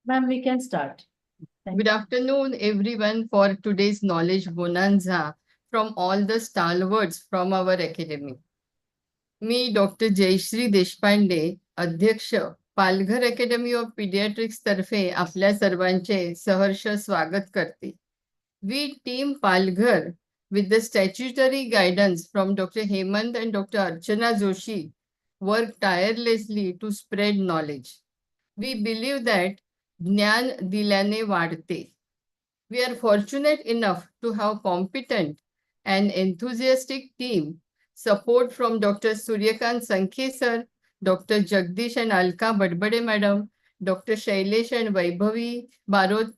Ma'am, we can start. Good afternoon, everyone, for today's knowledge bonanza from all the stalwarts from our academy. मी doctor Jayashree Deshpande, अध्यक्ष, Palghar academy of paediatrics तर्फे आपल्या सर्वांचे सहर्ष स्वागत करते. We team Palghar, with the statutory guidance from Dr. Hemant and Dr. Archana Joshi, work tirelessly to spread knowledge. We believe that ज्ञान दिल्याने वाढते. We are fortunate enough to have competent and enthusiastic team support from Dr. Suryakant Sankhe sir, Dr. Jagdish and Alka Badbade madam, Dr. Shailesh and Vaibhavi Barot,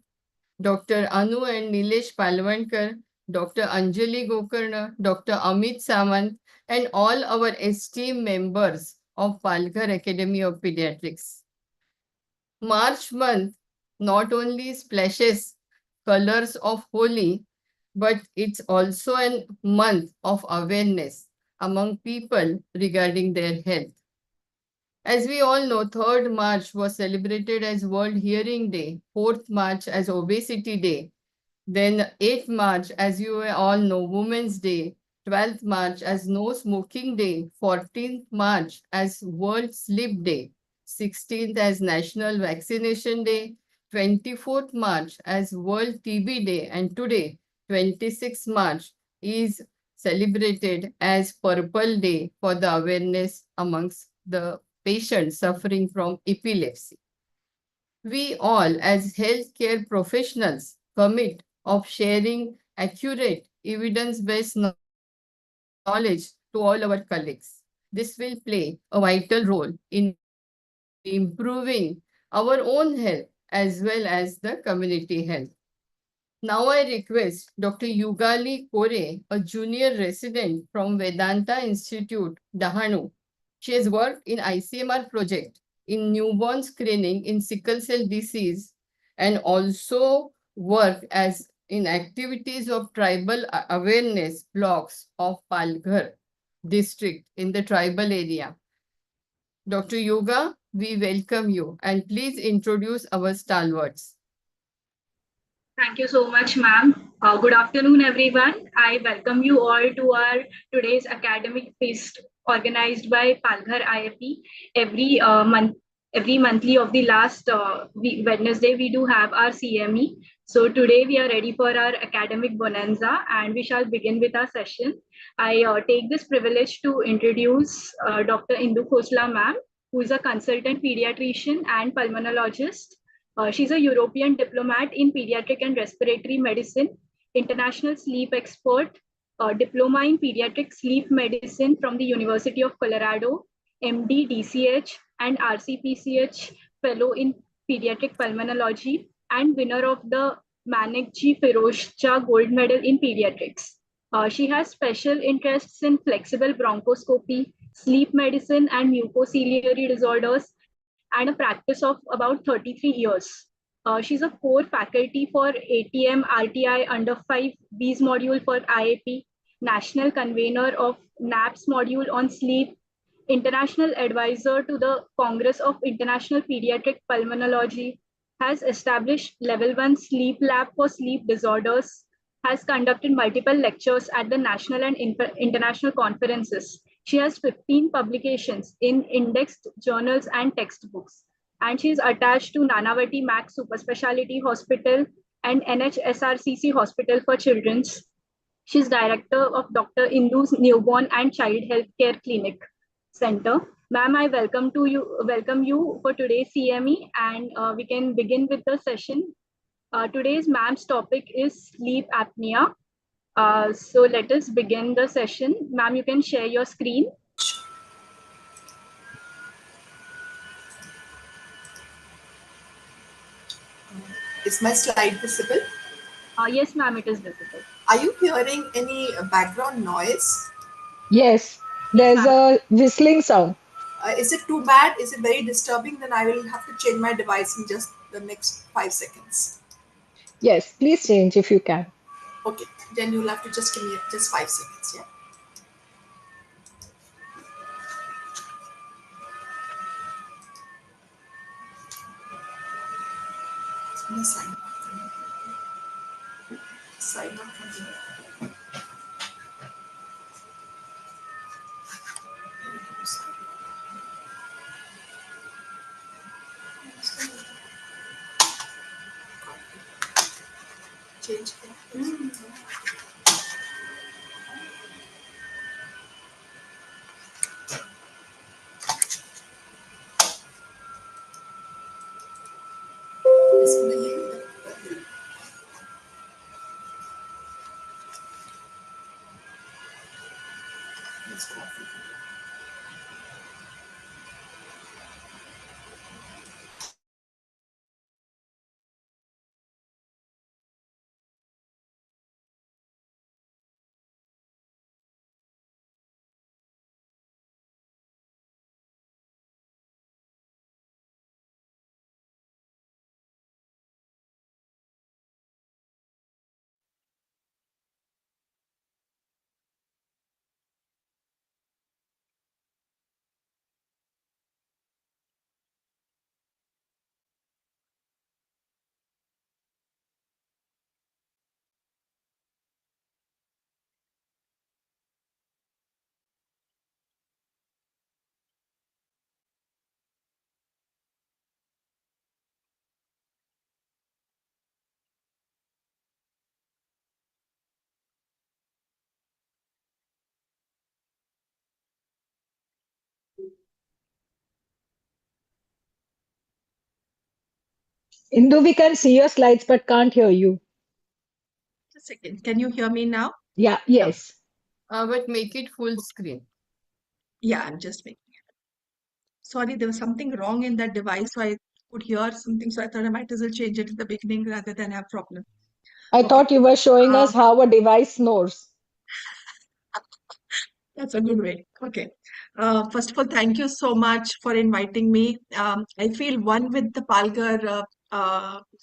Dr. Anu and Nilesh Palwankar, Dr. Anjali Gokarna, Dr. Amit Samant, and all our esteemed members of Palghar Academy of Pediatrics. March month not only splashes colors of Holi, but it's also a month of awareness among people regarding their health. As we all know, 3rd March was celebrated as World Hearing Day, 4th March as Obesity Day, then 8th March, as you all know, Women's Day, 12th March as No Smoking Day, 14th March as World Sleep Day, 16th as National Vaccination Day, 24th March as World TB Day, and today, 26th March, is celebrated as Purple Day for the awareness amongst the patients suffering from epilepsy. We all, as healthcare professionals, commit of sharing accurate evidence-based knowledge to all our colleagues. This will play a vital role in improving our own health as well as the community health. Now I request Dr. Yugali Kore, a junior resident from Vedanta Institute, Dahanu. She has worked in ICMR project in newborn screening in sickle cell disease and also worked as in activities of tribal awareness blocks of Palghar district in the tribal area. Dr. Yoga, we welcome you and please introduce our stalwarts. Thank you so much, ma'am. Good afternoon, everyone. I welcome you all to our today's academic feast organized by Palghar IFP. Every monthly of the last Wednesday, we do have our CME. So today we are ready for our academic bonanza and we shall begin with our session. I take this privilege to introduce Dr. Indu Khosla ma'am, who is a consultant pediatrician and pulmonologist. She's a European diplomat in pediatric and respiratory medicine, international sleep expert, diploma in pediatric sleep medicine from the University of Colorado, MD DCH and RCPCH fellow in pediatric pulmonology, and winner of the Manekji Firozja Gold Medal in pediatrics. She has special interests in flexible bronchoscopy, sleep medicine, and mucociliary disorders, and a practice of about 33 years. She's a core faculty for ATM RTI under 5 B's module for IAP, national convener of NAPS module on sleep, international advisor to the Congress of International Pediatric Pulmonology, has established level 1 sleep lab for sleep disorders, has conducted multiple lectures at the national and international conferences. She has 15 publications in indexed journals and textbooks, and she is attached to Nanavati Max Super Speciality Hospital and NHSRCC Hospital for Children. She is director of Dr. Indu's Newborn and Child Healthcare Clinic Center. Ma'am, I welcome you for today's CME, and we can begin with the session. Today's ma'am's topic is sleep apnea. So let us begin the session. Ma'am, you can share your screen. Is my slide visible? Yes, ma'am, it is visible. Are you hearing any background noise? Yes, Yes, there's ma'am. a whistling sound. Is it too bad? Is it very disturbing? Then I will have to change my device in just the next 5 seconds. Yes, please change if you can. Okay, then you'll have to just give me just 5 seconds. Yeah. It's gonna sign up from here. Change. इसमें ये Let's go. Indu, we can see your slides but can't hear you. Just a second. Can you hear me now? Yeah, Yeah. yes. But make it full screen. Yeah, I'm just making it. Sorry, there was something wrong in that device, so I could hear something, so I thought I might as well change it at the beginning rather than have problem. I Okay. thought you were showing us how a device snores. That's a good way. Okay. First of all, thank you so much for inviting me. I feel one with the Palghar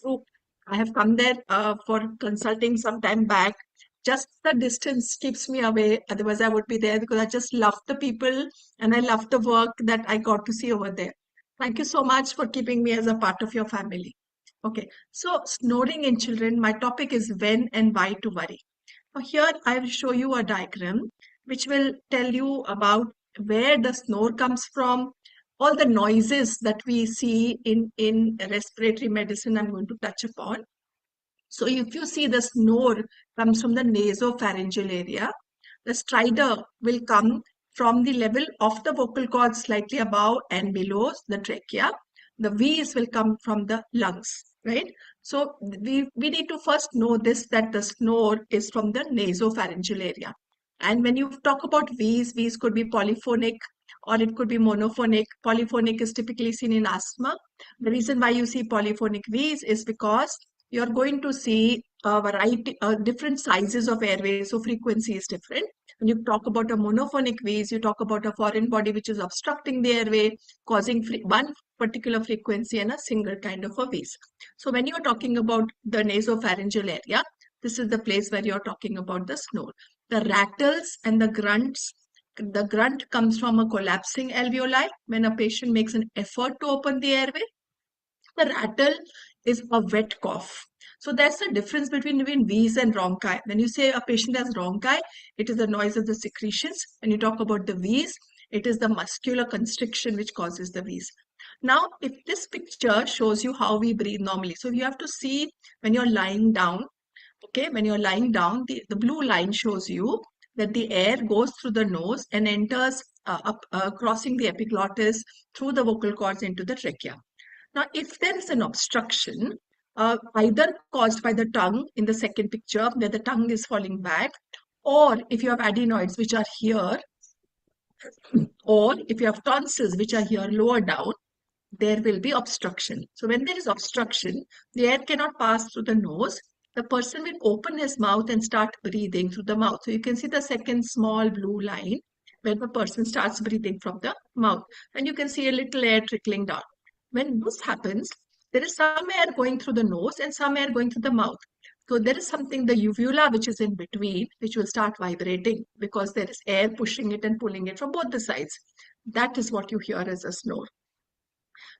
group. I have come there for consulting some time back. Just the distance keeps me away. Otherwise, I would be there because I just love the people and I love the work that I got to see over there. Thank you so much for keeping me as a part of your family. Okay. So, snoring in children, my topic is when and why to worry. Now here I will show you a diagram which will tell you about where the snore comes from, all the noises that we see in respiratory medicine I'm going to touch upon. So if you see the snore comes from the nasopharyngeal area, the stridor will come from the level of the vocal cords slightly above and below the trachea. The V's will come from the lungs, right? So we need to first know this, that the snore is from the nasopharyngeal area. And when you talk about V's could be polyphonic or it could be monophonic. Polyphonic is typically seen in asthma. The reason why you see polyphonic V's is because you're going to see a variety, different sizes of airways, so frequency is different. When you talk about a monophonic wheeze, you talk about a foreign body which is obstructing the airway, causing one particular frequency and a single kind of a wheeze. So when you're talking about the nasopharyngeal area, this is the place where you're talking about the snore. The rattles and the grunt comes from a collapsing alveoli when a patient makes an effort to open the airway. The rattle is a wet cough. So there's a difference between wheeze and rhonchi. When you say a patient has rhonchi, it is the noise of the secretions. When you talk about the wheeze, it is the muscular constriction which causes the wheeze. Now, if this picture shows you how we breathe normally, so you have to see when you're lying down, okay, when you're lying down, the blue line shows you that the air goes through the nose and enters crossing the epiglottis through the vocal cords into the trachea. Now, if there is an obstruction, either caused by the tongue in the second picture, where the tongue is falling back, or if you have adenoids, which are here, or if you have tonsils, which are here lower down, there will be obstruction. So when there is obstruction, the air cannot pass through the nose. The person will open his mouth and start breathing through the mouth. So you can see the second small blue line where the person starts breathing from the mouth. And you can see a little air trickling down. When this happens, there is some air going through the nose and some air going through the mouth. So there is something, the uvula, which is in between, which will start vibrating because there is air pushing it and pulling it from both the sides. That is what you hear as a snore.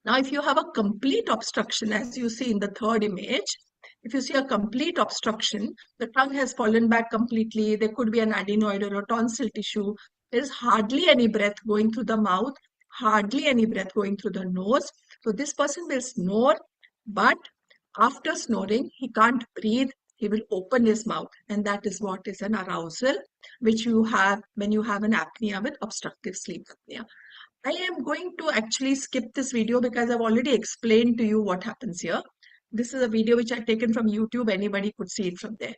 Now, if you have a complete obstruction, as you see in the third image, if you see a complete obstruction, the tongue has fallen back completely. There could be an adenoid or a tonsil tissue. There is hardly any breath going through the mouth, hardly any breath going through the nose. So this person will snore, but after snoring, he can't breathe. He will open his mouth, and that is what is an arousal, which you have when you have an apnea with obstructive sleep apnea. I am going to actually skip this video because I've already explained to you what happens here. This is a video which I've taken from YouTube. Anybody could see it from there.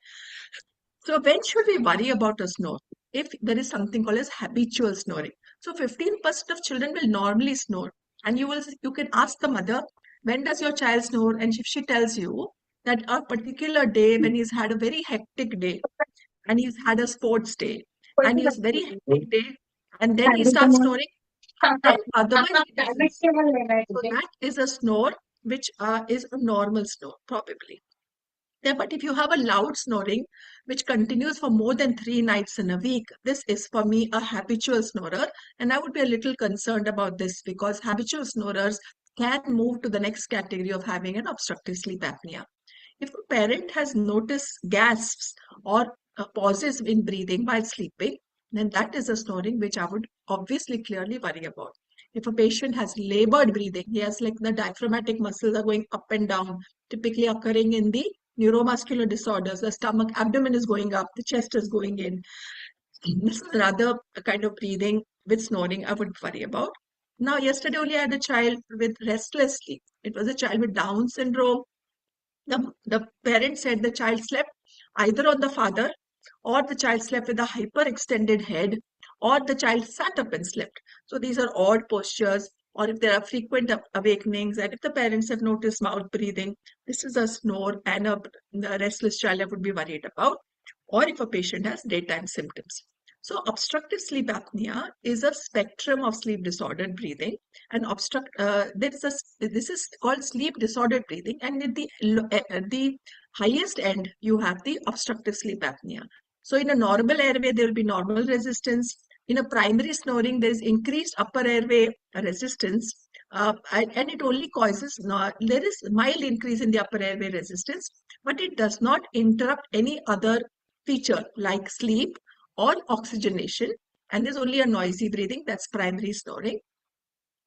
So when should we worry about a snore? If there is something called as habitual snoring. So 15% of children will normally snore. And you can ask the mother, when does your child snore? And if she tells you that a particular day when he's had a very hectic day and he's had a sports day and he's very hectic day and then he starts snoring, then otherwise he doesn't. So that is a snore which is a normal snore probably. Yeah, but if you have a loud snoring which continues for more than 3 nights in a week, this is for me a habitual snorer, and I would be a little concerned about this because habitual snorers can move to the next category of having an obstructive sleep apnea. If a parent has noticed gasps or pauses in breathing while sleeping, then that is a snoring which I would obviously clearly worry about. If a patient has labored breathing, he has like the diaphragmatic muscles are going up and down, typically occurring in the neuromuscular disorders. The stomach, abdomen is going up, the chest is going in. This is another kind of breathing with snoring I would worry about. Now, yesterday only I had a child with restless sleep. It was a child with Down syndrome. The parent said the child slept either on the father, or the child slept with a hyperextended head, or the child sat up and slept. So these are odd postures, or if there are frequent awakenings, and if the parents have noticed mouth breathing, this is a snore and a restless child I would be worried about, or if a patient has daytime symptoms. So obstructive sleep apnea is a spectrum of sleep disordered breathing, and this is called sleep disordered breathing, and at the highest end you have the obstructive sleep apnea. So in a normal airway there will be normal resistance. In a primary snoring there is increased upper airway resistance, and it only causes there is mild increase in the upper airway resistance, but it does not interrupt any other feature like sleep or oxygenation, and there's only a noisy breathing, that's primary snoring.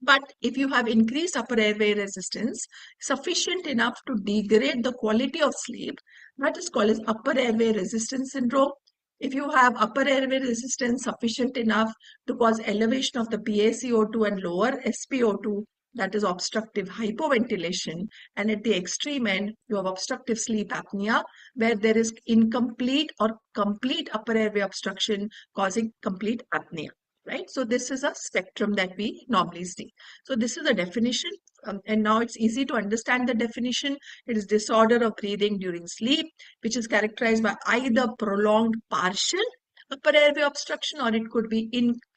But if you have increased upper airway resistance sufficient enough to degrade the quality of sleep, that is called as upper airway resistance syndrome. If you have upper airway resistance sufficient enough to cause elevation of the PaCO2 and lower SpO2, that is obstructive hypoventilation, and at the extreme end you have obstructive sleep apnea where there is incomplete or complete upper airway obstruction causing complete apnea. Right? So this is a spectrum that we normally see. So this is a definition, and now it's easy to understand the definition. It is disorder of breathing during sleep, which is characterized by either prolonged partial upper airway obstruction, or it could be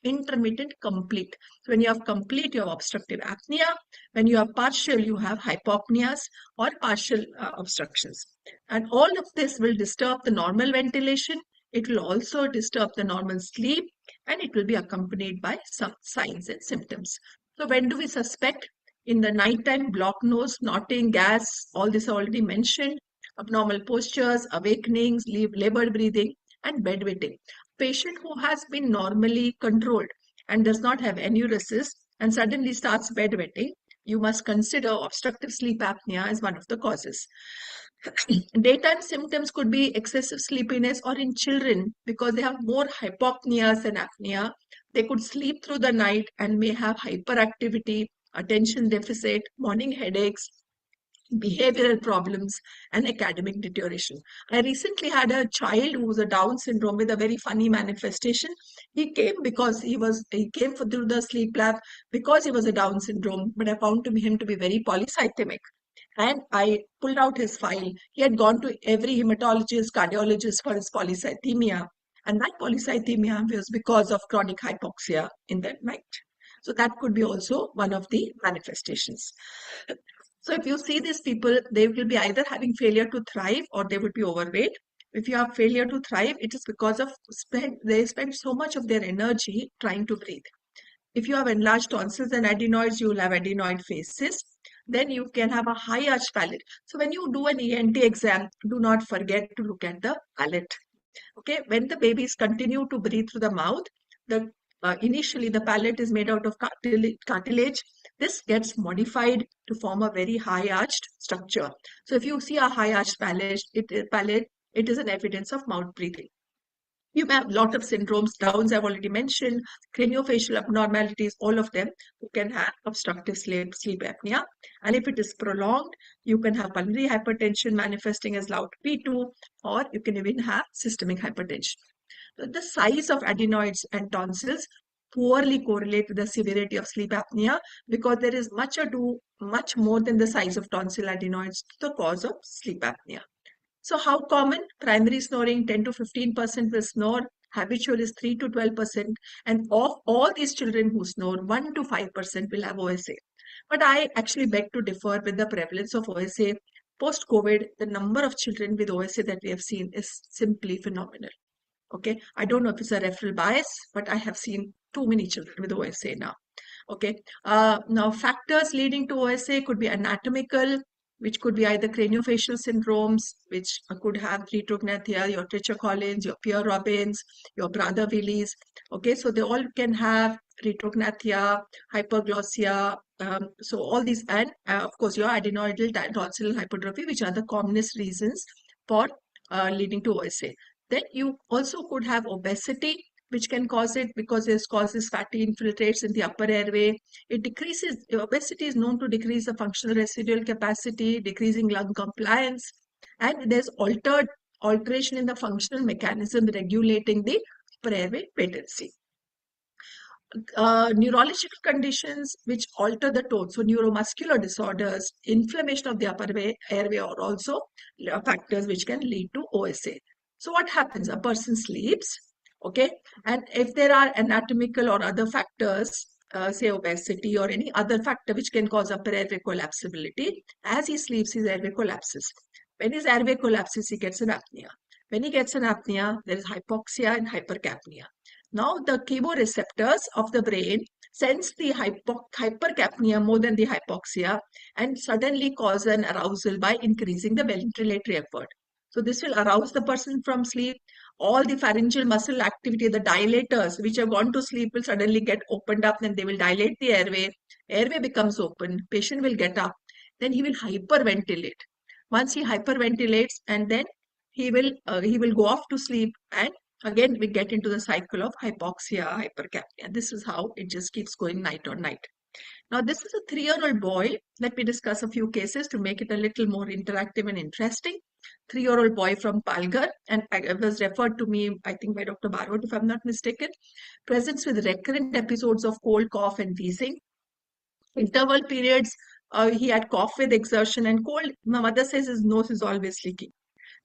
intermittent complete. So when you have complete, you have obstructive apnea. When you have partial, you have hypopneas or partial obstructions. And all of this will disturb the normal ventilation. It will also disturb the normal sleep, and it will be accompanied by some signs and symptoms. So when do we suspect? In the nighttime, blocked nose, snorting, gas, all this already mentioned, abnormal postures, awakenings, labored breathing, and bedwetting. Patient who has been normally controlled and does not have enuresis and suddenly starts bedwetting, you must consider obstructive sleep apnea as one of the causes. Daytime symptoms could be excessive sleepiness, or in children, because they have more hypopneas than apnea, they could sleep through the night and may have hyperactivity, attention deficit, morning headaches, behavioral problems, and academic deterioration. I recently had a child who was a Down syndrome with a very funny manifestation. He came through the sleep lab because he was a Down syndrome, but I found him to be very polycythemic. And I pulled out his file. He had gone to every hematologist, cardiologist for his polycythemia. And that polycythemia was because of chronic hypoxia in the night. So that could be also one of the manifestations. So if you see these people, they will be either having failure to thrive or they would be overweight. If you have failure to thrive, it is because of they spend so much of their energy trying to breathe. If you have enlarged tonsils and adenoids, you will have adenoid faces. Then you can have a high arch palate. So when you do an ENT exam, do not forget to look at the palate. Okay, when the babies continue to breathe through the mouth, initially the palate is made out of cartilage. This gets modified to form a very high arched structure. So if you see a high arched palate, it is an evidence of mouth breathing. You may have a lot of syndromes, Downs I've already mentioned, craniofacial abnormalities, all of them who can have obstructive sleep apnea. And if it is prolonged, you can have pulmonary hypertension manifesting as loud P2, or you can even have systemic hypertension. The size of adenoids and tonsils poorly correlate with the severity of sleep apnea because there is much more than the size of tonsil adenoids to the cause of sleep apnea. So how common? Primary snoring, 10 to 15% will snore. Habitual is 3 to 12%. And of all these children who snore, 1 to 5% will have OSA. But I actually beg to differ with the prevalence of OSA. Post-COVID, the number of children with OSA that we have seen is simply phenomenal. Okay, I don't know if it's a referral bias, but I have seen too many children with OSA now. Okay, now factors leading to OSA could be anatomical, which could be either craniofacial syndromes, which could have retrognathia, your Treacher-Collins, your Pierre-Robins, your Prader-Willis. Okay, so they all can have retrognathia, hyperglossia, so all these, and of course your adenoidal tonsillar hypertrophy, which are the commonest reasons for leading to OSA. Then you also could have obesity, which can cause it because it causes fatty infiltrates in the upper airway. Obesity is known to decrease the functional residual capacity, decreasing lung compliance, and there's alteration in the functional mechanism regulating the upper airway patency. Neurological conditions which alter the tone, so neuromuscular disorders, inflammation of the upper airway are also factors which can lead to OSA. So what happens? A person sleeps, okay, and if there are anatomical or other factors, say obesity or any other factor which can cause upper airway collapsibility, as he sleeps, his airway collapses. When his airway collapses, he gets an apnea. When he gets an apnea, there is hypoxia and hypercapnia. Now the chemoreceptors of the brain sense the hypercapnia more than the hypoxia and suddenly cause an arousal by increasing the ventilatory effort. So this will arouse the person from sleep. All the pharyngeal muscle activity, the dilators which have gone to sleep will suddenly get opened up and they will dilate the airway. Airway becomes open. Patient will get up. Then he will hyperventilate. Once he hyperventilates and then he will go off to sleep, and again we get into the cycle of hypoxia, hypercapnia. This is how it just keeps going night on night. Now this is a 3-year-old boy. Let me discuss a few cases to make it a little more interactive and interesting. 3-year-old boy from Palghar, and it was referred to me, I think, by Dr. Barwat, if I'm not mistaken. Presents with recurrent episodes of cold, cough, and wheezing. Interval periods, he had cough with exertion and cold. My mother says his nose is always leaking.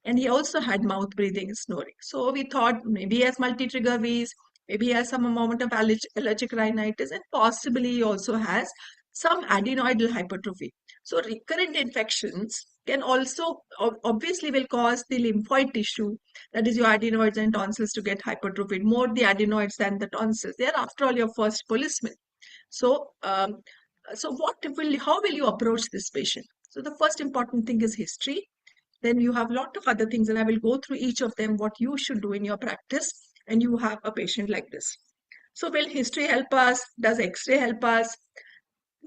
And he also had mouth breathing and snoring. So we thought maybe he has multi-trigger wheeze, maybe he has some amount of allergic rhinitis, and possibly he also has some adenoidal hypertrophy. So recurrent infections can also obviously will cause the lymphoid tissue, that is your adenoids and tonsils, to get hypertrophied. More the adenoids than the tonsils. They are after all your first policemen. So, how will you approach this patient? So the first important thing is history. Then you have a lot of other things, and I will go through each of them, what you should do in your practice, and you have a patient like this. So will history help us? Does X-ray help us?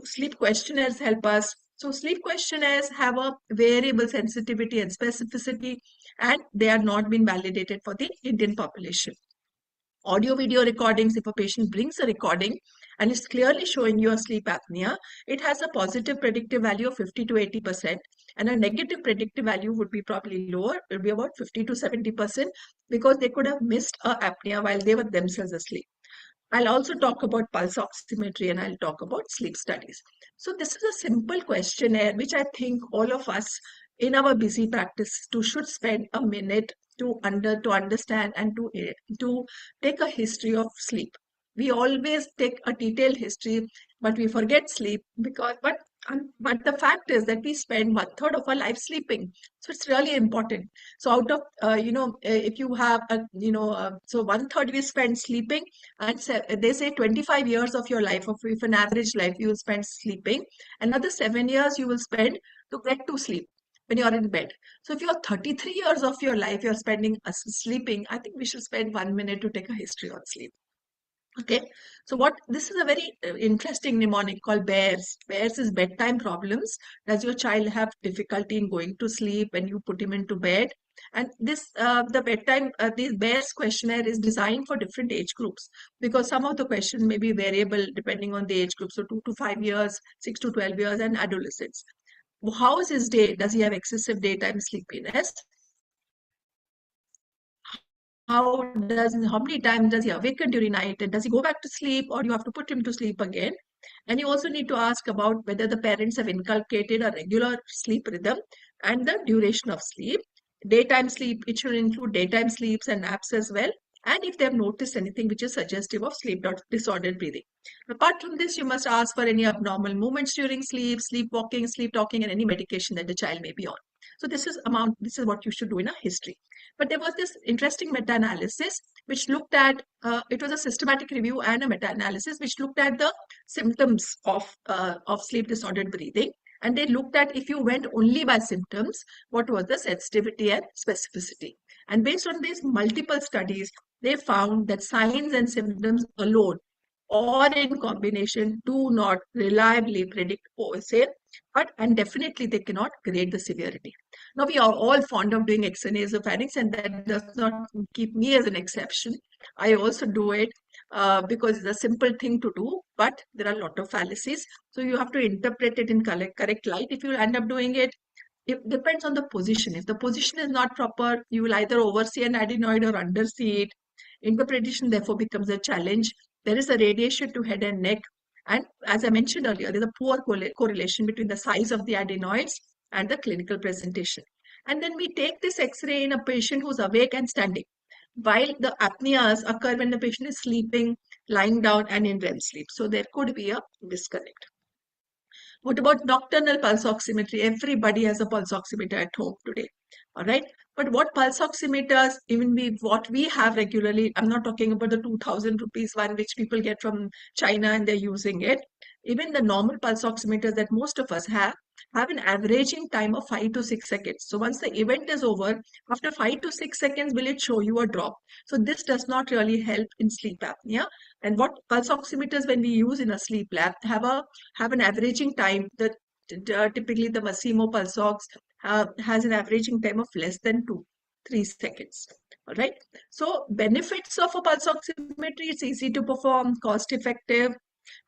Sleep questionnaires help us. So sleep questionnaires have a variable sensitivity and specificity, and they are not been validated for the Indian population. Audio video recordings, if a patient brings a recording and is clearly showing you a sleep apnea, it has a positive predictive value of 50 to 80%. And a negative predictive value would be probably lower. It would be about 50 to 70% because they could have missed a apnea while they were themselves asleep. I'll also talk about pulse oximetry and I'll talk about sleep studies. So this is a simple questionnaire which I think all of us in our busy practice should spend a minute to understand and to take a history of sleep. We always take a detailed history, but we forget sleep but the fact is that we spend 1/3 of our life sleeping. So it's really important. So out of if you have so 1/3 we spend sleeping, and they say 25 years of your life, of if an average life you will spend sleeping, another 7 years you will spend to get to sleep when you're in bed. So if you're 33 years of your life you're spending sleeping, I think we should spend 1 minute to take a history on sleep. Okay, so this is a very interesting mnemonic called BEARS. BEARS is bedtime problems. Does your child have difficulty in going to sleep when you put him into bed? And the BEARS questionnaire is designed for different age groups because some of the questions may be variable depending on the age group. So 2 to 5 years, 6 to 12 years, and adolescents. How is his day? Does he have excessive daytime sleepiness? How many times does he awaken during night, and does he go back to sleep, or you have to put him to sleep again? And you also need to ask about whether the parents have inculcated a regular sleep rhythm and the duration of sleep. Daytime sleep, it should include daytime sleeps and naps as well. And if they have noticed anything which is suggestive of disordered breathing. Apart from this, you must ask for any abnormal movements during sleep, sleepwalking, sleep talking, and any medication that the child may be on. So this is what you should do in a history. But there was this interesting meta-analysis which looked at, it was a systematic review and a meta-analysis which looked at the symptoms of sleep disordered breathing. And they looked at, if you went only by symptoms, what was the sensitivity and specificity. And based on these multiple studies, they found that signs and symptoms alone or in combination do not reliably predict OSA, and definitely they cannot grade the severity. Now, we are all fond of doing exonasopharynx, and that does not keep me as an exception. I also do it because it's a simple thing to do, but there are a lot of fallacies. So you have to interpret it in correct light. If you end up doing it, it depends on the position. If the position is not proper, you will either oversee an adenoid or undersee it. Interpretation therefore becomes a challenge. There is a radiation to head and neck. And as I mentioned earlier, there's a poor correlation between the size of the adenoids and the clinical presentation. And then we take this X-ray in a patient who's awake and standing, while the apneas occur when the patient is sleeping, lying down, and in REM sleep. So there could be a disconnect. What about nocturnal pulse oximetry? Everybody has a pulse oximeter at home today. All right. But what pulse oximeters, what we have regularly, I'm not talking about the 2000 rupees one which people get from China and they're using it. Even the normal pulse oximeters that most of us have an averaging time of 5 to 6 seconds. So once the event is over, after 5 to 6 seconds, will it show you a drop? So this does not really help in sleep apnea. And what pulse oximeters, when we use in a sleep lab, have an averaging time that typically the Massimo pulse ox has an averaging time of less than 3 seconds. All right. So benefits of a pulse oximetry: it's easy to perform, cost effective,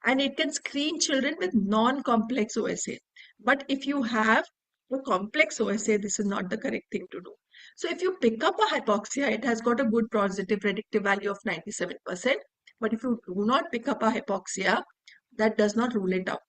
and it can screen children with non-complex OSA. But if you have a complex OSA, this is not the correct thing to do. So if you pick up a hypoxia, it has got a good positive predictive value of 97%. But if you do not pick up a hypoxia, that does not rule it out.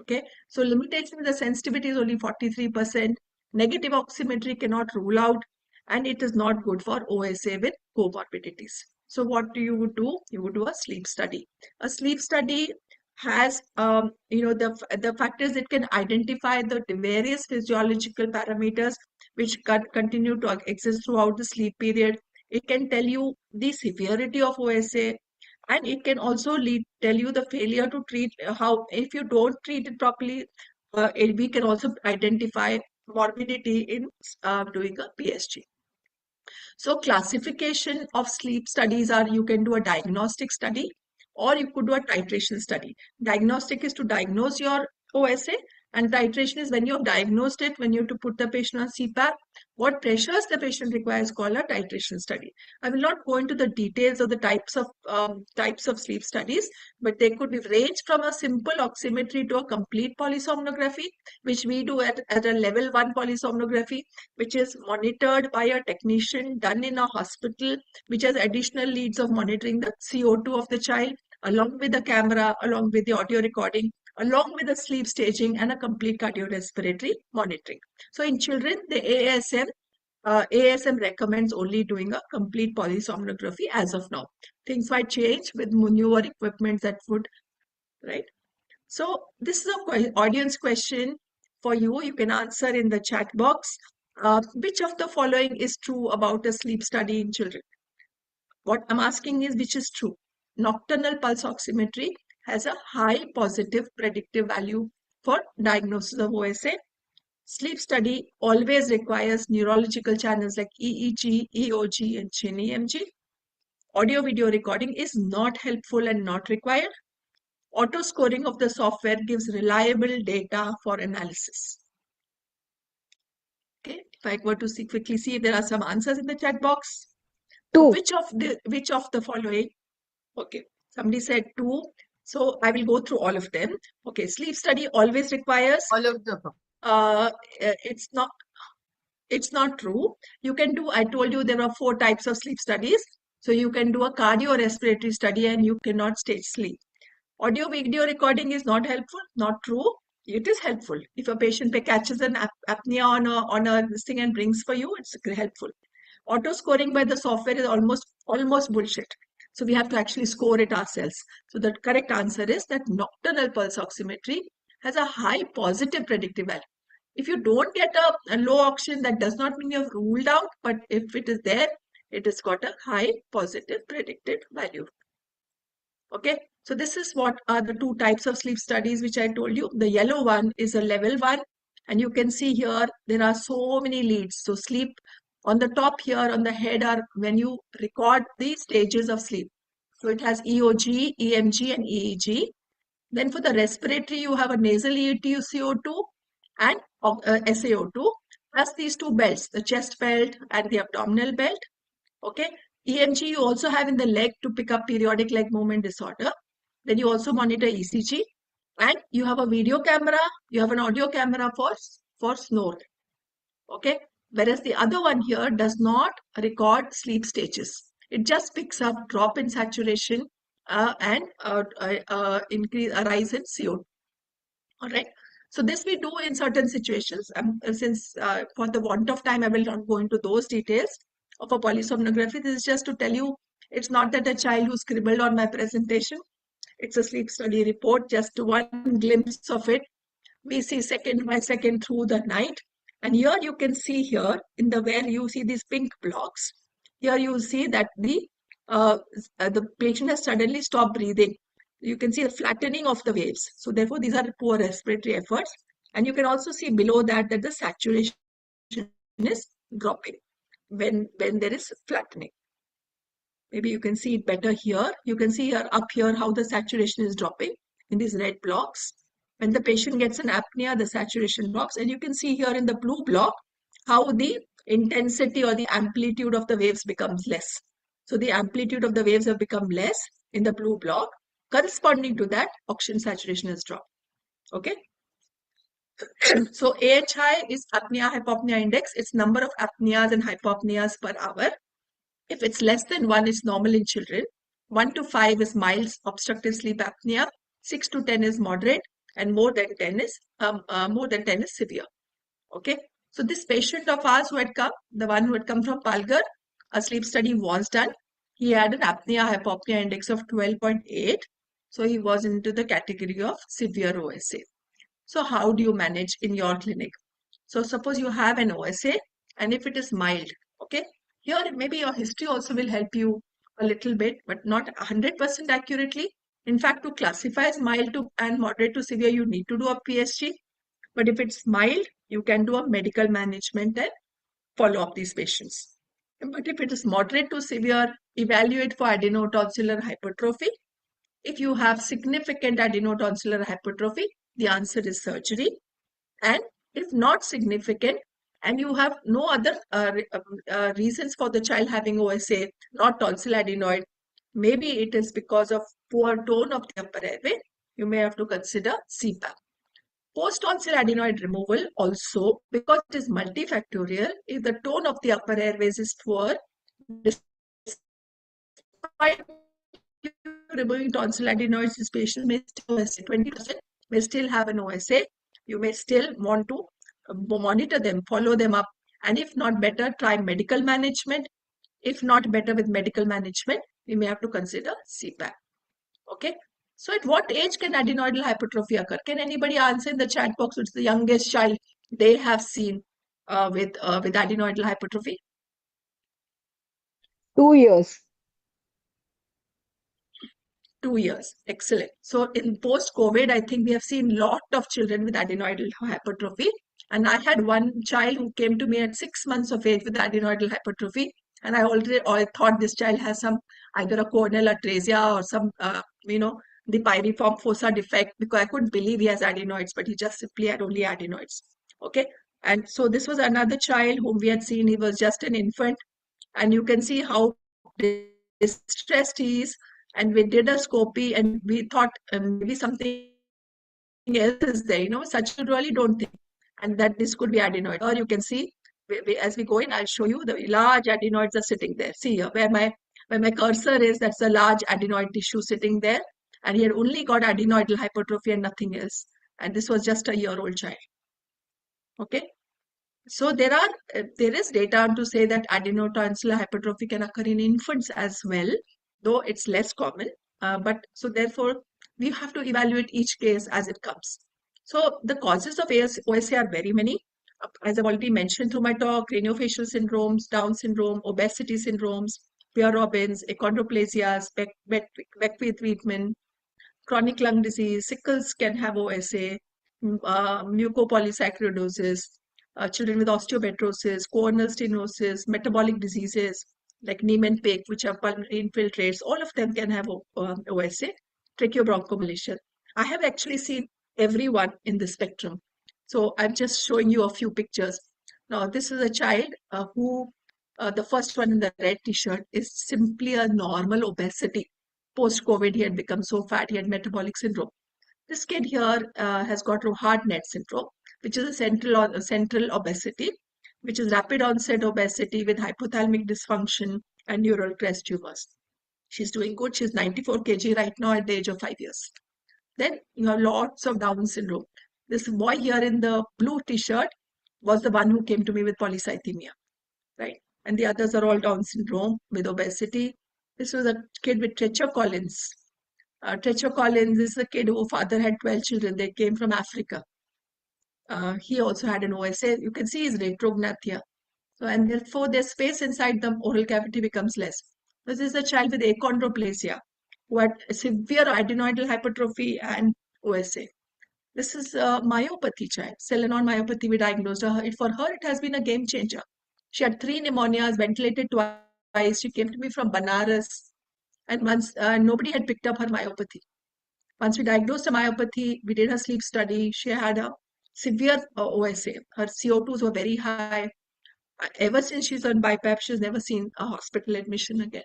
Okay. So limitation in the sensitivity is only 43%. Negative oximetry cannot rule out, and it is not good for OSA with comorbidities. So what you would do? You would do a sleep study. A sleep study has the factors it can identify the various physiological parameters which continue to exist throughout the sleep period. It can tell you the severity of OSA, and it can also tell you the failure to treat, how if you don't treat it properly, we can also identify morbidity in doing a PSG. So classification of sleep studies are, you can do a diagnostic study or you could do a titration study. Diagnostic is to diagnose your OSA, and titration is when you have diagnosed it, when you have to put the patient on CPAP, What pressures the patient requires called a titration study. I will not go into the details of the types of sleep studies, but they could range from a simple oximetry to a complete polysomnography, which we do at a level 1 polysomnography, which is monitored by a technician done in a hospital, which has additional leads of monitoring the CO2 of the child, along with the camera, along with the audio recording, along with the sleep staging and a complete cardiorespiratory monitoring. So in children, the ASM recommends only doing a complete polysomnography as of now. Things might change with newer equipment that would, right? So this is a audience question for you. You can answer in the chat box. Which of the following is true about a sleep study in children? What I'm asking is which is true. Nocturnal pulse oximetry has a high positive predictive value for diagnosis of OSA. Sleep study always requires neurological channels like EEG, EOG, and chin EMG. Audio video recording is not helpful and not required. Auto scoring of the software gives reliable data for analysis. Okay, if I were to quickly see if there are some answers in the chat box. Two. Which of the following? Okay, somebody said 2. So I will go through all of them. Okay, sleep study always requires. All of the It's not true. You can do, I told you there are 4 types of sleep studies. So you can do a cardiorespiratory study and you cannot stage sleep. Audio video recording is not helpful. Not true. It is helpful. If a patient catches an apnea on a this thing and brings for you, it's helpful. Auto scoring by the software is almost bullshit. So we have to actually score it ourselves. So the correct answer is that nocturnal pulse oximetry has a high positive predictive value. If you don't get a low oxygen, that does not mean you have ruled out, but if it is there, it has got a high positive predicted value. Okay, so this is what are the 2 types of sleep studies which I told you. The yellow one is a level 1, and you can see here there are so many leads. So sleep on the top here on the head are when you record the stages of sleep. So it has EOG, EMG, and EEG. Then for the respiratory, you have a nasal CO2 and SaO2, plus these 2 belts, the chest belt and the abdominal belt. Okay, EMG you also have in the leg to pick up periodic leg movement disorder. Then you also monitor ECG, and you have a video camera, you have an audio camera for snore. Okay, whereas the other one here does not record sleep stages. It just picks up drop in saturation and rise in CO2. All right. So this we do in certain situations. Since for the want of time, I will not go into those details of a polysomnography. This is just to tell you, it's not that a child who scribbled on my presentation. It's a sleep study report, just one glimpse of it. We see second by second through the night. And here you can see here in the where you see these pink blocks. Here you see that the patient has suddenly stopped breathing. You can see a flattening of the waves. So therefore, these are poor respiratory efforts. And you can also see below that the saturation is dropping when there is flattening. Maybe you can see it better here. You can see here up here how the saturation is dropping in these red blocks. When the patient gets an apnea, the saturation drops. And you can see here in the blue block how the intensity or the amplitude of the waves becomes less. So the amplitude of the waves have become less in the blue block. Corresponding to that, oxygen saturation has dropped. Okay. So AHI is apnea-hypopnea index. It's number of apneas and hypopneas per hour. If it's less than 1, it's normal in children. 1 to 5 is mild obstructive sleep apnea. 6 to 10 is moderate, and more than 10 is severe. Okay. So this patient of ours who had come, the one who had come from Palghar, a sleep study was done. He had an apnea-hypopnea index of 12.8. So he was into the category of severe OSA. So how do you manage in your clinic? So suppose you have an OSA, and if it is mild, okay, here maybe your history also will help you a little bit, but not 100% accurately. In fact, to classify as mild to and moderate to severe, you need to do a PSG. But if it's mild, you can do a medical management and follow up these patients. But if it is moderate to severe, evaluate for adenotonsillar hypertrophy. If you have significant adenotonsillar hypertrophy, the answer is surgery. And if not significant, and you have no other reasons for the child having OSA, not tonsil adenoid, maybe it is because of poor tone of the upper airway, you may have to consider CPAP. Post-tonsil adenoid removal also, because it is multifactorial, if the tone of the upper airways is poor, despite removing tonsil adenoids, this patient may still OSA, 20% may still have an OSA. You may still want to monitor them, follow them up, and if not better, try medical management. If not better with medical management, we may have to consider CPAP. Okay. So at what age can adenoidal hypertrophy occur? Can anybody answer in the chat box which is the youngest child they have seen with adenoidal hypertrophy? 2 years. 2 years. Excellent. So in post-COVID, I think we have seen lot of children with adenoidal hypertrophy. And I had one child who came to me at 6 months of age with adenoidal hypertrophy. And I thought this child has some either a corneal atresia or some, the pyriform fossa defect, because I couldn't believe he has adenoids, but he just simply had only adenoids. Okay. And so this was another child whom we had seen. He was just an infant. And you can see how distressed he is. And we did a scopy and we thought maybe something else is there, such you really don't think. And that this could be adenoid. Or you can see, as we go in, I'll show you the large adenoids are sitting there. See here, where my cursor is, that's a large adenoid tissue sitting there. And he had only got adenoidal hypertrophy and nothing else. And this was just a year-old child. Okay. So there is data to say that adenotonsillar hypertrophy can occur in infants as well, though it's less common. But so therefore, we have to evaluate each case as it comes. So the causes of OSA are very many. As I've already mentioned through my talk, craniofacial syndromes, Down syndrome, obesity syndromes, Pierre Robins, achondroplasias, Beck-Treatment, chronic lung disease, sickles can have OSA, mucopolysaccharidosis, children with osteopetrosis, corneal stenosis, metabolic diseases like Niemann-Pick, which have pulmonary infiltrates, all of them can have OSA, tracheobronchomalacia. I have actually seen everyone in the spectrum. So I'm just showing you a few pictures. Now, this is a child who, the first one in the red t-shirt is simply a normal obesity. Post-COVID, he had become so fat, he had metabolic syndrome. This kid here has got Hartnett syndrome, which is a central obesity, which is rapid onset obesity with hypothalamic dysfunction and neural crest tumors. She's doing good. She's 94 kg right now at the age of 5 years. Then you have lots of Down syndrome. This boy here in the blue t-shirt was the one who came to me with polycythemia, right? And the others are all Down syndrome with obesity. This was a kid with Treacher Collins. Treacher Collins is a kid whose father had 12 children. They came from Africa. He also had an OSA. You can see his retrognathia. So, and therefore, their space inside the oral cavity becomes less. This is a child with achondroplasia who had severe adenoidal hypertrophy and OSA. This is a myopathy child. Selenon myopathy, we diagnosed her. For her, it has been a game changer. She had 3 pneumonias, ventilated twice. She came to me from Banaras. And once nobody had picked up her myopathy. Once we diagnosed a myopathy, we did a sleep study. She had a severe OSA. Her CO2s were very high. Ever since she's on BiPAP, she's never seen a hospital admission again.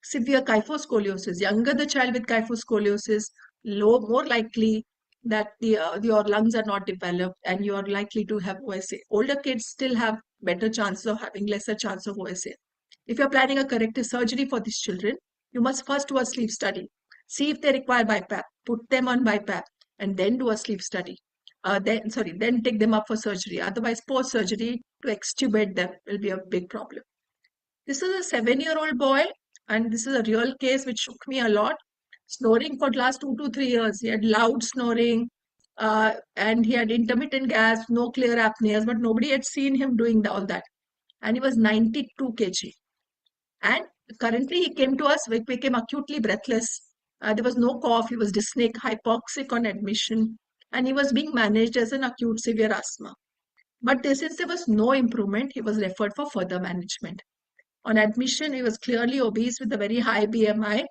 Severe kyphoscoliosis. Younger the child with kyphoscoliosis, more likely that your lungs are not developed and you are likely to have OSA. Older kids still have better chances of having lesser chance of OSA. If you're planning a corrective surgery for these children, you must first do a sleep study. See if they require BiPAP, put them on BiPAP, and then do a sleep study. Then take them up for surgery. Otherwise, post-surgery, to extubate them will be a big problem. This is a 7-year-old boy, and this is a real case which shook me a lot. Snoring for the last 2 to 3 years. He had loud snoring, and he had intermittent gas, no clear apneas, but nobody had seen him doing all that. And he was 92 kg. And currently he came to us, we became acutely breathless. There was no cough, he was dyspneic, hypoxic on admission, and he was being managed as an acute severe asthma. But since there was no improvement, he was referred for further management. On admission, he was clearly obese with a very high BMI.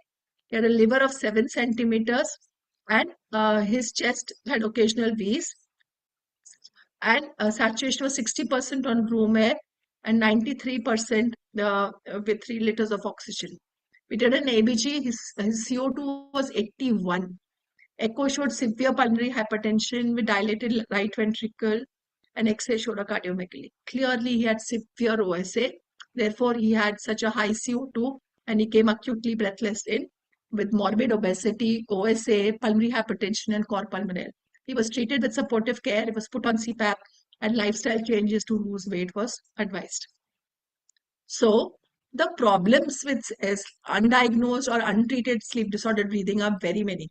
He had a liver of 7 centimeters, and his chest had occasional V's. and saturation was 60% on room air and 93% with 3 liters of oxygen. We did an ABG, his CO2 was 81. Echo showed severe pulmonary hypertension with dilated right ventricle, and X-ray showed a cardiomegaly. Clearly, he had severe OSA. Therefore, he had such a high CO2 and he came acutely breathless in with morbid obesity, OSA, pulmonary hypertension, and cor pulmonale. He was treated with supportive care. He was put on CPAP, and lifestyle changes to lose weight was advised. So, the problems with undiagnosed or untreated sleep disordered breathing are very many.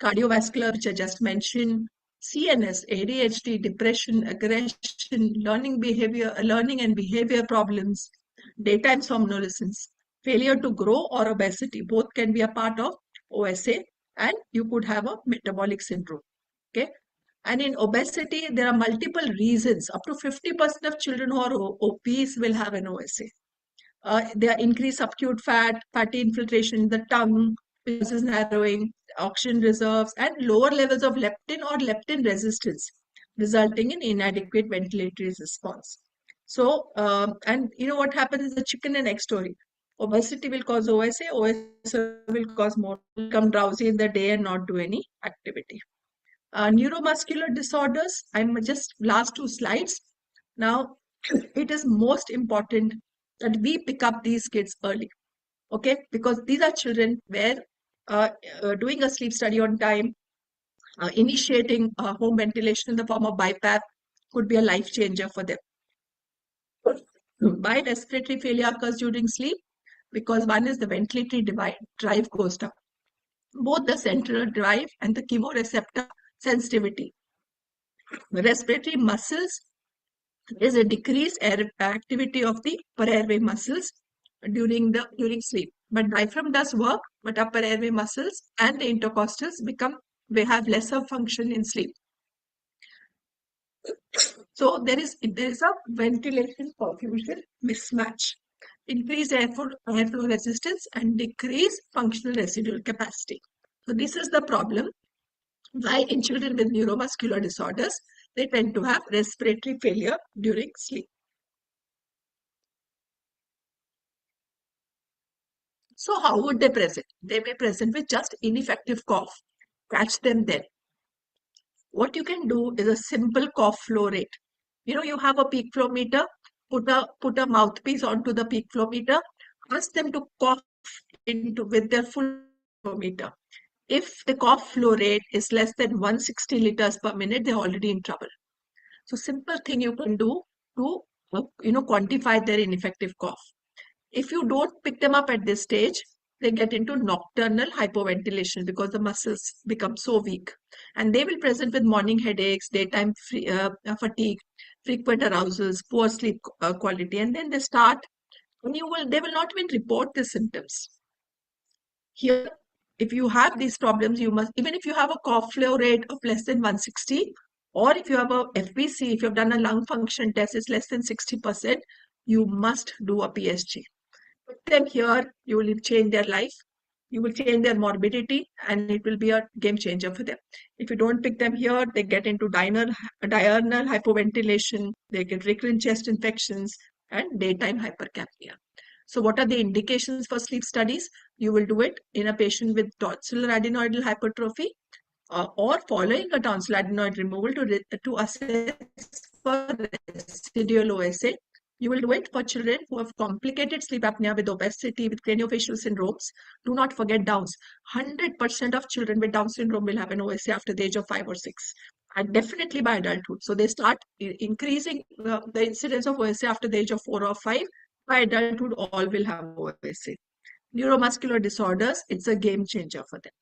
Cardiovascular, which I just mentioned, CNS, ADHD, depression, aggression, learning and behavior problems, daytime somnolence, failure to grow or obesity, both can be a part of OSA, and you could have a metabolic syndrome. Okay. And in obesity, there are multiple reasons. Up to 50% of children who are obese will have an OSA. There are increased subacute fat, fatty infiltration in the tongue, which is narrowing, oxygen reserves, and lower levels of leptin or leptin resistance, resulting in inadequate ventilatory response. So, and you know what happens is the chicken and egg story. Obesity will cause OSA, OSA will cause more, become drowsy in the day and not do any activity. Neuromuscular disorders, I'm just last 2 slides. Now, it is most important that we pick up these kids early, okay? Because these are children where doing a sleep study on time, initiating home ventilation in the form of BiPAP could be a life changer for them. Why respiratory failure occurs during sleep? Because one is the ventilatory drive goes down. Both the central drive and the chemoreceptor sensitivity. The respiratory muscles, there is a decreased activity of the upper airway muscles during sleep. But diaphragm does work, but upper airway muscles and the intercostals they have lesser function in sleep. So there is a ventilation perfusion mismatch, increased airflow resistance and decreased functional residual capacity. So this is the problem why in children with neuromuscular disorders, they tend to have respiratory failure during sleep. So how would they present? They may present with just ineffective cough. Catch them then. What you can do is a simple cough flow rate. You know, you have a peak flow meter, put a mouthpiece onto the peak flow meter, ask them to cough with their full flow meter. If the cough flow rate is less than 160 liters per minute, they're already in trouble. So simple thing you can do to quantify their ineffective cough. If you don't pick them up at this stage, they get into nocturnal hypoventilation because the muscles become so weak. And they will present with morning headaches, daytime fatigue, frequent arousals, poor sleep quality. And then they start, and they will not even report the symptoms. Here, if you have these problems, you must, even if you have a cough flow rate of less than 160, or if you have a FBC, if you've done a lung function test, it's less than 60%, you must do a PSG. Put them here, you will change their life, you will change their morbidity, and it will be a game changer for them. If you don't pick them here, they get into diurnal hypoventilation, they get recurrent chest infections, and daytime hypercapnia. So what are the indications for sleep studies? You will do it in a patient with tonsillar adenoidal hypertrophy or following a tonsil adenoid removal to assess for residual OSA. You will do it for children who have complicated sleep apnea with obesity, with craniofacial syndromes. Do not forget Downs. 100% of children with Down syndrome will have an OSA after the age of 5 or 6, and definitely by adulthood. So they start increasing the incidence of OSA after the age of 4 or 5. By adulthood, all will have OSA. Neuromuscular disorders, it's a game changer for them.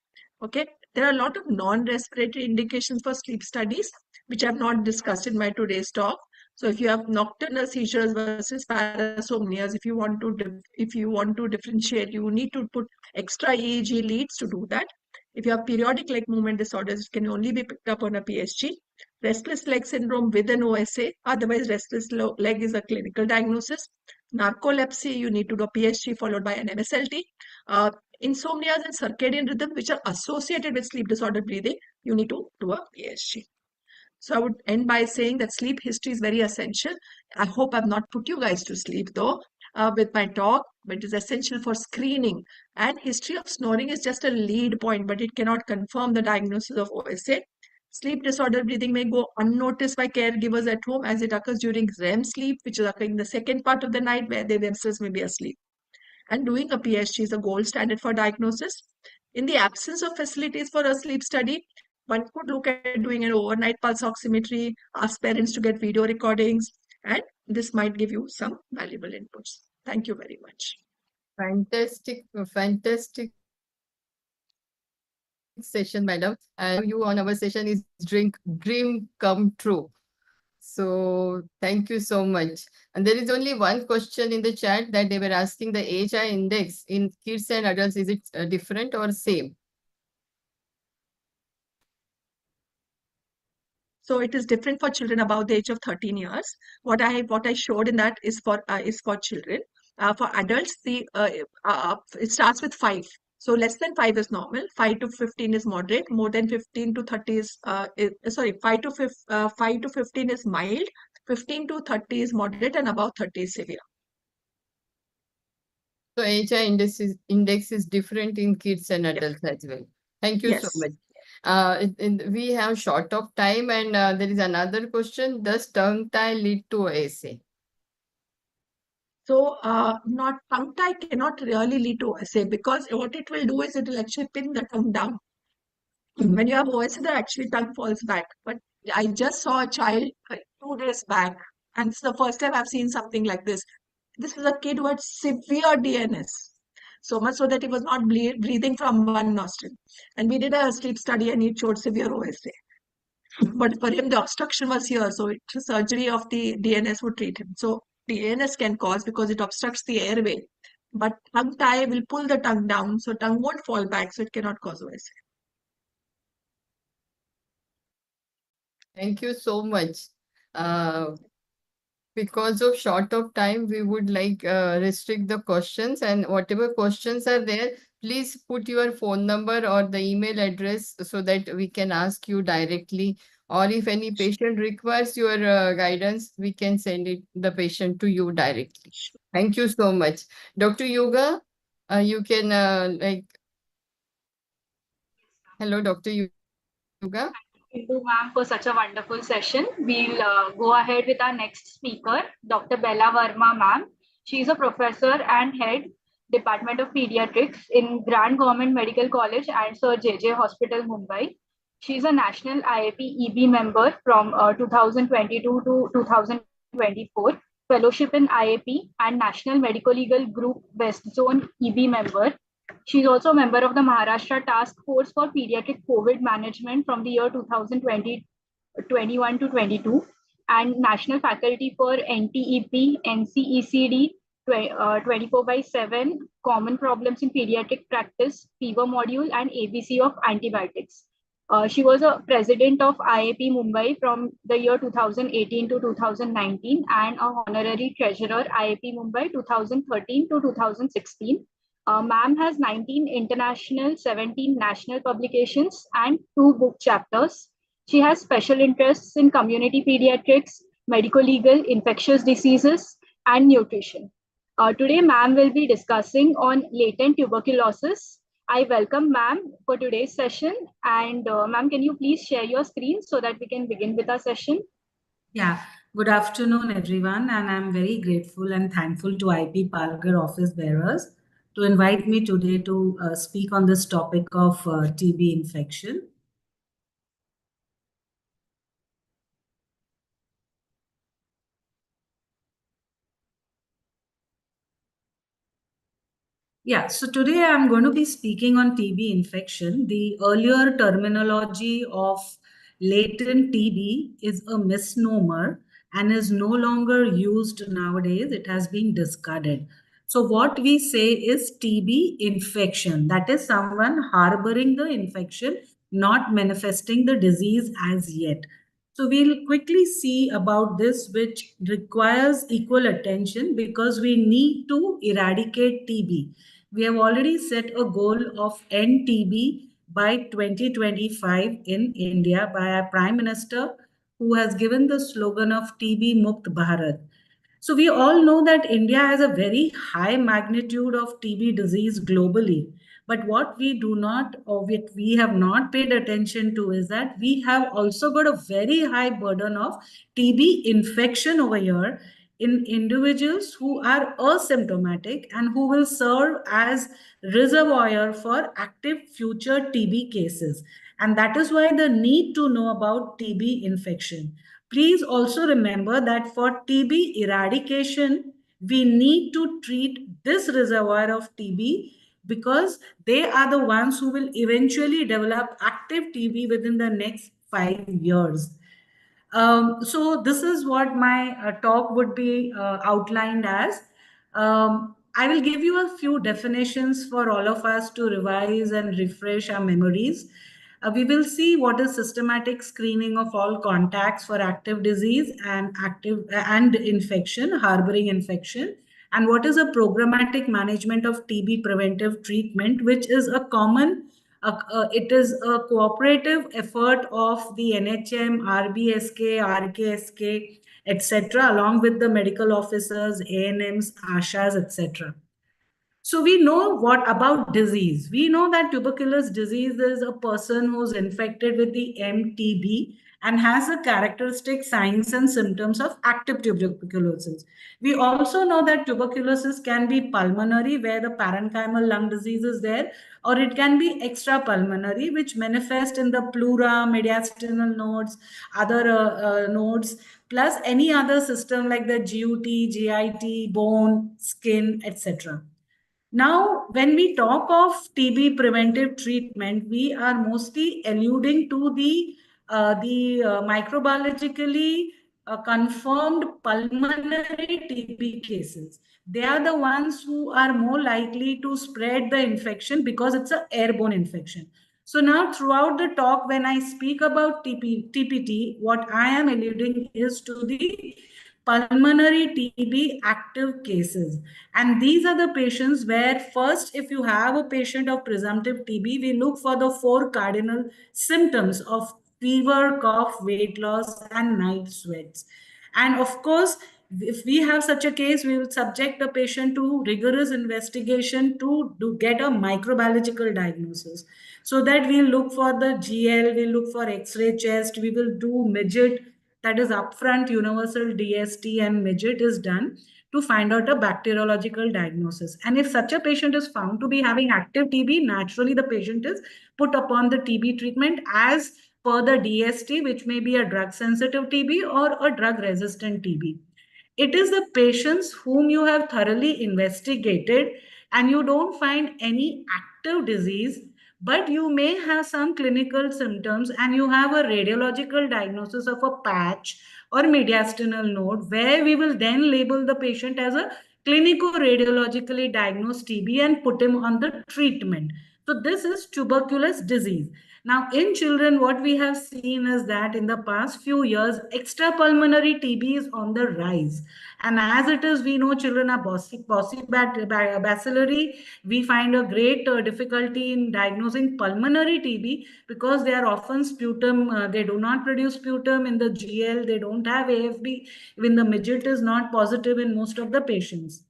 Okay, there are a lot of non-respiratory indications for sleep studies, which I have not discussed in my today's talk. So if you have nocturnal seizures versus parasomnias, if you want to differentiate, you need to put extra EEG leads to do that. If you have periodic leg movement disorders, it can only be picked up on a PSG. Restless leg syndrome with an OSA, otherwise restless leg is a clinical diagnosis. Narcolepsy, you need to do a PSG followed by an MSLT. Insomnias and circadian rhythm, which are associated with sleep disorder breathing, you need to do a PSG. So I would end by saying that sleep history is very essential. I hope I've not put you guys to sleep though with my talk, but it is essential for screening. And history of snoring is just a lead point, but it cannot confirm the diagnosis of OSA. Sleep disorder breathing may go unnoticed by caregivers at home as it occurs during REM sleep, which is occurring in the second part of the night where they themselves may be asleep. And doing a PSG is a gold standard for diagnosis. In the absence of facilities for a sleep study, one could look at doing an overnight pulse oximetry, ask parents to get video recordings, and this might give you some valuable inputs. Thank you very much. Fantastic session, madam. And you on our session is dream come true. So thank you so much. And there is only one question in the chat that they were asking the AHI index in kids and adults. Is it different or same? So it is different for children above the age of 13 years. What I showed in that is for children. For adults, it starts with 5. So less than 5 is normal. 5 to 15 is moderate. More than 15 to 30 is 5 to 15 is mild. 15 to 30 is moderate, and above 30 is severe. So AHI index is different in kids and adults as well. Thank you so much. We have short of time, and there is another question. Does tongue tie lead to OSA? So not tongue tie cannot really lead to OSA, because what it will do is it will actually pin the tongue down. When you have OSA, the actually tongue falls back. But I just saw a child 2 days back, and it's the first time I've seen something like this. This was a kid who had severe DNS, so much so that he was not breathing from one nostril. And we did a sleep study, and it showed severe OSA. But for him, the obstruction was here, so surgery of the DNS would treat him. So DNS can cause, because it obstructs the airway, but tongue tie will pull the tongue down, so tongue won't fall back, so it cannot cause OSA. Thank you so much. Because of short of time, we would like restrict the questions, and whatever questions are there, please put your phone number or the email address so that we can ask you directly. Or if any patient requires your guidance, we can send the patient to you directly. Thank you so much. Dr. Yoga, you can hello, Dr. Yoga. Thank you, ma'am, for such a wonderful session. We'll go ahead with our next speaker, Dr. Bella Verma, ma'am. She is a professor and head Department of Pediatrics in Grand Government Medical College and Sir JJ Hospital, Mumbai. She is a national IAP EB member from 2022 to 2024, fellowship in IAP and National Medico Legal Group West Zone EB member. She is also a member of the Maharashtra Task Force for Pediatric COVID Management from the year 2021 to 22, and National Faculty for NTEP, NCECD 24/7, Common Problems in Pediatric Practice, Fever Module, and ABC of Antibiotics. She was a president of IAP Mumbai from the year 2018 to 2019 and a honorary treasurer IAP Mumbai 2013 to 2016. Ma'am has 19 international, 17 national publications, and 2 book chapters. She has special interests in community pediatrics, medico legal, infectious diseases, and nutrition. Today, ma'am will be discussing on latent tuberculosis. I welcome ma'am for today's session. And ma'am, can you please share your screen so that we can begin with our session? Yeah, good afternoon, everyone. And I'm very grateful and thankful to IP Palghar office bearers to invite me today to speak on this topic of TB infection. Yeah, so today I'm going to be speaking on TB infection. The earlier terminology of latent TB is a misnomer and is no longer used nowadays. It has been discarded. So what we say is TB infection. That is someone harboring the infection, not manifesting the disease as yet. So we'll quickly see about this, which requires equal attention because we need to eradicate TB. We have already set a goal of end TB by 2025 in India by our Prime Minister who has given the slogan of TB Mukt Bharat. So we all know that India has a very high magnitude of TB disease globally. But what we do not, or what we have not paid attention to, is that we have also got a very high burden of TB infection over here in individuals who are asymptomatic and who will serve as reservoir for active future TB cases. And that is why the need to know about TB infection. Please also remember that for TB eradication, we need to treat this reservoir of TB because they are the ones who will eventually develop active TB within the next 5 years. So this is what my talk would be outlined as. I will give you a few definitions for all of us to revise and refresh our memories. We will see what is systematic screening of all contacts for active disease and active and infection, harboring infection, and what is a programmatic management of TB preventive treatment, which is a common it is a cooperative effort of the NHM, RBSK, RKSK, etc., along with the medical officers, ANMs, ASHAs, etc. So we know what about disease. We know that tuberculous disease is a person who's infected with the MTB and has the characteristic signs and symptoms of active tuberculosis. We also know that tuberculosis can be pulmonary, where the parenchymal lung disease is there, or it can be extrapulmonary, which manifest in the pleura, mediastinal nodes, other nodes, plus any other system like the GUT, GIT, bone, skin, etc. Now, when we talk of TB preventive treatment, we are mostly alluding to the microbiologically confirmed pulmonary TB cases. They are the ones who are more likely to spread the infection because it's an airborne infection. So now throughout the talk, when I speak about TPT, what I am alluding is to the pulmonary TB active cases. And these are the patients where first, if you have a patient of presumptive TB, we look for the 4 cardinal symptoms of fever, cough, weight loss, and night sweats. And of course, if we have such a case, we will subject the patient to rigorous investigation to get a microbiological diagnosis. So that we'll look for the GL, we'll look for X-ray chest, we will do midget, that is upfront universal DST, and midget is done to find out a bacteriological diagnosis. And if such a patient is found to be having active TB, naturally the patient is put upon the TB treatment as per the DST, which may be a drug sensitive TB or a drug resistant TB. It is the patients whom you have thoroughly investigated and you don't find any active disease, but you may have some clinical symptoms and you have a radiological diagnosis of a patch or mediastinal node, where we will then label the patient as a clinico-radiologically diagnosed TB and put him on the treatment. So this is tuberculous disease. Now, in children, what we have seen is that in the past few years, extrapulmonary TB is on the rise. And as it is, we know children are bacillary. We find a great difficulty in diagnosing pulmonary TB because they are often sputum. They do not produce sputum in the GL. They don't have AFB. Even the midget is not positive in most of the patients.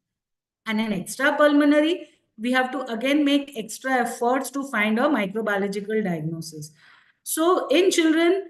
And in extrapulmonary, we have to again make extra efforts to find a microbiological diagnosis. So in children,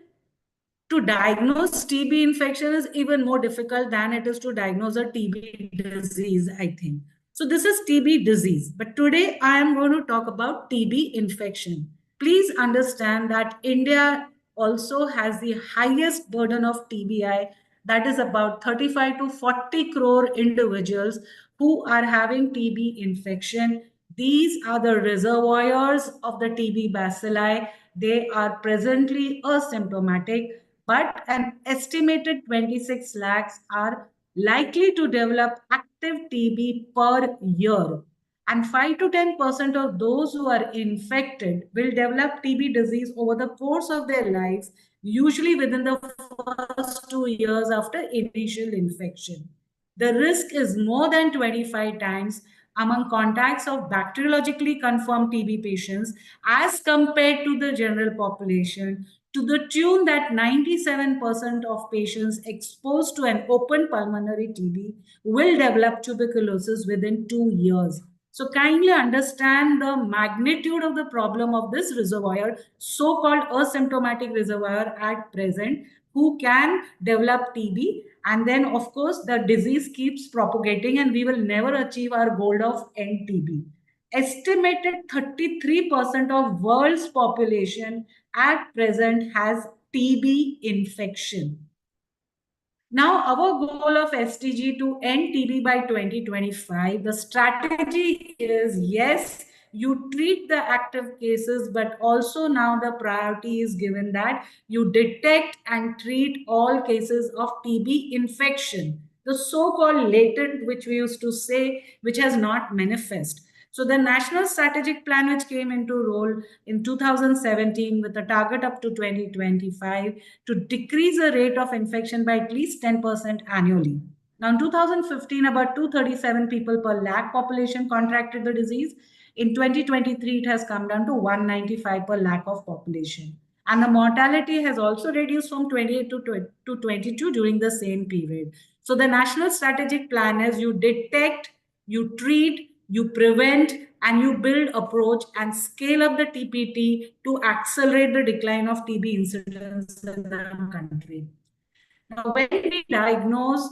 to diagnose TB infection is even more difficult than it is to diagnose a TB disease, I think. So this is TB disease. But today I am going to talk about TB infection. Please understand that India also has the highest burden of TBI, that is about 35 to 40 crore individuals who are having TB infection. These are the reservoirs of the TB bacilli. They are presently asymptomatic, but an estimated 26 lakhs are likely to develop active TB per year. And 5 to 10% of those who are infected will develop TB disease over the course of their lives, usually within the first 2 years after initial infection. The risk is more than 25 times among contacts of bacteriologically confirmed TB patients as compared to the general population. to the tune that 97% of patients exposed to an open pulmonary TB will develop tuberculosis within 2 years. So kindly understand the magnitude of the problem of this reservoir, so-called asymptomatic reservoir at present, who can develop TB. And then, of course, the disease keeps propagating and we will never achieve our goal of end TB. Estimated 33% of world's population at present has TB infection. Now, our goal of SDG to end TB by 2025, the strategy is yes, you treat the active cases, but also now the priority is given that you detect and treat all cases of TB infection, the so-called latent, which we used to say, which has not manifest. So the National Strategic Plan, which came into role in 2017 with a target up to 2025 to decrease the rate of infection by at least 10% annually. Now, in 2015, about 237 people per lakh population contracted the disease. In 2023, it has come down to 195 per lakh of population. And the mortality has also reduced from 28 to 22 during the same period. So the National Strategic Plan is you detect, you treat, you prevent, and you build approach and scale up the TPT to accelerate the decline of TB incidence in the country. Now, when we diagnose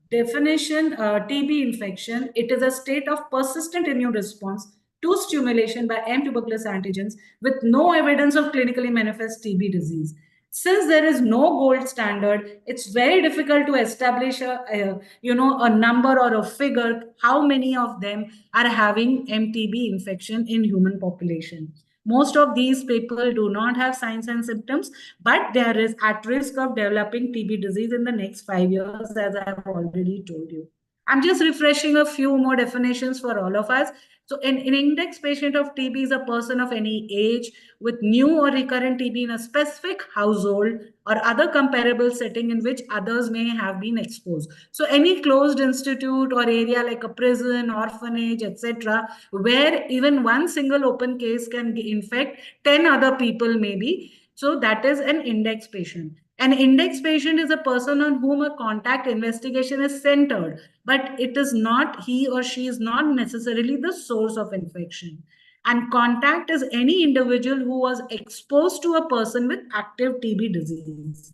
definition TB infection, it is a state of persistent immune response to stimulation by M tuberculous antigens with no evidence of clinically manifest TB disease. Since there is no gold standard, it's very difficult to establish a number or a figure how many of them are having MTB infection in human population. Most of these people do not have signs and symptoms, but there is at risk of developing TB disease in the next 5 years, as I have already told you. I'm just refreshing a few more definitions for all of us. So an index patient of TB is a person of any age with new or recurrent TB in a specific household or other comparable setting in which others may have been exposed. So any closed institute or area like a prison, orphanage, etc., where even one single open case can infect 10 other people maybe. So that is an index patient. An index patient is a person on whom a contact investigation is centered, but it is not, he or she is not necessarily the source of infection. And contact is any individual who was exposed to a person with active TB disease.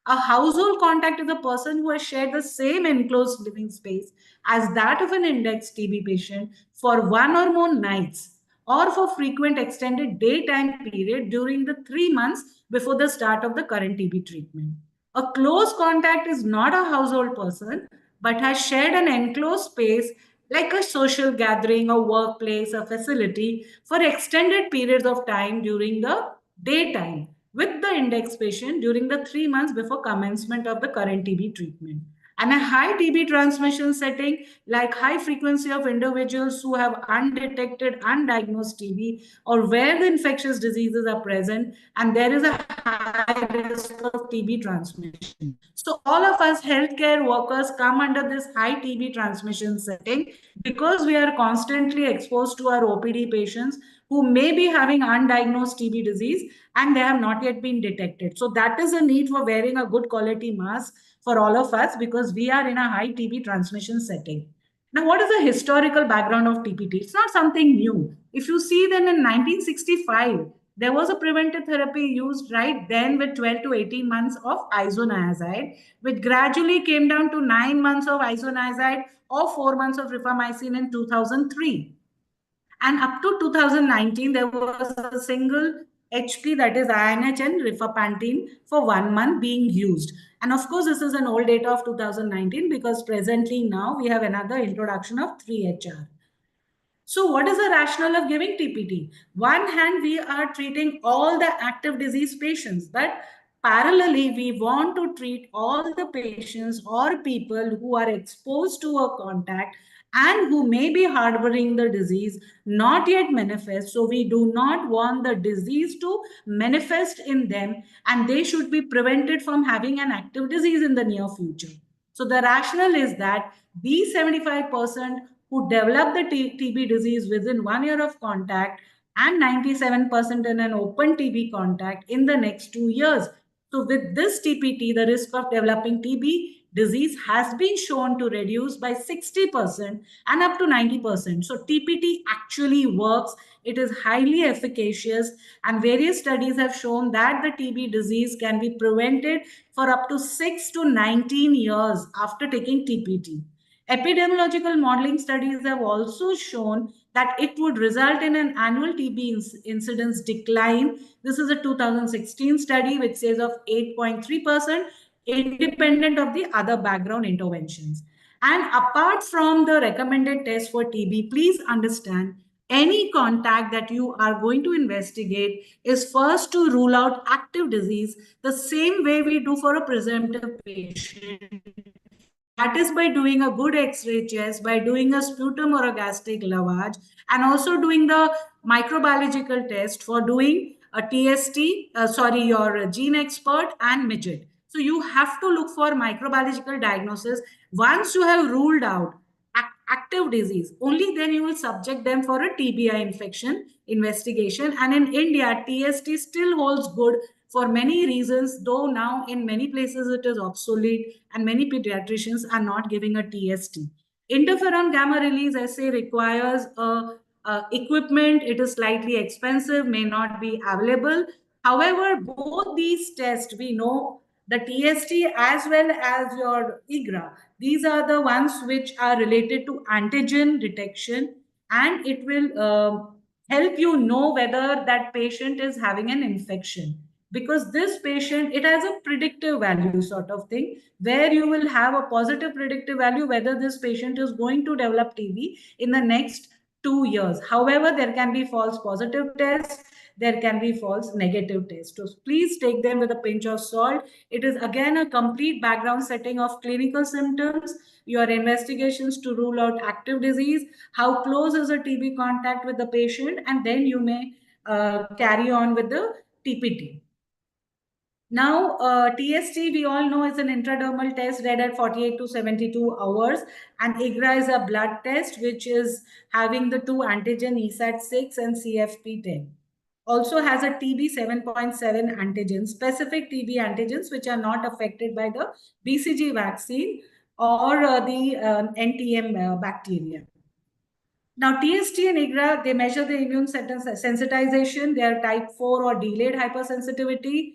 A household contact is a person who has shared the same enclosed living space as that of an index TB patient for one or more nights or for frequent extended daytime period during the 3 months before the start of the current TB treatment. A close contact is not a household person but has shared an enclosed space like a social gathering, a workplace, a facility for extended periods of time during the daytime with the index patient during the 3 months before commencement of the current TB treatment. And a high TB transmission setting, like high frequency of individuals who have undetected, undiagnosed TB, or where the infectious diseases are present, and there is a high risk of TB transmission. So all of us healthcare workers come under this high TB transmission setting because we are constantly exposed to our OPD patients who may be having undiagnosed TB disease and they have not yet been detected. So that is a need for wearing a good quality mask for all of us because we are in a high TB transmission setting. Now, what is the historical background of TPT? It's not something new. If you see, then in 1965, there was a preventive therapy used right then with 12 to 18 months of isoniazid, which gradually came down to 9 months of isoniazid or 4 months of rifamycin in 2003. And up to 2019, there was a single HP, that is INH and rifampicin, for 1 month being used. And of course, this is an old data of 2019 because presently now we have another introduction of 3HR. So what is the rationale of giving TPT? One hand, we are treating all the active disease patients, but parallelly, we want to treat all the patients or people who are exposed to a contact and who may be harboring the disease, not yet manifest. So we do not want the disease to manifest in them, and they should be prevented from having an active disease in the near future. So the rationale is that these 75% who develop the TB disease within 1 year of contact and 97% in an open TB contact in the next 2 years. So, with this TPT, the risk of developing TB disease has been shown to reduce by 60% and up to 90%. So, TPT actually works. It is highly efficacious, and various studies have shown that the TB disease can be prevented for up to 6 to 19 years after taking TPT. Epidemiological modeling studies have also shown that it would result in an annual TB incidence decline. This is a 2016 study which says of 8.3%, independent of the other background interventions. And apart from the recommended test for TB, please understand any contact that you are going to investigate is first to rule out active disease the same way we do for a presumptive patient. That is by doing a good X-ray test, by doing a sputum or a gastric lavage, and also doing the microbiological test for doing a TST, your gene expert and midget. So you have to look for microbiological diagnosis. Once you have ruled out active disease, only then you will subject them for a TBI infection investigation. And in India, TST still holds good for many reasons, though now in many places it is obsolete and many pediatricians are not giving a TST. Interferon gamma release assay requires equipment. It is slightly expensive, may not be available. However, both these tests, we know the TST as well as your IGRA, these are the ones which are related to antigen detection, and it will help you know whether that patient is having an infection, because this patient, it has a predictive value sort of thing, where you will have a positive predictive value whether this patient is going to develop TB in the next 2 years. However, there can be false positive tests, there can be false negative tests. So please take them with a pinch of salt. It is again a complete background setting of clinical symptoms, your investigations to rule out active disease, how close is a TB contact with the patient, and then you may carry on with the TPT. Now, TST, we all know, is an intradermal test read at 48 to 72 hours. And IGRA is a blood test, which is having the two antigen ESAT6 and CFP10. Also has a TB 7.7 antigens, specific TB antigens, which are not affected by the BCG vaccine or the NTM bacteria. Now, TST and IGRA, they measure the immune sensitization. They are type 4 or delayed hypersensitivity.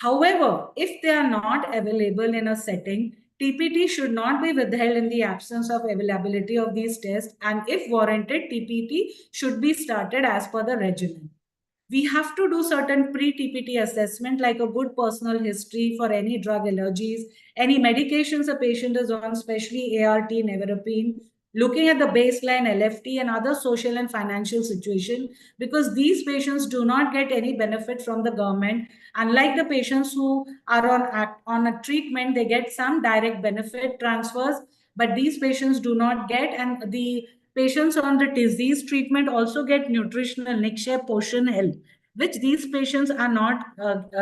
However, if they are not available in a setting, TPT should not be withheld in the absence of availability of these tests, and if warranted, TPT should be started as per the regimen. We have to do certain pre-TPT assessment, like a good personal history for any drug allergies, any medications a patient is on, especially ART, nevirapine, looking at the baseline LFT and other social and financial situation, because these patients do not get any benefit from the government. Unlike the patients who are on a treatment, they get some direct benefit transfers, but these patients do not get, and the patients on the disease treatment also get nutritional Nikshay Poshan help, which these patients are not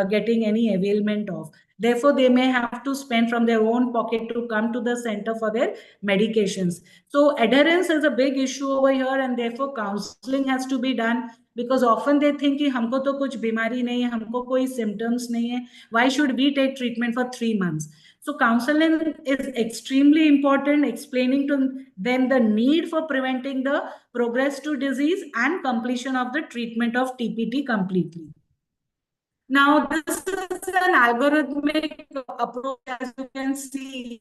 getting any availment of. Therefore, they may have to spend from their own pocket to come to the center for their medications. So adherence is a big issue over here, and therefore counseling has to be done, because often they think कि हमको तो कुछ बीमारी नहीं है, हमको कोई symptoms नहीं है, why should we take treatment for 3 months? So counseling is extremely important, explaining to them the need for preventing the progress to disease and completion of the treatment of TPT completely. Now, this is an algorithmic approach, as you can see,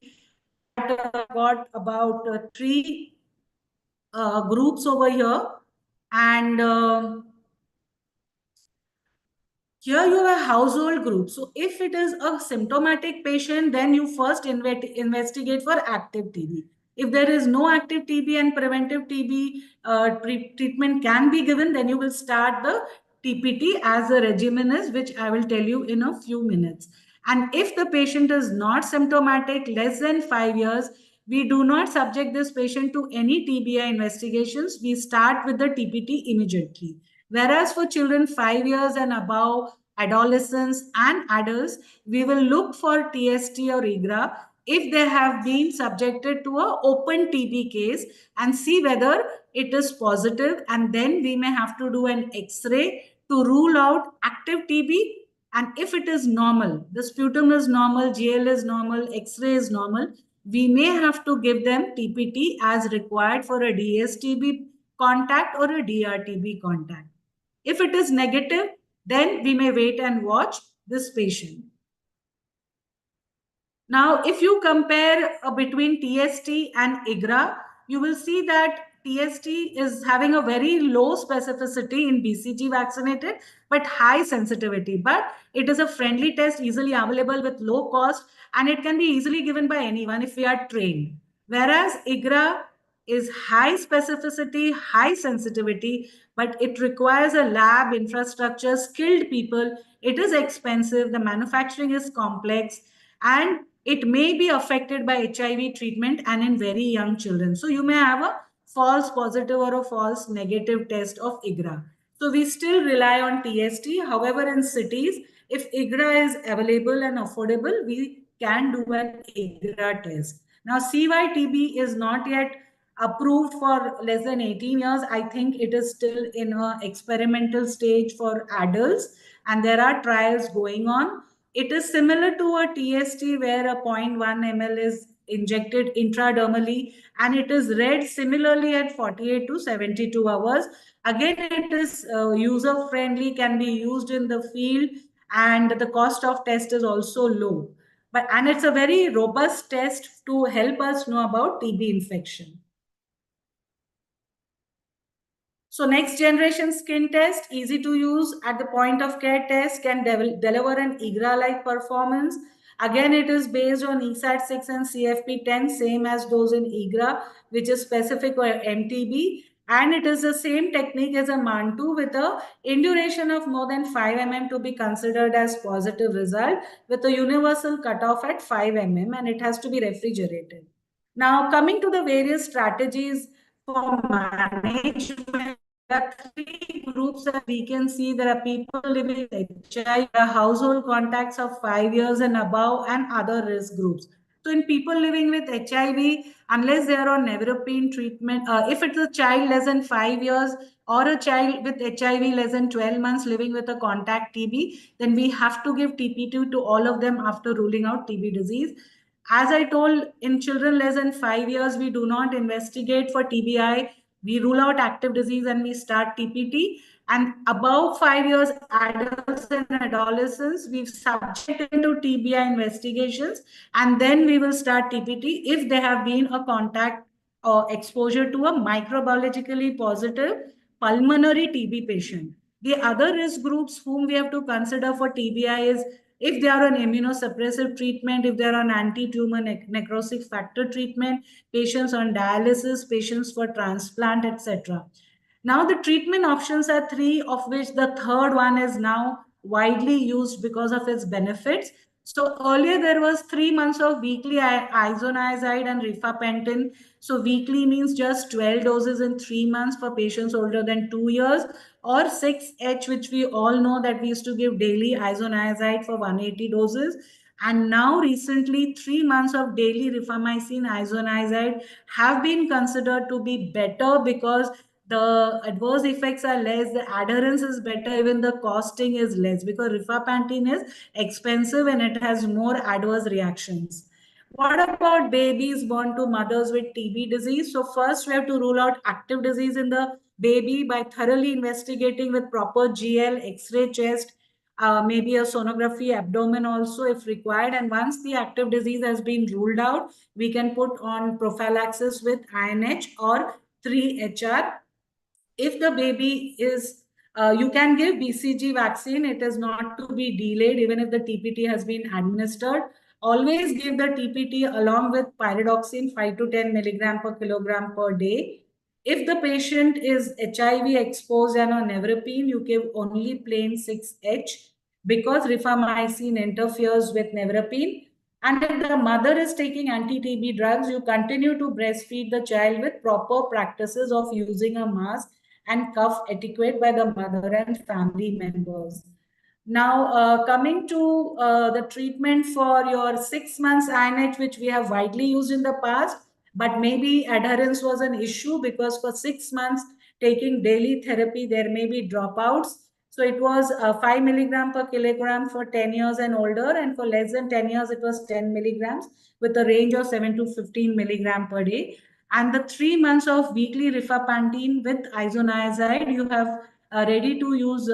that got about 3 groups over here, and here you have a household group. So if it is a symptomatic patient, then you first investigate for active TB. If there is no active TB and preventive TB treatment can be given, then you will start the TPT as the regimen is, which I will tell you in a few minutes. And if the patient is not symptomatic, less than 5 years, we do not subject this patient to any TBI investigations. We start with the TPT immediately. Whereas for children 5 years and above, adolescents and adults, we will look for TST or IGRA if they have been subjected to an open TB case, and see whether it is positive, and then we may have to do an X-ray to rule out active TB. And if it is normal, the sputum is normal, GL is normal, X-ray is normal, we may have to give them TPT as required for a DSTB contact or a DRTB contact. If it is negative, then we may wait and watch this patient. Now, if you compare between TST and IGRA, you will see that TST is having a very low specificity in BCG vaccinated, but high sensitivity. But it is a friendly test, easily available with low cost, and it can be easily given by anyone if we are trained. Whereas IGRA is high specificity, high sensitivity, but it requires a lab infrastructure, skilled people. It is expensive, the manufacturing is complex, and it may be affected by HIV treatment and in very young children. So you may have a false positive or a false negative test of IGRA. So we still rely on TST. However, in cities, if IGRA is available and affordable, we can do an IGRA test. Now, CYTB is not yet approved for less than 18 years. I think it is still in an experimental stage for adults, and there are trials going on. It is similar to a TST where a 0.1 ml is injected intradermally, and it is read similarly at 48 to 72 hours. Again, it is user friendly, can be used in the field, and the cost of test is also low. And it's a very robust test to help us know about TB infection. So next generation skin test, easy to use at the point of care test, can deliver an IGRA-like performance. Again, it is based on ESAT6 and CFP10, same as those in IGRA, which is specific for MTB. And it is the same technique as a MANTU with a induration of more than 5 mm to be considered as positive result, with a universal cutoff at 5 mm, and it has to be refrigerated. Now, coming to the various strategies for management, there are three groups that we can see. There are people living with HIV, household contacts of 5 years and above, and other risk groups. So in people living with HIV, unless they are on nevirapine treatment, if it's a child less than 5 years or a child with HIV less than 12 months living with a contact TB, then we have to give TP2 to all of them after ruling out TB disease. As I told, in children less than 5 years, we do not investigate for TBI. We rule out active disease and we start TPT. And above 5 years, adults and adolescents, we've subjected to TBI investigations, and then we will start TPT if they have been a contact or exposure to a microbiologically positive pulmonary TB patient. The other risk groups whom we have to consider for TBI is if they are on immunosuppressive treatment, if they are on anti-tumor necrosis factor treatment, patients on dialysis, patients for transplant, etc. Now the treatment options are three, of which the third one is now widely used because of its benefits. So earlier there was 3 months of weekly isoniazid and rifampicin. So weekly means just 12 doses in 3 months for patients older than 2 years, or 6H, which we all know that we used to give daily isoniazid for 180 doses. And now recently 3 months of daily rifamycin isoniazid have been considered to be better because the adverse effects are less, the adherence is better, even the costing is less, because rifampicin is expensive and it has more adverse reactions. What about babies born to mothers with TB disease? So first we have to rule out active disease in the baby by thoroughly investigating with proper GL, X-ray chest, maybe a sonography abdomen also if required. And once the active disease has been ruled out, we can put on prophylaxis with INH or 3HR. If the baby is, you can give BCG vaccine. It is not to be delayed even if the TPT has been administered. Always give the TPT along with pyridoxine 5 to 10 milligram per kilogram per day. If the patient is HIV exposed and on nevirapine, you give only plain 6H because rifamycin interferes with nevirapine. And if the mother is taking anti-TB drugs, you continue to breastfeed the child with proper practices of using a mask and cough etiquette by the mother and family members. Now, coming to the treatment for your 6 months INH, which we have widely used in the past, but maybe adherence was an issue because for 6 months taking daily therapy, there may be dropouts. So it was 5 milligram per kilogram for 10 years and older, and for less than 10 years, it was 10 milligrams with a range of 7 to 15 milligram per day. And the 3 months of weekly rifampicin with isoniazid, you have ready to use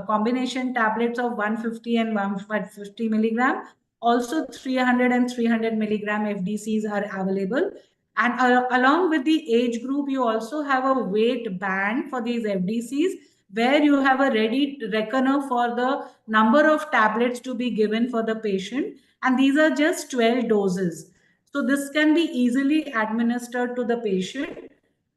combination tablets of 150 and 150 milligram. Also 300 and 300 milligram FDCs are available. And along with the age group, you also have a weight band for these FDCs where you have a ready reckoner for the number of tablets to be given for the patient. And these are just 12 doses. So this can be easily administered to the patient.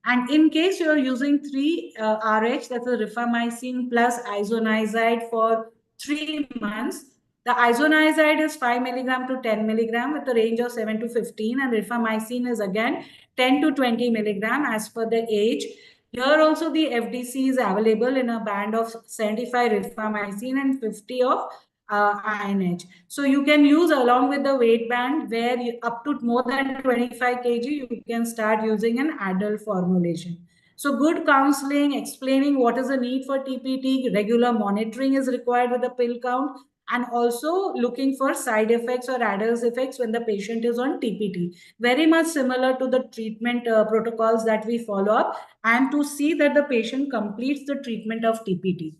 And in case you're using 3 RH, that's a rifamycin plus isoniazid for 3 months, the isoniazid is 5 milligram to 10 milligram with a range of 7 to 15, and rifamycin is again 10 to 20 milligram as per the age. Here also the FDC is available in a band of 75 rifamycin and 50 of INH. So you can use along with the weight band where up to more than 25 kg, you can start using an adult formulation. So good counseling, explaining what is the need for TPT, regular monitoring is required with the pill count, and also looking for side effects or adverse effects when the patient is on TPT. Very much similar to the treatment protocols that we follow up, and to see that the patient completes the treatment of TPT.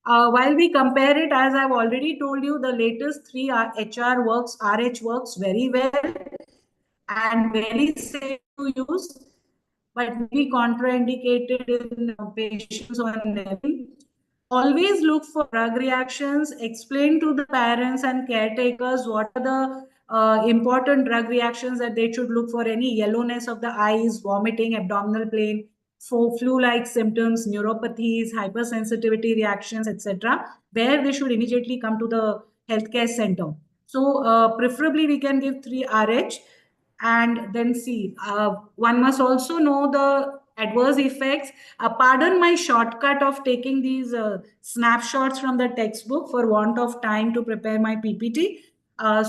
While we compare it, as I've already told you, the latest 3 RH works very well and very safe to use, but may be contraindicated in patients on Nevin. Always look for drug reactions. Explain to the parents and caretakers what are the important drug reactions that they should look for: any yellowness of the eyes, vomiting, abdominal pain, flu-like symptoms, neuropathies, hypersensitivity reactions, etc., where they should immediately come to the healthcare center. So preferably we can give 3 RH. And then see, one must also know the adverse effects. Pardon my shortcut of taking these snapshots from the textbook for want of time to prepare my PPT.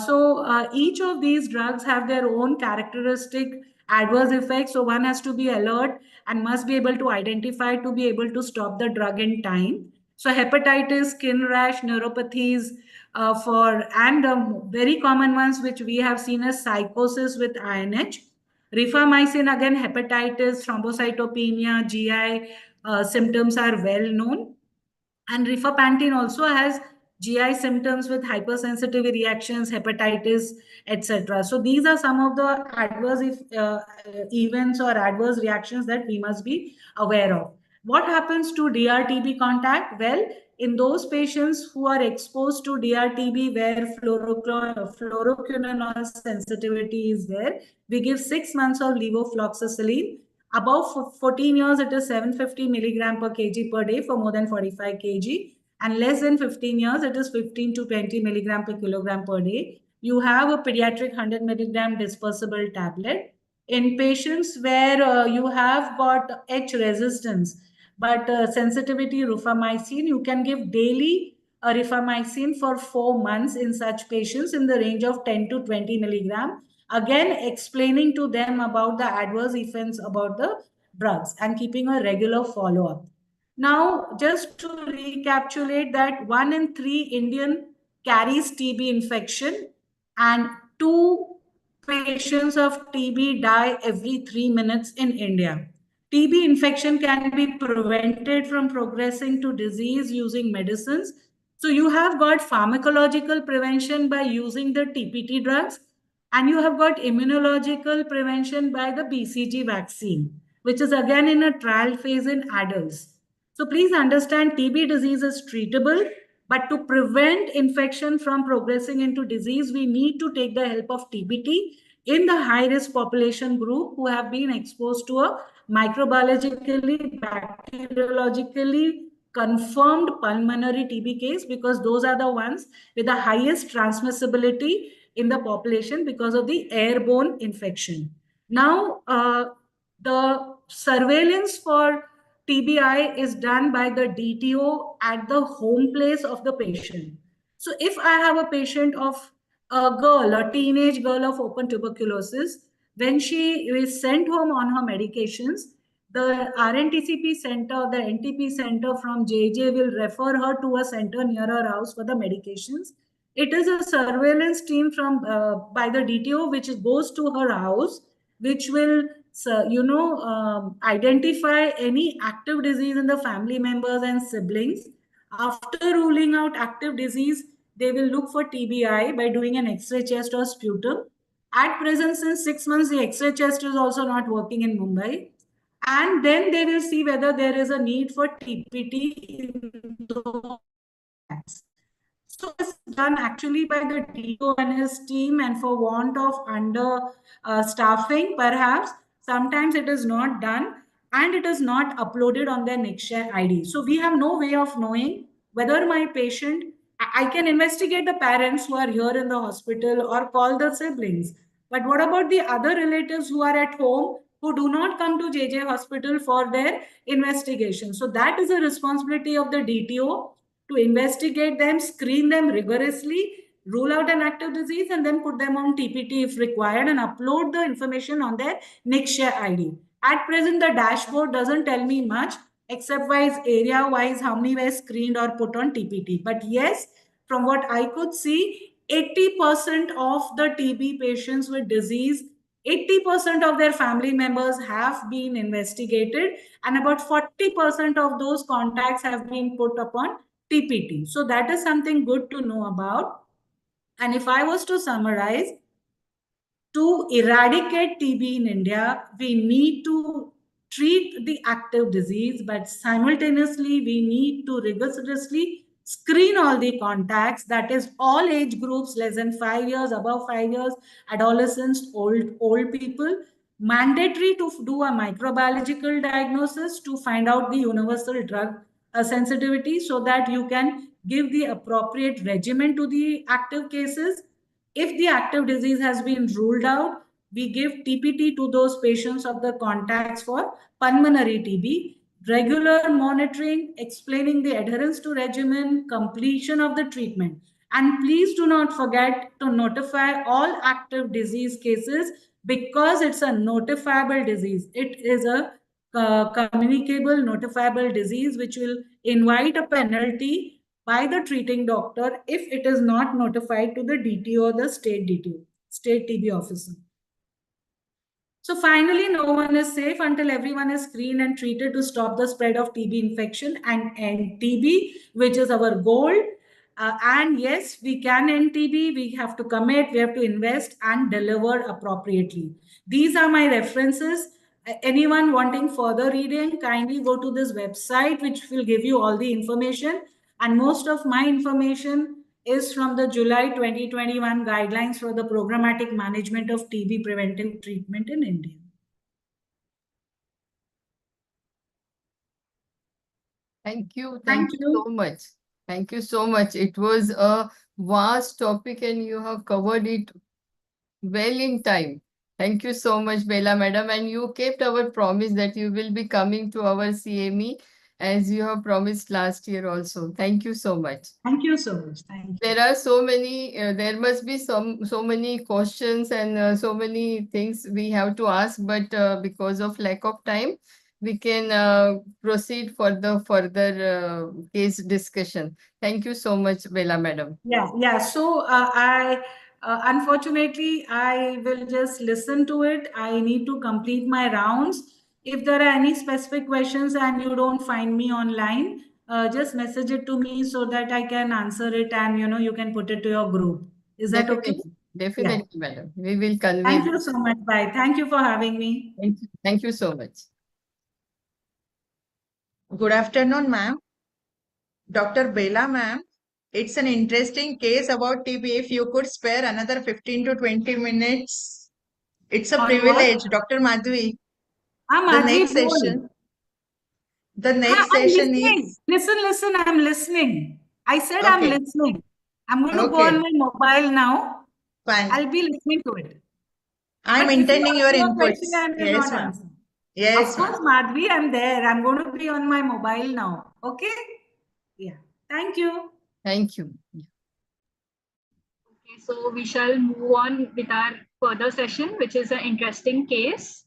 So each of these drugs have their own characteristic adverse effects. So one has to be alert and must be able to identify to be able to stop the drug in time. So hepatitis, skin rash, neuropathies, and very common ones which we have seen as psychosis with INH. Rifamycin, again, hepatitis, thrombocytopenia, GI symptoms are well known. And rifampicin also has GI symptoms with hypersensitivity reactions, hepatitis, etc. So these are some of the adverse events or adverse reactions that we must be aware of. What happens to DRTB contact? Well, in those patients who are exposed to DRTB where fluoroquinolone sensitivity is there, we give 6 months of levofloxacin. Above 14 years, it is 750 milligram per kg per day for more than 45 kg. And less than 15 years, it is 15 to 20 milligram per kilogram per day. You have a pediatric 100 milligram dispersible tablet. In patients where you have got H resistance, but sensitivity rifamycin, you can give daily rifamycin for 4 months in such patients in the range of 10 to 20 milligram. Again, explaining to them about the adverse effects about the drugs and keeping a regular follow-up. Now, just to recapitulate that 1 in 3 Indian carries TB infection, and 2 patients of TB die every 3 minutes in India. TB infection can be prevented from progressing to disease using medicines. So you have got pharmacological prevention by using the TPT drugs, and you have got immunological prevention by the BCG vaccine, which is again in a trial phase in adults. So please understand, TB disease is treatable, but to prevent infection from progressing into disease, we need to take the help of TPT in the high-risk population group who have been exposed to a microbiologically, bacteriologically confirmed pulmonary TB case, because those are the ones with the highest transmissibility in the population because of the airborne infection. Now, the surveillance for TBI is done by the DTO at the home place of the patient. So if I have a patient of a girl, a teenage girl of open tuberculosis, When she is sent home on her medications, the RNTCP center, the NTP center from JJ will refer her to a center near her house for the medications. It is a surveillance team from by the DTO which goes to her house, which will identify any active disease in the family members and siblings. After ruling out active disease, they will look for TBI by doing an X-ray chest or sputum. At present, since 6 months, the X-ray chest is also not working in Mumbai. And then they will see whether there is a need for TPT in those. So it's done actually by the DO and his team, and for want of under staffing, perhaps sometimes it is not done and it is not uploaded on their Nextshare ID. So we have no way of knowing whether my patient. I can investigate the parents who are here in the hospital or call the siblings. But what about the other relatives who are at home who do not come to JJ hospital for their investigation? So that is a responsibility of the DTO to investigate them, screen them rigorously, rule out an active disease, and then put them on TPT if required and upload the information on their Nextshare ID. At present, the dashboard doesn't tell me much except wise area wise how many were screened or put on TPT. But yes, from what I could see, 80% of the TB patients with disease, 80% of their family members have been investigated, and about 40% of those contacts have been put upon TPT. So that is something good to know about. And if I was to summarize, to eradicate TB in India, we need to treat the active disease, but simultaneously, we need to rigorously screen all the contacts, that is, all age groups less than 5 years, above 5 years, adolescents, old people. Mandatory to do a microbiological diagnosis to find out the universal drug sensitivity so that you can give the appropriate regimen to the active cases. If the active disease has been ruled out, we give TPT to those patients of the contacts for pulmonary TB. Regular monitoring, explaining the adherence to regimen, completion of the treatment. And please do not forget to notify all active disease cases because it's a notifiable disease. It is a communicable, notifiable disease which will invite a penalty by the treating doctor if it is not notified to the DTO or the state DTO, state TB officer. So finally, no one is safe until everyone is screened and treated to stop the spread of TB infection and end TB, which is our goal. And yes, we can end TB. We have to commit, we have to invest and deliver appropriately. These are my references. Anyone wanting further reading, kindly go to this website, which will give you all the information. And most of my information is from the July 2021 guidelines for the programmatic management of TB preventive treatment in India. Thank you. Thank you so much. Thank you so much. It was a vast topic and you have covered it well in time. Thank you so much, Bella Madam. And you kept our promise that you will be coming to our CME as you have promised last year also. Thank you so much. Thank you so much. Thank you. There are so many, there must be so many questions and so many things we have to ask, but because of lack of time, we can proceed for the further case discussion. Thank you so much, Bella Madam. Yeah. So unfortunately, I will just listen to it. I need to complete my rounds. If there are any specific questions and you don't find me online, just message it to me so that I can answer it and you can put it to your group. Is that okay? Definitely, Madam. We will convey. Thank you so much. Bye. Thank you for having me. Thank you so much. Good afternoon, ma'am. Dr. Bela, ma'am. It's an interesting case about TB. If you could spare another 15 to 20 minutes, it's a privilege, Dr. Madhvi. The next session. The next session is. Listen. I'm listening. I said I'm listening. I'm going to go on my mobile now. Fine. I'll be listening to it. I'm intending your inputs. Yes, ma'am. Yes, of course, Madhvi, I'm there. I'm going to be on my mobile now. Okay? Yeah. Thank you. Thank you. Okay, so we shall move on with our further session, which is an interesting case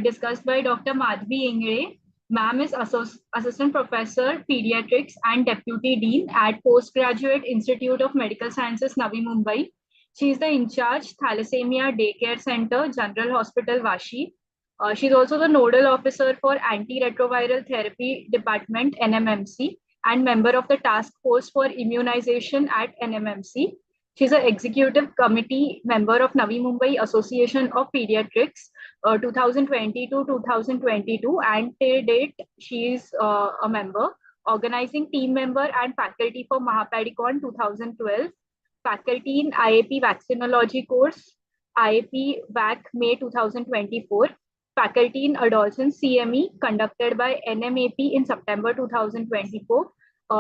discussed by Dr. Madhvi Ingre. Ma'am is Assistant Professor, Pediatrics and Deputy Dean at Postgraduate Institute of Medical Sciences, Navi Mumbai. She is the in charge Thalassemia Daycare Center, General Hospital, Vashi. She's also the Nodal Officer for Antiretroviral Therapy Department, NMMC, and member of the Task Force for Immunization at NMMC. She's an executive committee member of Navi Mumbai Association of Pediatrics 2020 to 2022, and till date, she is a member, organizing team member and faculty for Mahapadicon 2012, faculty in IAP Vaccinology course, IAP VAC May 2024, faculty in Adolescent CME conducted by NMAP in September 2024,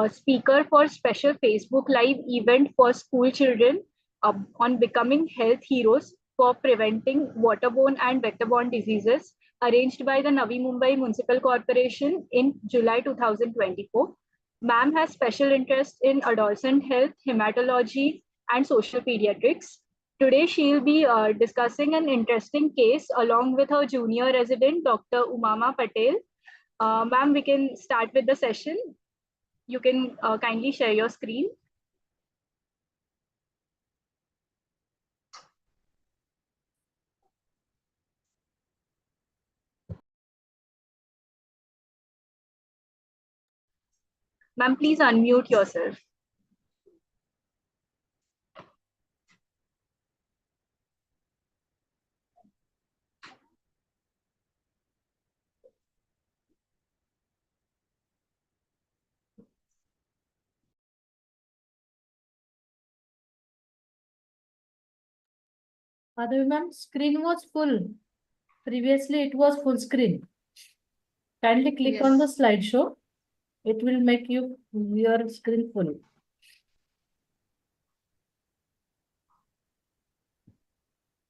speaker for special Facebook Live event for school children on becoming health heroes for preventing waterborne and vector-borne diseases, arranged by the Navi Mumbai Municipal Corporation in July 2024. Ma'am has special interest in adolescent health, hematology, and social pediatrics. Today, she'll be discussing an interesting case along with her junior resident, Dr. Umama Patel. Ma'am, we can start with the session. You can kindly share your screen. Ma'am, please unmute yourself. Madhavi ma'am, screen was full. Previously, it was full screen. Kindly click on the slideshow. It will make your screen full.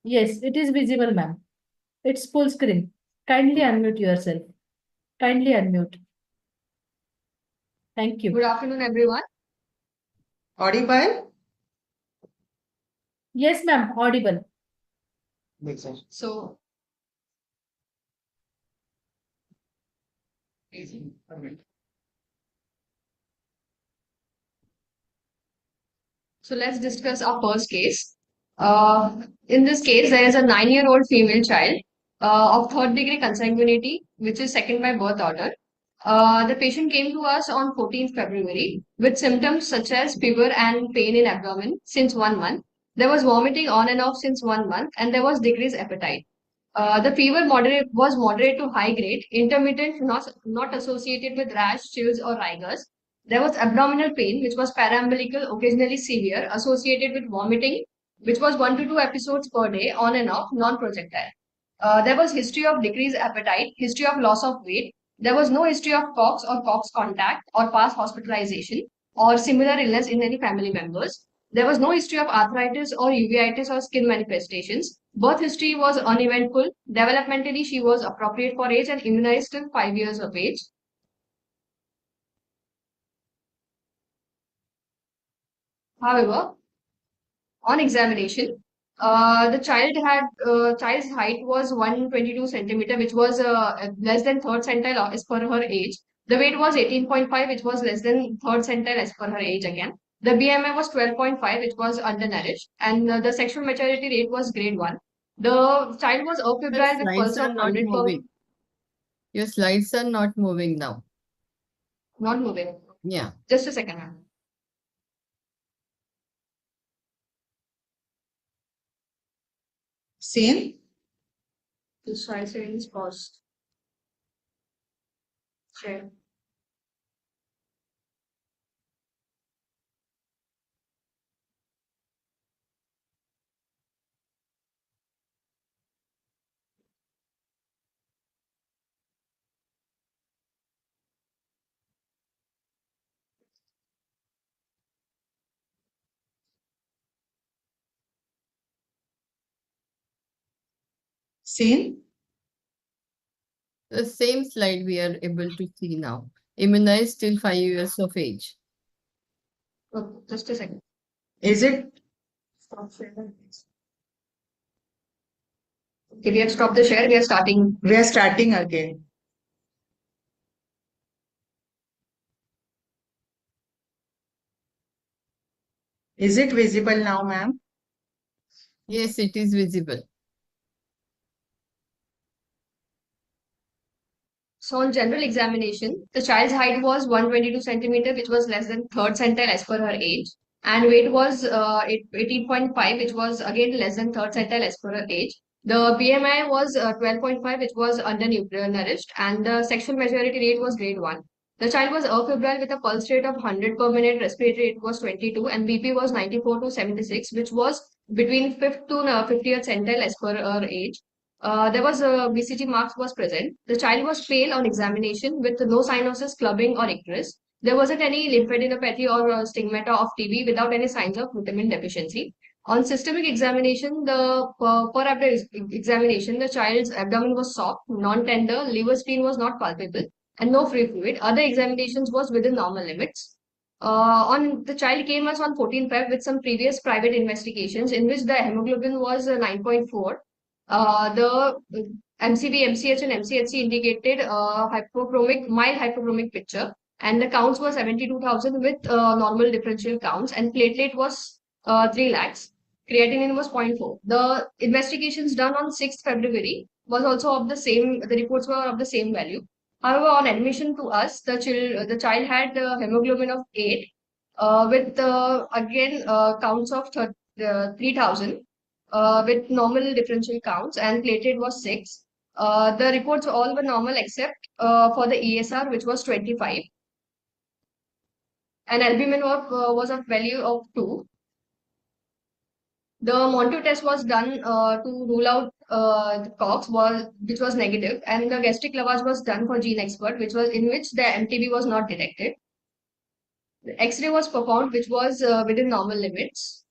Yes, it is visible, ma'am. It's full screen. Kindly unmute yourself. Kindly unmute. Thank you. Good afternoon, everyone. Audible? Yes, ma'am, audible. So, let's discuss our first case. In this case, there is a 9-year-old female child of third degree consanguinity, which is second by birth order. The patient came to us on 14th February with symptoms such as fever and pain in abdomen since 1 month. There was vomiting on and off since 1 month, and there was decreased appetite. The fever was moderate to high grade, intermittent, not associated with rash, chills, or rigors. There was abdominal pain, which was parambolical, occasionally severe, associated with vomiting, which was 1 to 2 episodes per day, on and off, non-projectile. There was history of decreased appetite, history of loss of weight. There was no history of COX or COX contact or past hospitalization or similar illness in any family members. There was no history of arthritis or uveitis or skin manifestations. Birth history was uneventful. Developmentally, she was appropriate for age and immunized till 5 years of age. However, on examination, the child's height was 122 centimeter, which was less than third centile as per her age. The weight was 18.5, which was less than third centile as per her age again. The BMI was 12.5, which was undernourished, and the sexual maturity rate was grade 1. The child was Your afebrile with slides pulse are of not 100 per moving. Your slides are not moving now. not moving. Yeah. Just a second, ma'am. Seen? The slide sharing is paused. Share. Seen? The same slide we are able to see now. Immunized till 5 years of age. Oh, just a second. Is it? Stop sharing. Okay, we have stopped the share. We are starting. We are starting again. Is it visible now, ma'am? Yes, it is visible. So on general examination, the child's height was 122 centimeter, which was less than third centile as per her age, and weight was 18.5, which was again less than third centile as per her age. The BMI was 12.5, which was undernourished, and the sexual maturity rate was grade 1. The child was afebrile with a pulse rate of 100 per minute, respiratory rate was 22, and BP was 94 to 76, which was between 5th to 50th centile as per her age. There was a BCG marks was present. The child was pale on examination with no cyanosis, clubbing, or icterus. There wasn't any lymphadenopathy or stigmata of TB without any signs of vitamin deficiency. On systemic examination, per examination, the child's abdomen was soft, non-tender, liver spleen was not palpable, and no free fluid. Other examinations was within normal limits. On the child came us on 14 Feb with some previous private investigations in which the hemoglobin was 9.4. The MCV, MCH, and MCHC indicated mild hypochromic picture, and the counts were 72,000 with normal differential counts, and platelet was 3 lakhs. Creatinine was 0.4. The investigations done on 6th February was also of the same, the reports were of the same value. However, on admission to us, the child had hemoglobin of 8 with again counts of 3,000 with normal differential counts, and platelet was 6. The reports all were normal except for the ESR, which was 25. And albumin was of value of 2. The Montu test was done to rule out the COX, which was negative, and the gastric lavage was done for gene expert, in which the MTB was not detected. The X-ray was performed, which was within normal limits.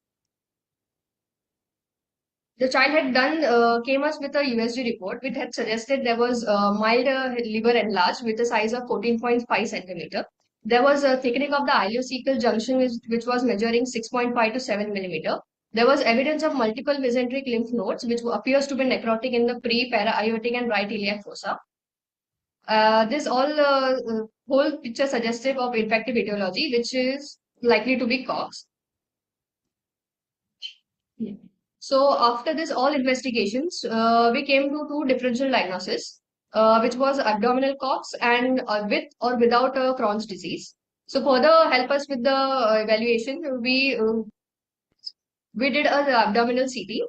The child had came us with a USG report, which had suggested there was mild liver enlarged with a size of 14.5 centimeter. There was a thickening of the ileocecal junction, which was measuring 6.5 to 7 millimeter. There was evidence of multiple mesenteric lymph nodes, which appears to be necrotic in the para-aortic and right iliac fossa. This whole picture suggestive of infective etiology, which is likely to be COX. Yeah. So after this all investigations, we came to two differential diagnosis, which was abdominal COX and with or without Crohn's disease. So further help us with the evaluation, we did an abdominal CT,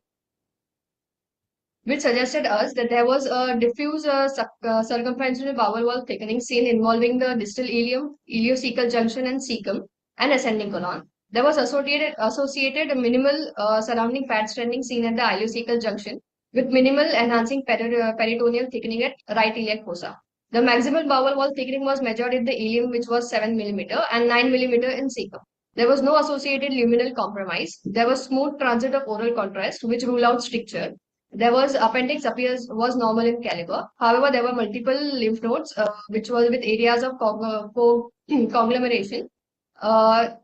which suggested us that there was a diffuse circumferential bowel wall thickening seen involving the distal ileum, ileocecal junction, and cecum, and ascending colon. There was associated minimal surrounding fat stranding seen at the ileocecal junction with minimal enhancing peritoneal thickening at right iliac fossa. The maximal bowel wall thickening was measured in the ileum, which was 7 millimeter, and 9 millimeter in cecum. There was no associated luminal compromise. There was smooth transit of oral contrast, which rule out stricture. There was was normal in caliber. However, there were multiple lymph nodes, which was with areas of conglomeration,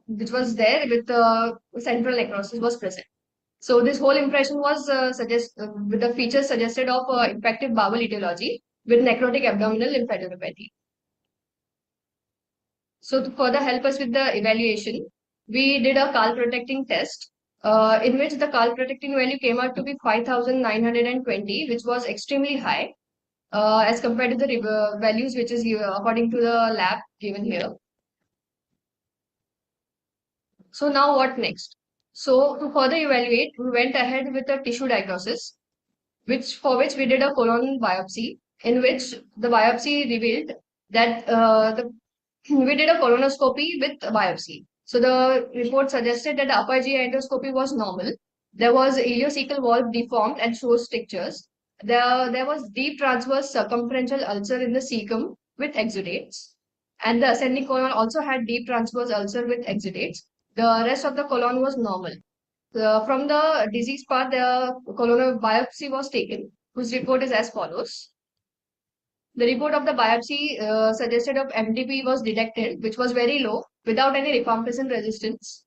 which was there with central necrosis was present. So this whole impression was with the features suggested of infective bowel etiology with necrotic abdominal lymphadenopathy. So to further help us with the evaluation, we did a Carl protecting test, in which the Carl protecting value came out to be 5,920, which was extremely high as compared to the values which is according to the lab given here. So now what next? So to further evaluate, we went ahead with a tissue diagnosis, for which we did a colon biopsy, in which the biopsy revealed that we did a colonoscopy with biopsy. So the report suggested that the upper GI endoscopy was normal. There was ileocecal valve deformed and shows strictures. There was deep transverse circumferential ulcer in the cecum with exudates. And the ascending colon also had deep transverse ulcer with exudates. The rest of the colon was normal. From the disease part, the colon biopsy was taken, whose report is as follows. The report of the biopsy suggested of MTP was detected, which was very low, without any rifampicin resistance.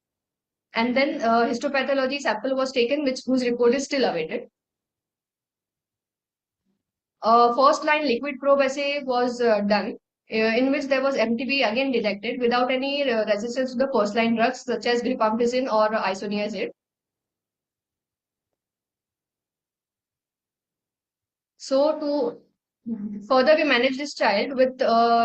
And then histopathology sample was taken, whose report is still awaited. First line liquid probe assay was done, in which there was MTB again detected without any resistance to the first line drugs such as rifampicin or isoniazid. So to further we manage this child with,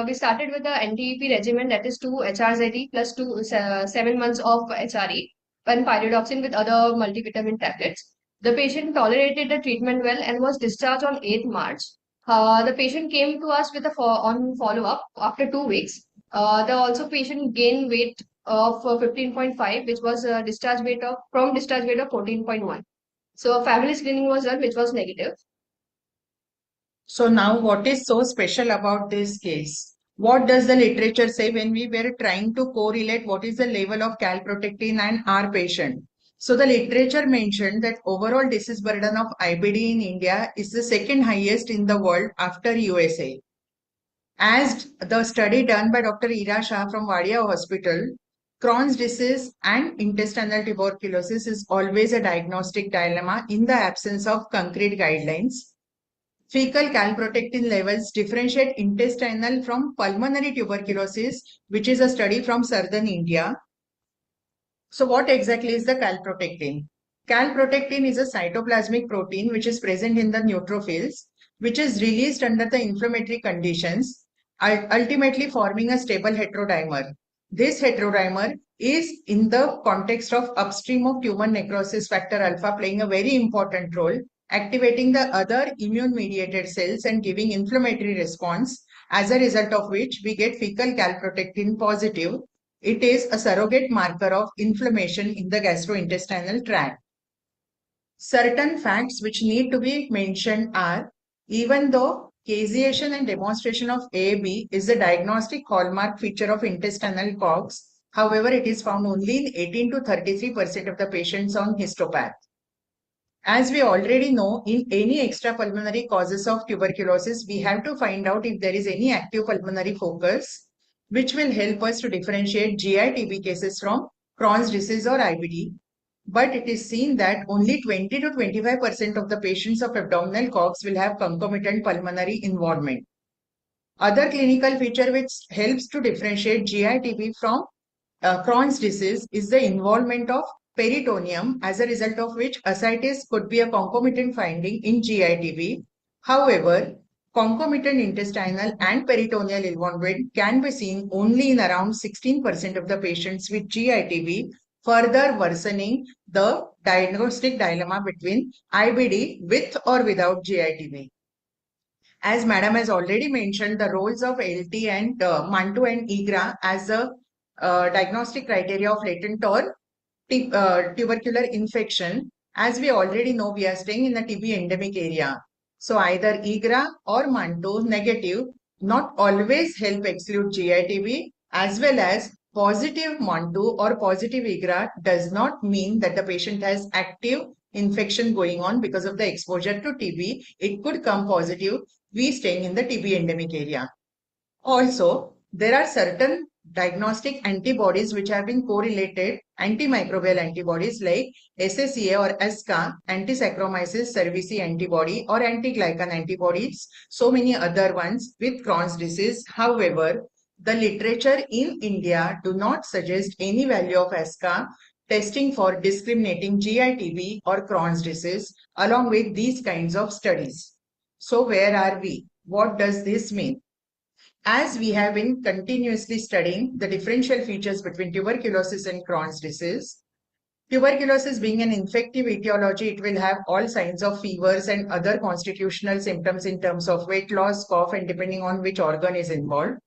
we started with the NTEP regimen, that is 2 HRZE plus 7 months of HRE and pyridoxine with other multivitamin tablets. The patient tolerated the treatment well and was discharged on 8th March. The patient came to us with a on follow-up after 2 weeks. The also patient gained weight of 15.5, which was discharge weight of 14.1. So family screening was done, which was negative. So now what is so special about this case? What does the literature say when we were trying to correlate what is the level of calprotectin and our patient? So the literature mentioned that overall disease burden of IBD in India is the second highest in the world after USA. As the study done by Dr. Ira Shah from Wadia Hospital, Crohn's disease and intestinal tuberculosis is always a diagnostic dilemma in the absence of concrete guidelines. Fecal calprotectin levels differentiate intestinal from pulmonary tuberculosis, which is a study from southern India. So what exactly is the calprotectin? Calprotectin is a cytoplasmic protein which is present in the neutrophils, which is released under the inflammatory conditions, ultimately forming a stable heterodimer. This heterodimer is in the context of upstream of tumor necrosis factor alpha playing a very important role, activating the other immune-mediated cells and giving inflammatory response, as a result of which we get fecal calprotectin positive. It is a surrogate marker of inflammation in the gastrointestinal tract. Certain facts which need to be mentioned are, even though caseation and demonstration of AB is a diagnostic hallmark feature of intestinal COGS, however, it is found only in 18 to 33% of the patients on histopath. As we already know, in any extrapulmonary causes of tuberculosis, we have to find out if there is any active pulmonary focus, which will help us to differentiate GI TB cases from Crohn's disease or IBD. But it is seen that only 20 to 25% of the patients of abdominal COGS will have concomitant pulmonary involvement. Other clinical feature which helps to differentiate GI TB from Crohn's disease is the involvement of peritoneum, as a result of which ascites could be a concomitant finding in GI TB. However, concomitant intestinal and peritoneal involvement can be seen only in around 16% of the patients with GI TB, further worsening the diagnostic dilemma between IBD with or without GI TB. As Madam has already mentioned, the roles of LT and Mantoux and IGRA as a diagnostic criteria of latent or tubercular infection. As we already know, we are staying in the TB endemic area. So either IGRA or Mantoux negative not always help exclude GI TB, as well as positive Mantoux or positive IGRA does not mean that the patient has active infection going on because of the exposure to TB. It could come positive, we staying in the TB endemic area. Also, there are certain diagnostic antibodies which have been correlated, antimicrobial antibodies like SSEA or ASCA, anti-Saccharomyces cerevisiae antibody or anti-glycan antibodies, so many other ones with Crohn's disease. However, the literature in India do not suggest any value of ASCA testing for discriminating GI TB or Crohn's disease along with these kinds of studies. So where are we? What does this mean? As we have been continuously studying the differential features between tuberculosis and Crohn's disease, tuberculosis being an infective etiology, it will have all signs of fevers and other constitutional symptoms in terms of weight loss, cough, and depending on which organ is involved.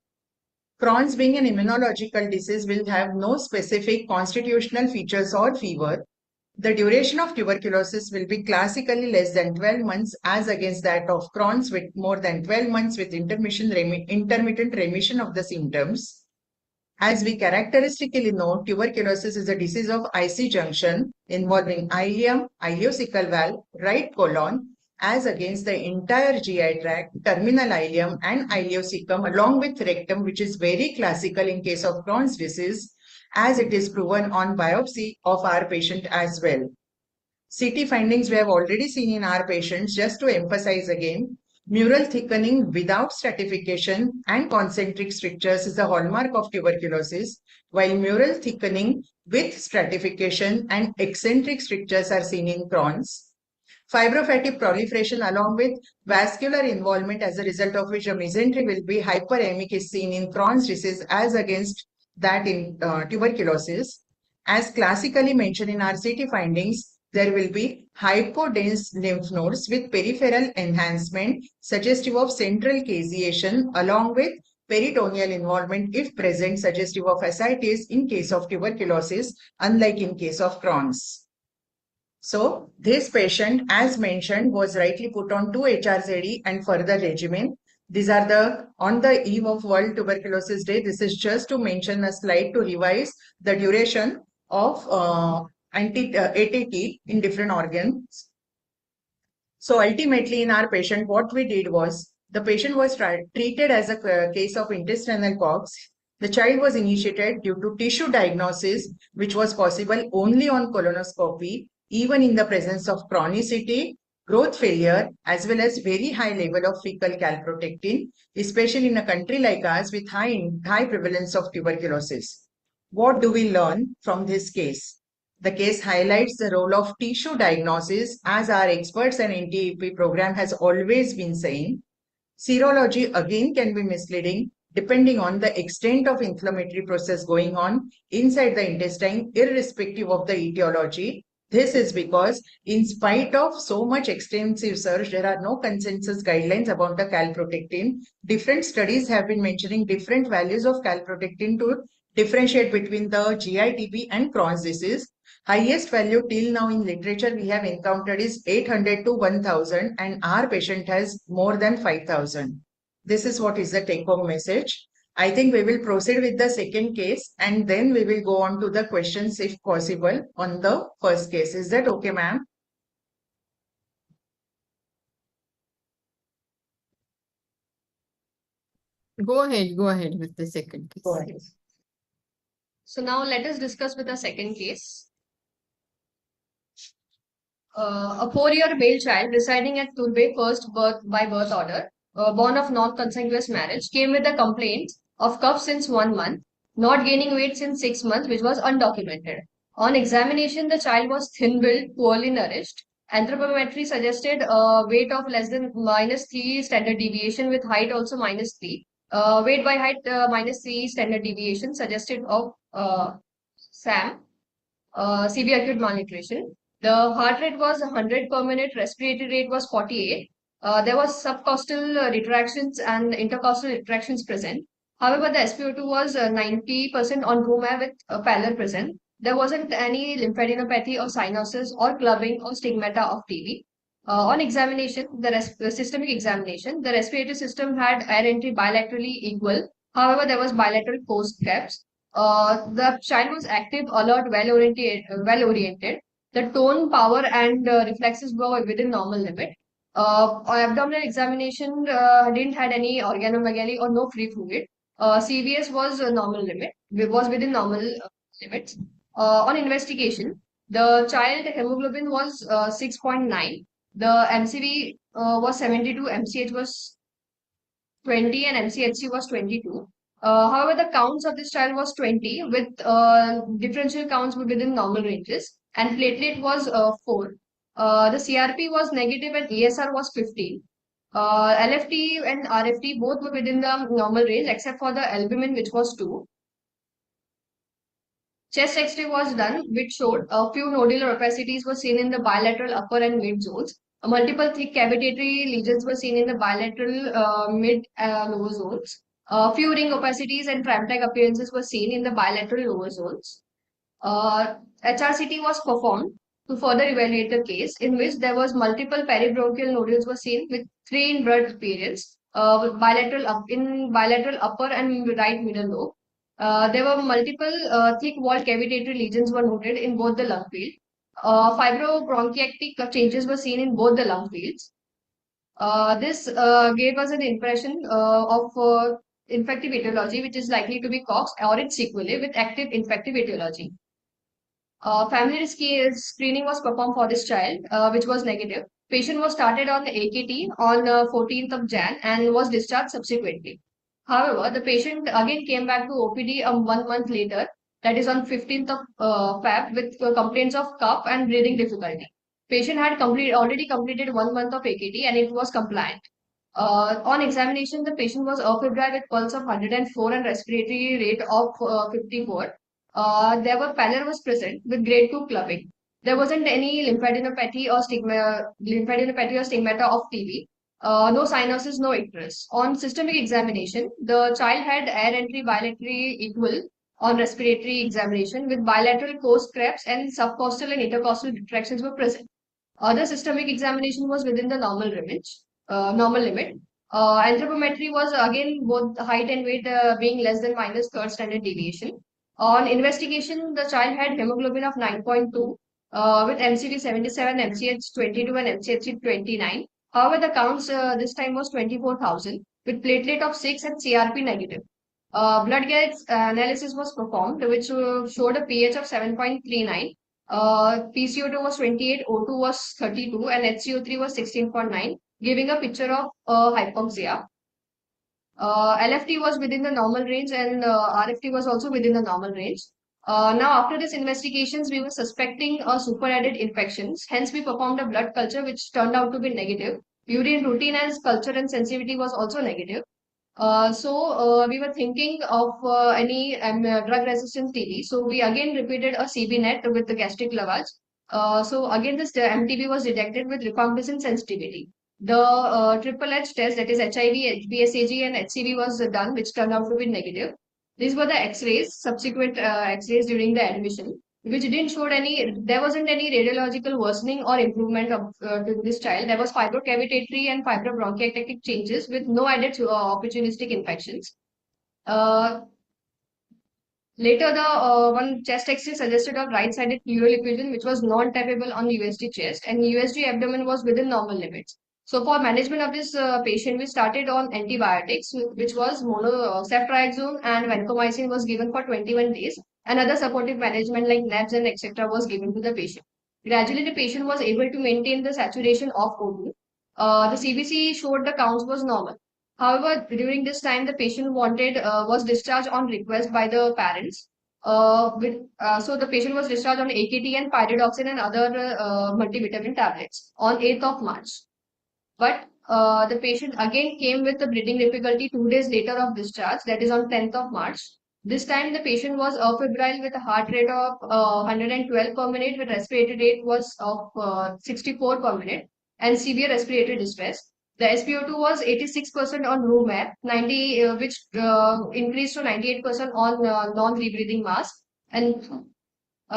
Crohn's being an immunological disease will have no specific constitutional features or fever. The duration of tuberculosis will be classically less than 12 months as against that of Crohn's with more than 12 months with intermittent remission of the symptoms. As we characteristically know, tuberculosis is a disease of IC junction involving ileum, ileocecal valve, right colon, as against the entire GI tract, terminal ileum and ileocecum along with rectum, which is very classical in case of Crohn's disease, as it is proven on biopsy of our patient as well. CT findings we have already seen in our patients. Just to emphasize again, Mural thickening without stratification and concentric strictures is a hallmark of tuberculosis, while mural thickening with stratification and eccentric strictures are seen in Crohn's. Fibrofatty proliferation along with vascular involvement, as a result of which a mesentery will be hyperemic, is seen in Crohn's disease as against that in tuberculosis. As classically mentioned in RCT findings, there will be hypodense lymph nodes with peripheral enhancement suggestive of central caseation along with peritoneal involvement if present, suggestive of ascites in case of tuberculosis, unlike in case of Crohn's. So this patient, as mentioned, was rightly put on 2 HRZE and further regimen. These are the, on the eve of World Tuberculosis Day, this is just to mention a slide to revise the duration of ATT in different organs. So ultimately in our patient, what we did was, the patient was treated as a case of intestinal COGS. The child was initiated due to tissue diagnosis, which was possible only on colonoscopy, even in the presence of chronicity, growth failure, as well as very high level of fecal calprotectin, especially in a country like ours with high prevalence of tuberculosis. What do we learn from this case? The case highlights the role of tissue diagnosis, as our experts and NTEP program has always been saying. Serology again can be misleading depending on the extent of inflammatory process going on inside the intestine, irrespective of the etiology. This is because in spite of so much extensive research, there are no consensus guidelines about the calprotectin. Different studies have been mentioning different values of calprotectin to differentiate between the GI-TB and Crohn's disease. Highest value till now in literature we have encountered is 800 to 1000, and our patient has more than 5000. This is what is the take-home message. I think we will proceed with the second case and then we will go on to the questions if possible on the first case. Is that okay, ma'am? Go ahead with the second case. Go ahead. So now let us discuss with the second case. A 4-year male child residing at Turbhe by birth order, born of non-consanguineous marriage, came with a complaint of cough since 1 month, not gaining weight since 6 months, which was undocumented. On examination, the child was thin-built, poorly nourished. Anthropometry suggested a weight of less than -3 standard deviation, with height also -3. Weight by height -3 standard deviation suggested of SAM, severe acute malnutrition. The heart rate was 100 per minute, respiratory rate was 48. There was subcostal retractions and intercostal retractions present. However, the SpO2 was 90% on room air with pallor present. There wasn't any lymphadenopathy or cyanosis or clubbing or stigmata of TB. On examination, the systemic examination, the respiratory system had air entry bilaterally equal. However, there was bilateral forced gaps. The child was active, alert, well oriented. The tone, power, and reflexes were within normal limit. Abdominal examination didn't had any organomegaly or no free fluid. CVS was normal limit, was within normal limits. On investigation, the child hemoglobin was 6.9. The MCV was 72, MCH was 20, and MCHC was 22. However, the counts of this child was 20, with differential counts were within normal ranges, and platelet was 4. The CRP was negative and ESR was 15. LFT and RFT both were within the normal range except for the albumin, which was 2. Chest X-ray was done, which showed a few nodular opacities were seen in the bilateral upper and mid zones. Multiple thick cavitatory lesions were seen in the bilateral mid lower zones. Few ring opacities and tram-type appearances were seen in the bilateral lower zones. HRCT was performed to further evaluate the case, in which there was multiple peribronchial nodules were seen with 3 in blood appearance, with bilateral upper and right middle lobe. There were multiple thick walled cavitatory lesions were noted in both the lung field. Fibrobronchiectic changes were seen in both the lung fields. This gave us an impression of infective etiology, which is likely to be COX or its sequelae with active infective etiology. Family screening was performed for this child, which was negative. Patient was started on AKT on 14th of Jan and was discharged subsequently. However, the patient again came back to OPD 1 month later, that is on 15th of Feb, with complaints of cough and breathing difficulty. Patient had already completed 1 month of AKT and it was compliant. On examination, the patient was febrile with pulse of 104 and respiratory rate of 54. There were pallor was present with grade 2 clubbing. There wasn't any lymphadenopathy or stigmata of TB. No cyanosis, no icterus. On systemic examination, the child had air entry bilaterally equal on respiratory examination with bilateral coast crepes and subcostal and intercostal retractions were present. Other systemic examination was within the normal limit. Anthropometry was again both height and weight being less than minus third standard deviation. On investigation, the child had hemoglobin of 9.2 with MCV 77, MCH 22, and MCH 29. However, the counts this time was 24,000 with platelet of 6 and CRP negative. Blood gas analysis was performed, which showed a pH of 7.39. PCO2 was 28, O2 was 32, and HCO3 was 16.9, giving a picture of hypoxia. LFT was within the normal range and RFT was also within the normal range. Now, after this investigations, we were suspecting a superadded infections. Hence, we performed a blood culture, which turned out to be negative. Urine routine as culture and sensitivity was also negative. So we were thinking of any drug-resistant TB. So we again repeated a CB net with the gastric lavage. So again, this MTB was detected with rifampicin sensitivity. The triple H test, that is HIV, HBsAg, and HCV was done, which turned out to be negative. These were the X-rays, subsequent X-rays during the admission, which didn't show there wasn't any radiological worsening or improvement of to this child. There was fibrocavitatory and fibrobronchiectatic changes with no added opportunistic infections. Later, the one chest X-ray suggested a right-sided pleural effusion, which was non-tappable on USG chest, and USG abdomen was within normal limits. So, for management of this patient, we started on antibiotics, which was ceftriaxone and vancomycin was given for 21 days, and other supportive management like NABs and etc. was given to the patient. Gradually, the patient was able to maintain the saturation of O2. The CBC showed the counts was normal. However, during this time, the patient was discharged on request by the parents. So the patient was discharged on AKT and pyridoxine and other multivitamin tablets on 8th of March. But the patient again came with the breathing difficulty 2 days later of discharge, that is on 10th of March. This time the patient was febrile with a heart rate of 112 per minute, with respiratory rate was of 64 per minute, and severe respiratory distress. The SpO2 was 86% on room air, which increased to 98% on non-rebreathing mask, and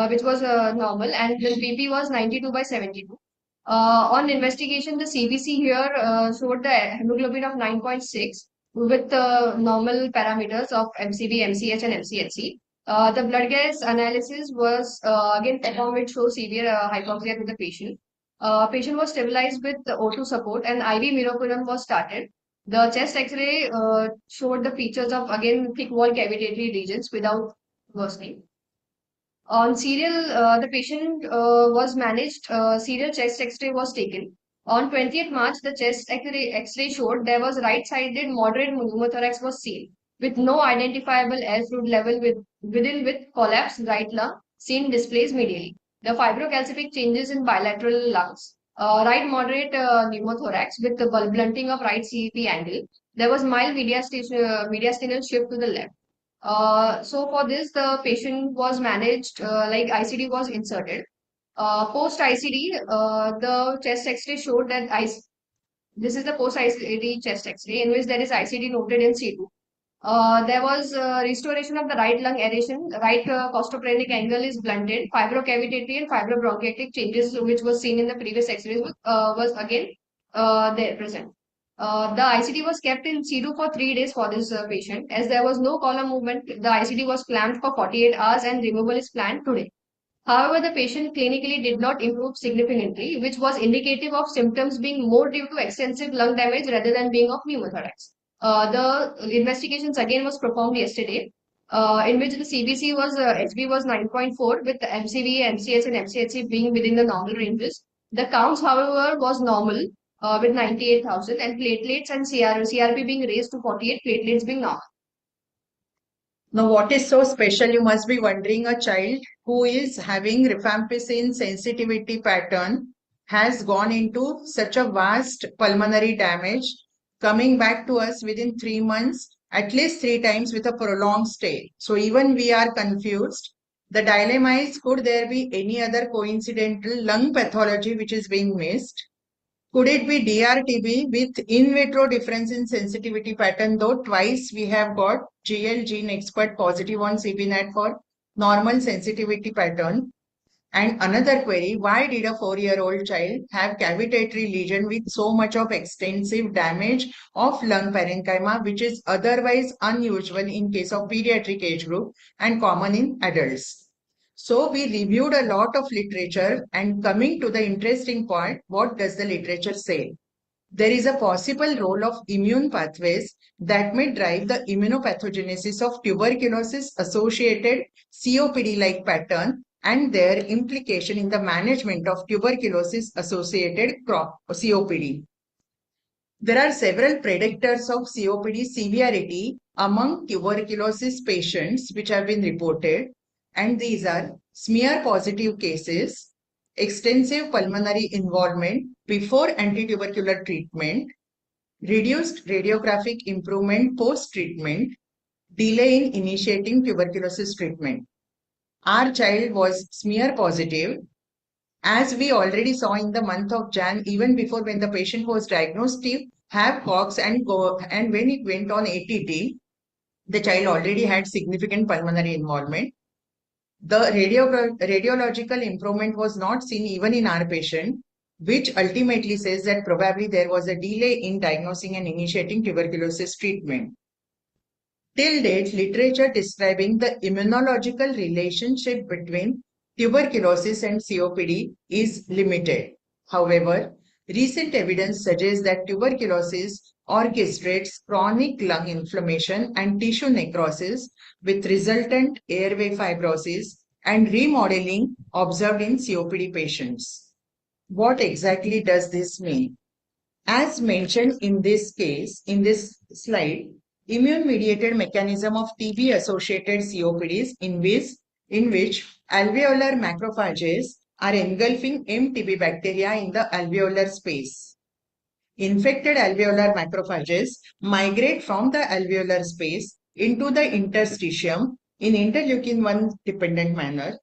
which was normal, and the BP was 92/72. On investigation, the CBC here showed the hemoglobin of 9.6 with normal parameters of MCV, MCH, and MCHC. The blood gas analysis was again performed, which shows severe hypoxia to the patient. Patient was stabilized with the O2 support and IV miropiram was started. The chest X-ray showed the features of again thick wall cavitatory regions without worsening. On serial, the patient was managed. Serial chest X-ray was taken. On 20th March, the chest X-ray showed there was right-sided moderate pneumothorax was seen with no identifiable air fluid level with collapsed right lung seen displays medially. The fibrocalcific changes in bilateral lungs. Right moderate pneumothorax with the blunting of right CEP angle. There was mild mediastinal shift to the left. So for this, the patient was managed like ICD was inserted. Post ICD, the chest X-ray showed that this is the post ICD chest X-ray in which there is ICD noted in C2. There was restoration of the right lung aeration. Right costoprenic angle is blunted. Fibrocavitatory and fibrobronchiectatic changes, which was seen in the previous X-rays, was again there present. The ICD was kept in C2 for 3 days for this patient. As there was no column movement, the ICD was clamped for 48 hours and removal is planned today. However, the patient clinically did not improve significantly, which was indicative of symptoms being more due to extensive lung damage rather than being of pneumothorax. The investigations again was performed yesterday, in which the CBC was HB was 9.4 with the MCV, MCH, and MCHC being within the normal ranges. The counts, however, was normal with 98,000 and platelets and CRP being raised to 48, platelets being normal. Now, what is so special? You must be wondering, a child who is having rifampicin sensitivity pattern has gone into such a vast pulmonary damage, coming back to us within 3 months, at least 3 times with a prolonged stay. So even we are confused. The dilemma is, could there be any other coincidental lung pathology which is being missed? Could it be DRTB with in vitro difference in sensitivity pattern, though twice we have got GL gene expert positive on CBNAT for normal sensitivity pattern? And another query, why did a 4-year-old child have cavitatory lesion with so much of extensive damage of lung parenchyma, which is otherwise unusual in case of pediatric age group and common in adults? So we reviewed a lot of literature, and coming to the interesting point, what does the literature say? There is a possible role of immune pathways that may drive the immunopathogenesis of tuberculosis associated COPD-like pattern and their implication in the management of tuberculosis associated COPD. There are several predictors of COPD severity among tuberculosis patients which have been reported, and these are smear positive cases, extensive pulmonary involvement before anti-tubercular treatment, reduced radiographic improvement post-treatment, delay in initiating tuberculosis treatment. Our child was smear positive. As we already saw in the month of Jan, even before when the patient was diagnosed to have COX and when it went on ATT, the child already had significant pulmonary involvement. The radiological improvement was not seen even in our patient, which ultimately says that probably there was a delay in diagnosing and initiating tuberculosis treatment. Till date, literature describing the immunological relationship between tuberculosis and COPD is limited. However, recent evidence suggests that tuberculosis orchestrates chronic lung inflammation and tissue necrosis with resultant airway fibrosis and remodeling observed in COPD patients. What exactly does this mean? As mentioned in this case, in this slide, immune-mediated mechanism of TB-associated COPDs in which alveolar macrophages are engulfing MTB bacteria in the alveolar space. Infected alveolar macrophages migrate from the alveolar space into the interstitium in interleukin-1 dependent manner.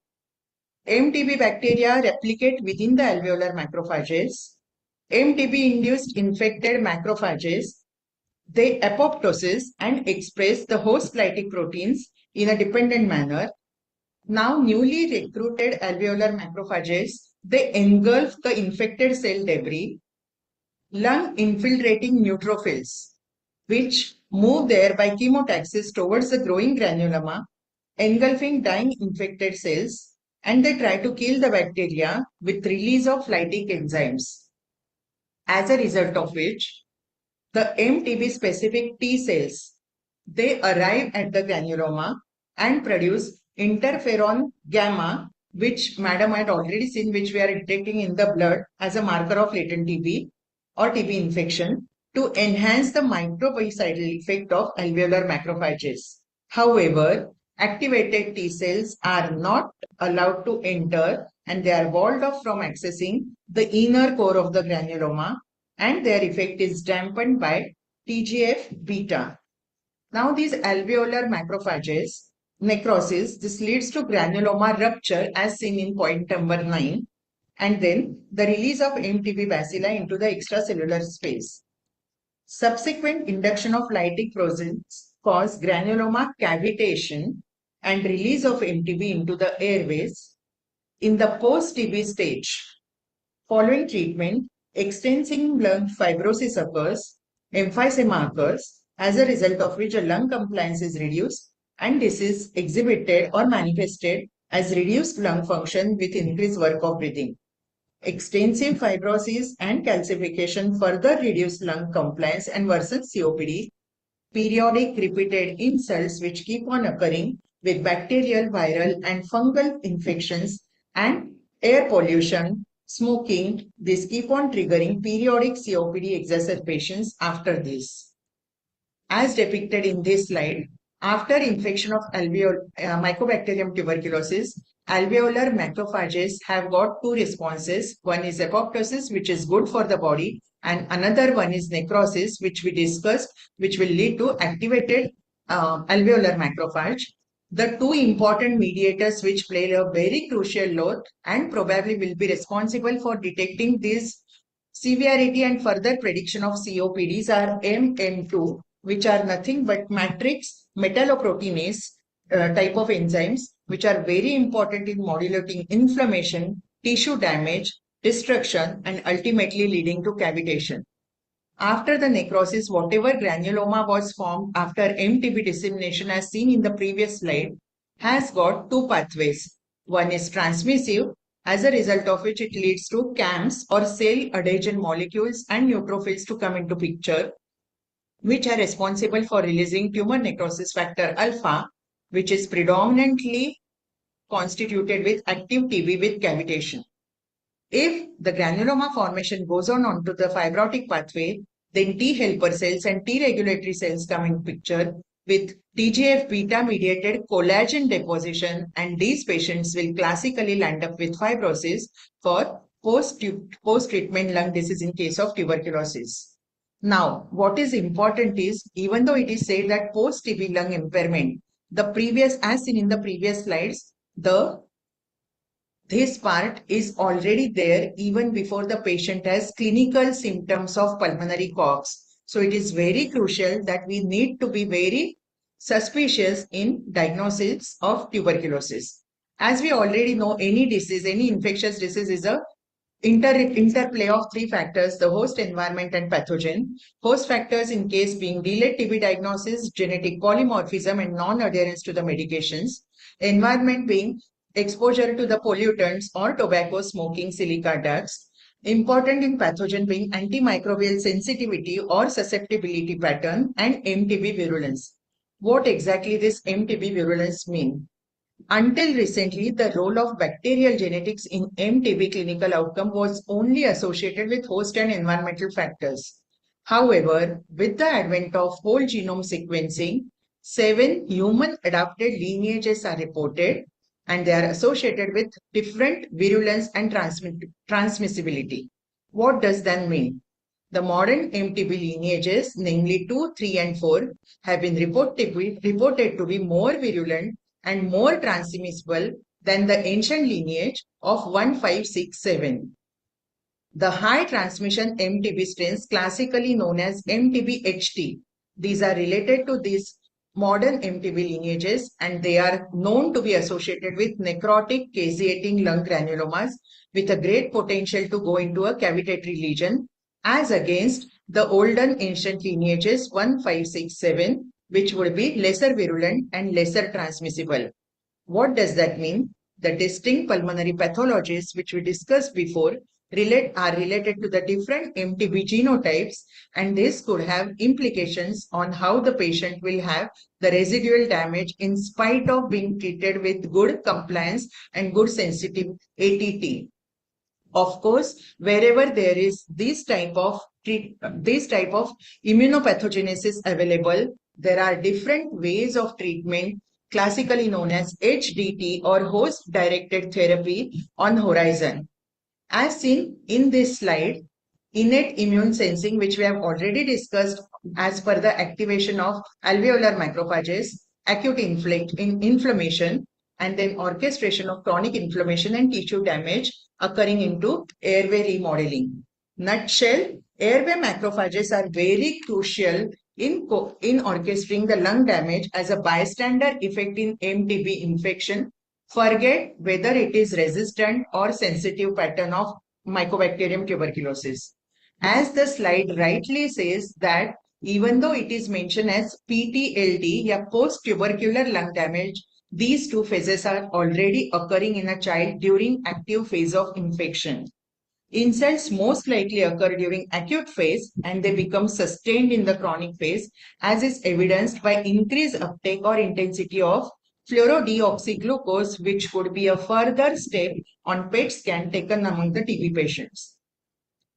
MTB bacteria replicate within the alveolar macrophages. MTB-induced infected macrophages, they apoptosis and express the host lytic proteins in a dependent manner. Now, newly recruited alveolar macrophages, they engulf the infected cell debris, lung infiltrating neutrophils, which move there by chemotaxis towards the growing granuloma, engulfing dying infected cells, and they try to kill the bacteria with release of lytic enzymes. As a result of which, the MTB specific T cells, they arrive at the granuloma and produce interferon gamma, which madam had already seen, which we are detecting in the blood as a marker of latent TB or TB infection, to enhance the microbicidal effect of alveolar macrophages. However, activated T cells are not allowed to enter, and they are walled off from accessing the inner core of the granuloma, and their effect is dampened by TGF-beta. Now these alveolar macrophages necrosis, this leads to granuloma rupture as seen in point number 9, and then the release of MTB bacilli into the extracellular space. Subsequent induction of lytic proteins cause granuloma cavitation and release of MTB into the airways. In the post-TB stage, following treatment, extensive lung fibrosis occurs, emphysema occurs, as a result of which a lung compliance is reduced, and this is exhibited or manifested as reduced lung function with increased work of breathing. Extensive fibrosis and calcification further reduce lung compliance and worsen COPD. Periodic repeated insults which keep on occurring with bacterial, viral, and fungal infections and air pollution smoking, this keep on triggering periodic COPD exacerbations after this. As depicted in this slide, after infection of Mycobacterium tuberculosis, alveolar macrophages have got two responses. One is apoptosis, which is good for the body, and another one is necrosis, which we discussed, which will lead to activated alveolar macrophage. The two important mediators which play a very crucial role and probably will be responsible for detecting this severity and further prediction of COPDs are MM2, which are nothing but matrix metalloproteinase type of enzymes, which are very important in modulating inflammation, tissue damage, destruction, and ultimately leading to cavitation. After the necrosis, whatever granuloma was formed after MTB dissemination as seen in the previous slide has got two pathways. One is transmissive, as a result of which it leads to CAMs or cell adhesion molecules and neutrophils to come into picture, which are responsible for releasing tumor necrosis factor alpha, which is predominantly constituted with active TB with cavitation. If the granuloma formation goes on onto the fibrotic pathway, then T helper cells and T regulatory cells come in picture with TGF beta mediated collagen deposition, and these patients will classically land up with fibrosis for post-treatment lung disease in case of tuberculosis. Now, what is important is, even though it is said that post-TB lung impairment, as seen in the previous slides, this part is already there even before the patient has clinical symptoms of pulmonary coughs. So it is very crucial that we need to be very suspicious in diagnosis of tuberculosis. As we already know, any disease, any infectious disease is a interplay of three factors: the host, environment, and pathogen. Host factors in case being delayed TB diagnosis, genetic polymorphism, and non-adherence to the medications. Environment being exposure to the pollutants or tobacco, smoking, silica dust. Important in pathogen being antimicrobial sensitivity or susceptibility pattern, and MTB virulence. What exactly this MTB virulence mean? Until recently, the role of bacterial genetics in MTB clinical outcome was only associated with host and environmental factors. However, with the advent of whole genome sequencing, 7 human adapted lineages are reported, and they are associated with different virulence and transmissibility. What does that mean? The modern MTB lineages, namely 2, 3, and 4, have been reported to be more virulent and more transmissible than the ancient lineage of 1, 5, 6, 7. The high transmission MTB strains, classically known as MTB-HT, these are related to these modern MTB lineages, and they are known to be associated with necrotic caseating lung granulomas with a great potential to go into a cavitatory lesion, as against the olden ancient lineages 1, 5, 6, 7, which would be lesser virulent and lesser transmissible. What does that mean? The distinct pulmonary pathologies which we discussed before are related to the different MTB genotypes, and this could have implications on how the patient will have the residual damage in spite of being treated with good compliance and good sensitive ATT. Of course, wherever there is this type of immunopathogenesis available, there are different ways of treatment, classically known as HDT or host-directed therapy on horizon. As seen in this slide, innate immune sensing, which we have already discussed as per the activation of alveolar macrophages, acute inflammation, and then orchestration of chronic inflammation and tissue damage occurring into airway remodeling. Nutshell, airway macrophages are very crucial in orchestrating the lung damage as a bystander effect in MTB infection. Forget whether it is resistant or sensitive pattern of Mycobacterium tuberculosis. As the slide rightly says that even though it is mentioned as PTLD, या post-tubercular lung damage, these two phases are already occurring in a child during active phase of infection. Insults most likely occur during acute phase and they become sustained in the chronic phase, as is evidenced by increased uptake or intensity of fluorodeoxyglucose, which could be a further step on PET scan taken among the TB patients.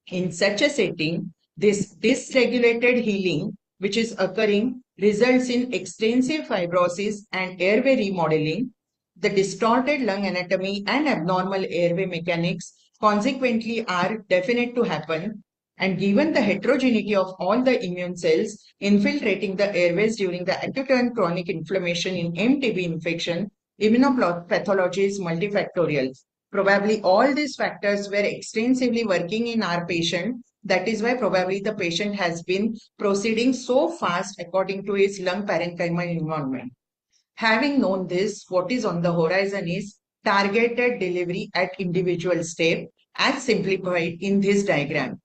In such a setting, this dysregulated healing, which is occurring, results in extensive fibrosis and airway remodeling. The distorted lung anatomy and abnormal airway mechanics consequently are definite to happen. And given the heterogeneity of all the immune cells infiltrating the airways during the acute and chronic inflammation in MTB infection, immunopathology is multifactorial. Probably all these factors were extensively working in our patient. That is why probably the patient has been proceeding so fast according to his lung parenchymal environment. Having known this, what is on the horizon is targeted delivery at individual step as simplified in this diagram.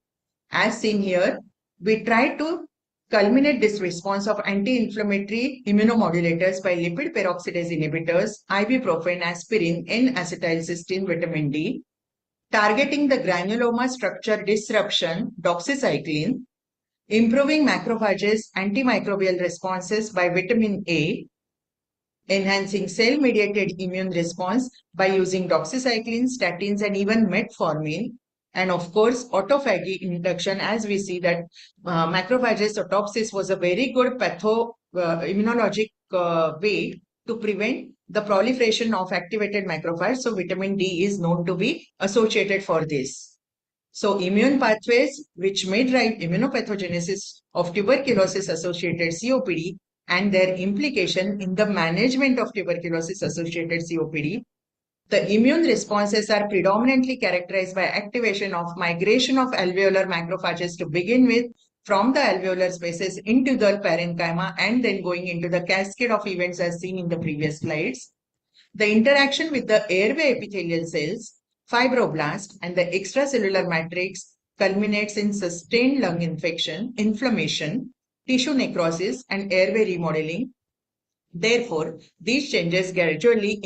As seen here, we try to culminate this response of anti-inflammatory immunomodulators by lipid peroxidase inhibitors, ibuprofen, aspirin, N-acetylcysteine, vitamin D, targeting the granuloma structure disruption, doxycycline, improving macrophages antimicrobial responses by vitamin A, enhancing cell-mediated immune response by using doxycycline, statins, and even metformin. And of course, autophagy induction, as we see that macrophages autopsis was a very good immunologic way to prevent the proliferation of activated macrophages. So vitamin D is known to be associated for this. So immune pathways which may drive immunopathogenesis of tuberculosis-associated COPD and their implication in the management of tuberculosis-associated COPD. The immune responses are predominantly characterized by activation of migration of alveolar macrophages to begin with from the alveolar spaces into the parenchyma and then going into the cascade of events as seen in the previous slides. The interaction with the airway epithelial cells, fibroblast, and the extracellular matrix culminates in sustained lung infection, inflammation, tissue necrosis, and airway remodeling. Therefore, these changes gradually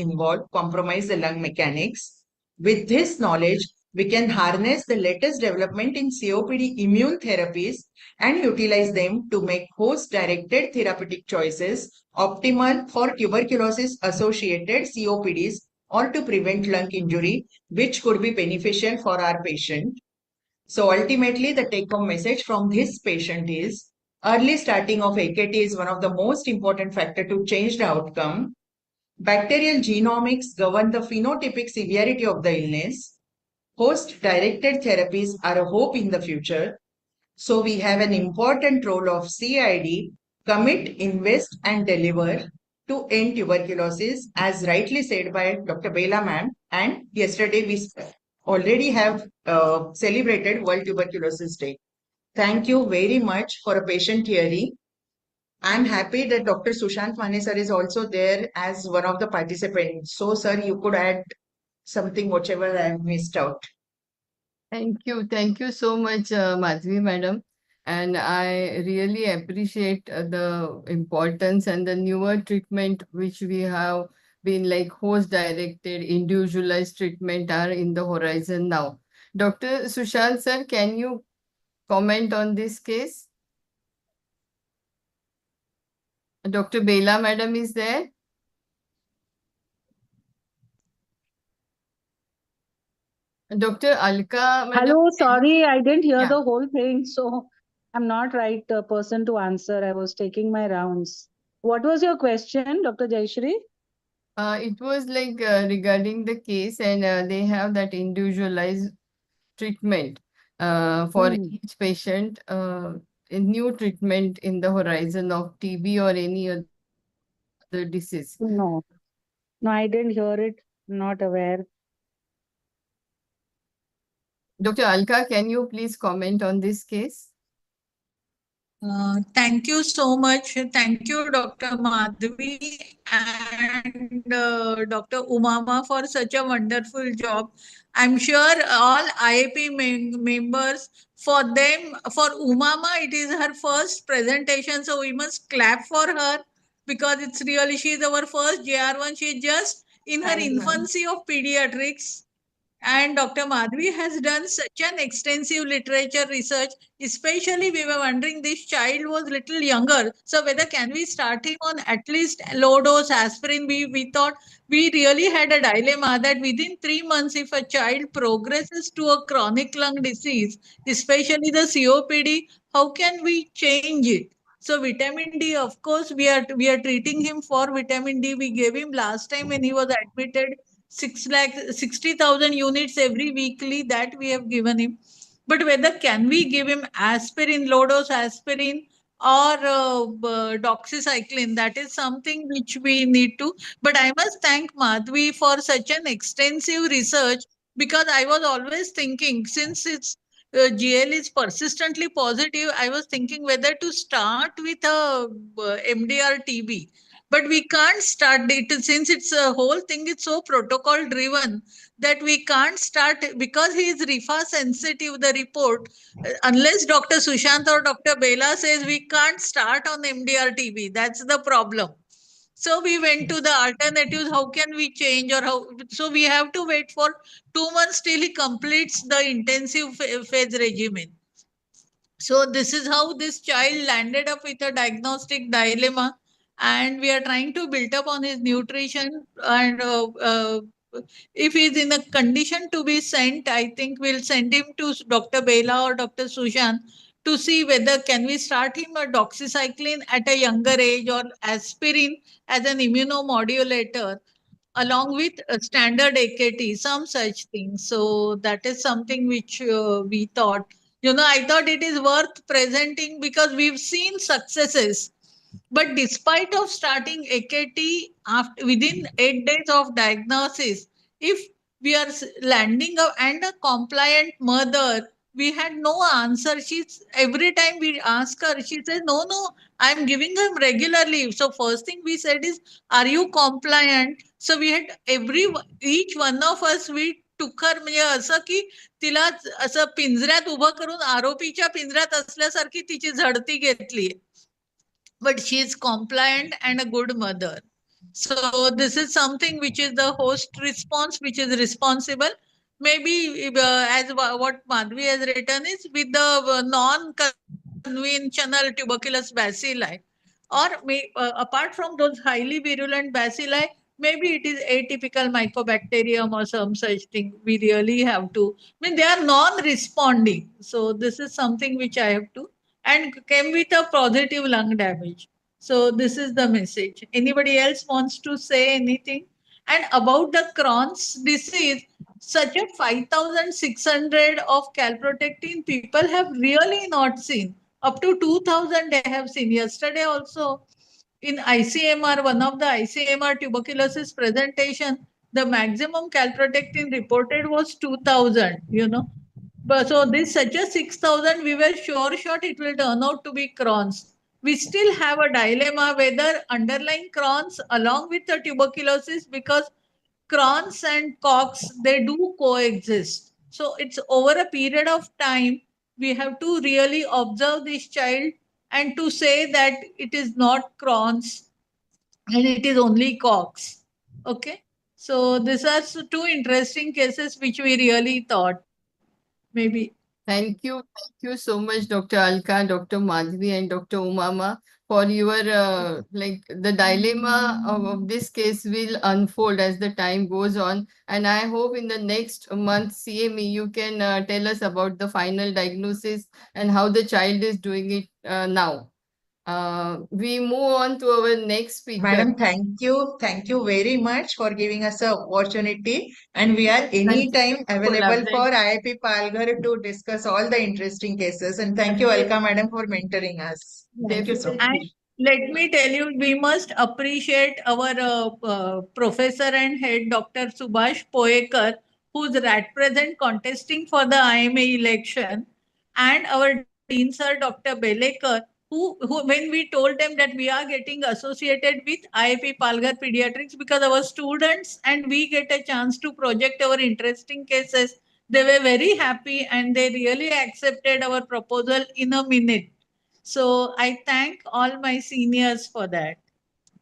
compromise the lung mechanics. With this knowledge, we can harness the latest development in COPD immune therapies and utilize them to make host-directed therapeutic choices optimal for tuberculosis-associated COPDs or to prevent lung injury, which could be beneficial for our patient. So ultimately, the take-home message from this patient is early starting of AKT is one of the most important factors to change the outcome. Bacterial genomics govern the phenotypic severity of the illness. Host-directed therapies are a hope in the future. So we have an important role of CID, commit, invest, and deliver to end tuberculosis, as rightly said by Dr. Bela ma'am. And yesterday we already have celebrated World Tuberculosis Day. Thank you very much for a patient hearing. I'm happy that Dr. Sushant Mane sir is also there as one of the participants. So, sir, you could add something, whatever I missed out. Thank you. Thank you so much, Madhvi madam. And I really appreciate the importance and the newer treatment which we have been like host directed, individualized treatment are in the horizon now. Dr. Sushant sir, can you comment on this case? Dr. Bela madam is there? Dr. Alka madam? Hello, sorry, I didn't hear Yeah. the whole thing, so I'm not right person to answer. I was taking my rounds. What was your question, Dr. Jayashree? It was like regarding the case, and they have that individualized treatment for each patient, a new treatment in the horizon of TB or any other disease. No, no, I didn't hear it. Not aware. Dr. Alka, can you please comment on this case? Thank you so much. Thank you, Dr. Madhvi and Dr. Umama for such a wonderful job. I'm sure all IAP members, for them, for Umama, it is her first presentation, so we must clap for her because it's really, she's our first JR1. She's just in her infancy of pediatrics. And Dr. Madhvi has done such an extensive literature research. Especially, we were wondering this child was little younger. So whether can we start him on at least low dose aspirin? We thought we really had a dilemma that within 3 months, if a child progresses to a chronic lung disease, especially the COPD, how can we change it? So vitamin D, of course, we are treating him for vitamin D. We gave him last time when he was admitted 60,000 units every weekly that we have given him. But whether can we give him aspirin, low dose aspirin, or doxycycline, that is something which we need to. But I must thank Madhvi for such an extensive research, because I was always thinking, since it's GL is persistently positive, I was thinking whether to start with a MDR TB. But we can't start it since it's a whole thing. It's so protocol driven that we can't start because he is RIFA sensitive. The report, unless Dr. Sushant or Dr. Bela says we can't start on MDR TB, that's the problem. So we went to the alternatives. How can we change, or how? So we have to wait for 2 months till he completes the intensive phase regimen. So this is how this child landed up with a diagnostic dilemma, and we are trying to build up on his nutrition. And if he's in a condition to be sent, I think we'll send him to Dr. Bela or Dr. Sushan to see whether can we start him a doxycycline at a younger age, or aspirin as an immunomodulator along with a standard AKT, some such things. So that is something which we thought. I thought it is worth presenting because we've seen successes. But despite of starting AKT after within 8 days of diagnosis, if we are landing and a compliant mother, we had no answer. She's every time we ask her, she says, no, I'm giving him regularly. So first thing we said is, are you compliant? So we had each one of us, we took her म्हणजे असं की तिला असं पिंजऱ्यात उभं करून आरोपीच्या पिंजऱ्यात असल्यासारखी तिची झडती घेतली. But she is compliant and a good mother. So this is something which is the host response, which is responsible. Maybe as what Madhvi has written is with the non-conventional tuberculous bacilli, or apart from those highly virulent bacilli, maybe it is atypical mycobacterium or some such thing. We really have to. They are non-responding. So this is something which I have to, and came with a positive lung damage. So this is the message. Anybody else wants to say anything? And about the Crohn's disease, such a 5,600 of calprotectin people have really not seen. Up to 2,000 they have seen. Yesterday also in ICMR, one of the ICMR tuberculosis presentation, the maximum calprotectin reported was 2,000. But so this such a 6,000, we were sure shot it will turn out to be Crohn's. We still have a dilemma whether underlying Crohn's along with the tuberculosis, because Crohn's and Cox, they do coexist. So it's over a period of time, we have to really observe this child and to say that it is not Crohn's and it is only Cox. Okay. So these are two interesting cases which we really thought maybe. Thank you so much, Dr. Alka, Dr. Madhvi, and Dr. Umama, for your like the dilemma of this case will unfold as the time goes on, and I hope in the next month CME you can tell us about the final diagnosis and how the child is doing it now. We move on to our next speaker. Madam, thank you. Thank you very much for giving us the opportunity. And we are anytime available for IIP Palghar to discuss all the interesting cases. And thank you, Alka Madam, for mentoring us. Thank you so much. And let me tell you, we must appreciate our professor and head, Dr. Subhash Poekar, who's at present contesting for the IMA election, and our Dean Sir, Dr. Belekar, who when we told them that we are getting associated with IIP Palghar Pediatrics because our students and we get a chance to project our interesting cases, they were very happy and they really accepted our proposal in a minute. So I thank all my seniors for that.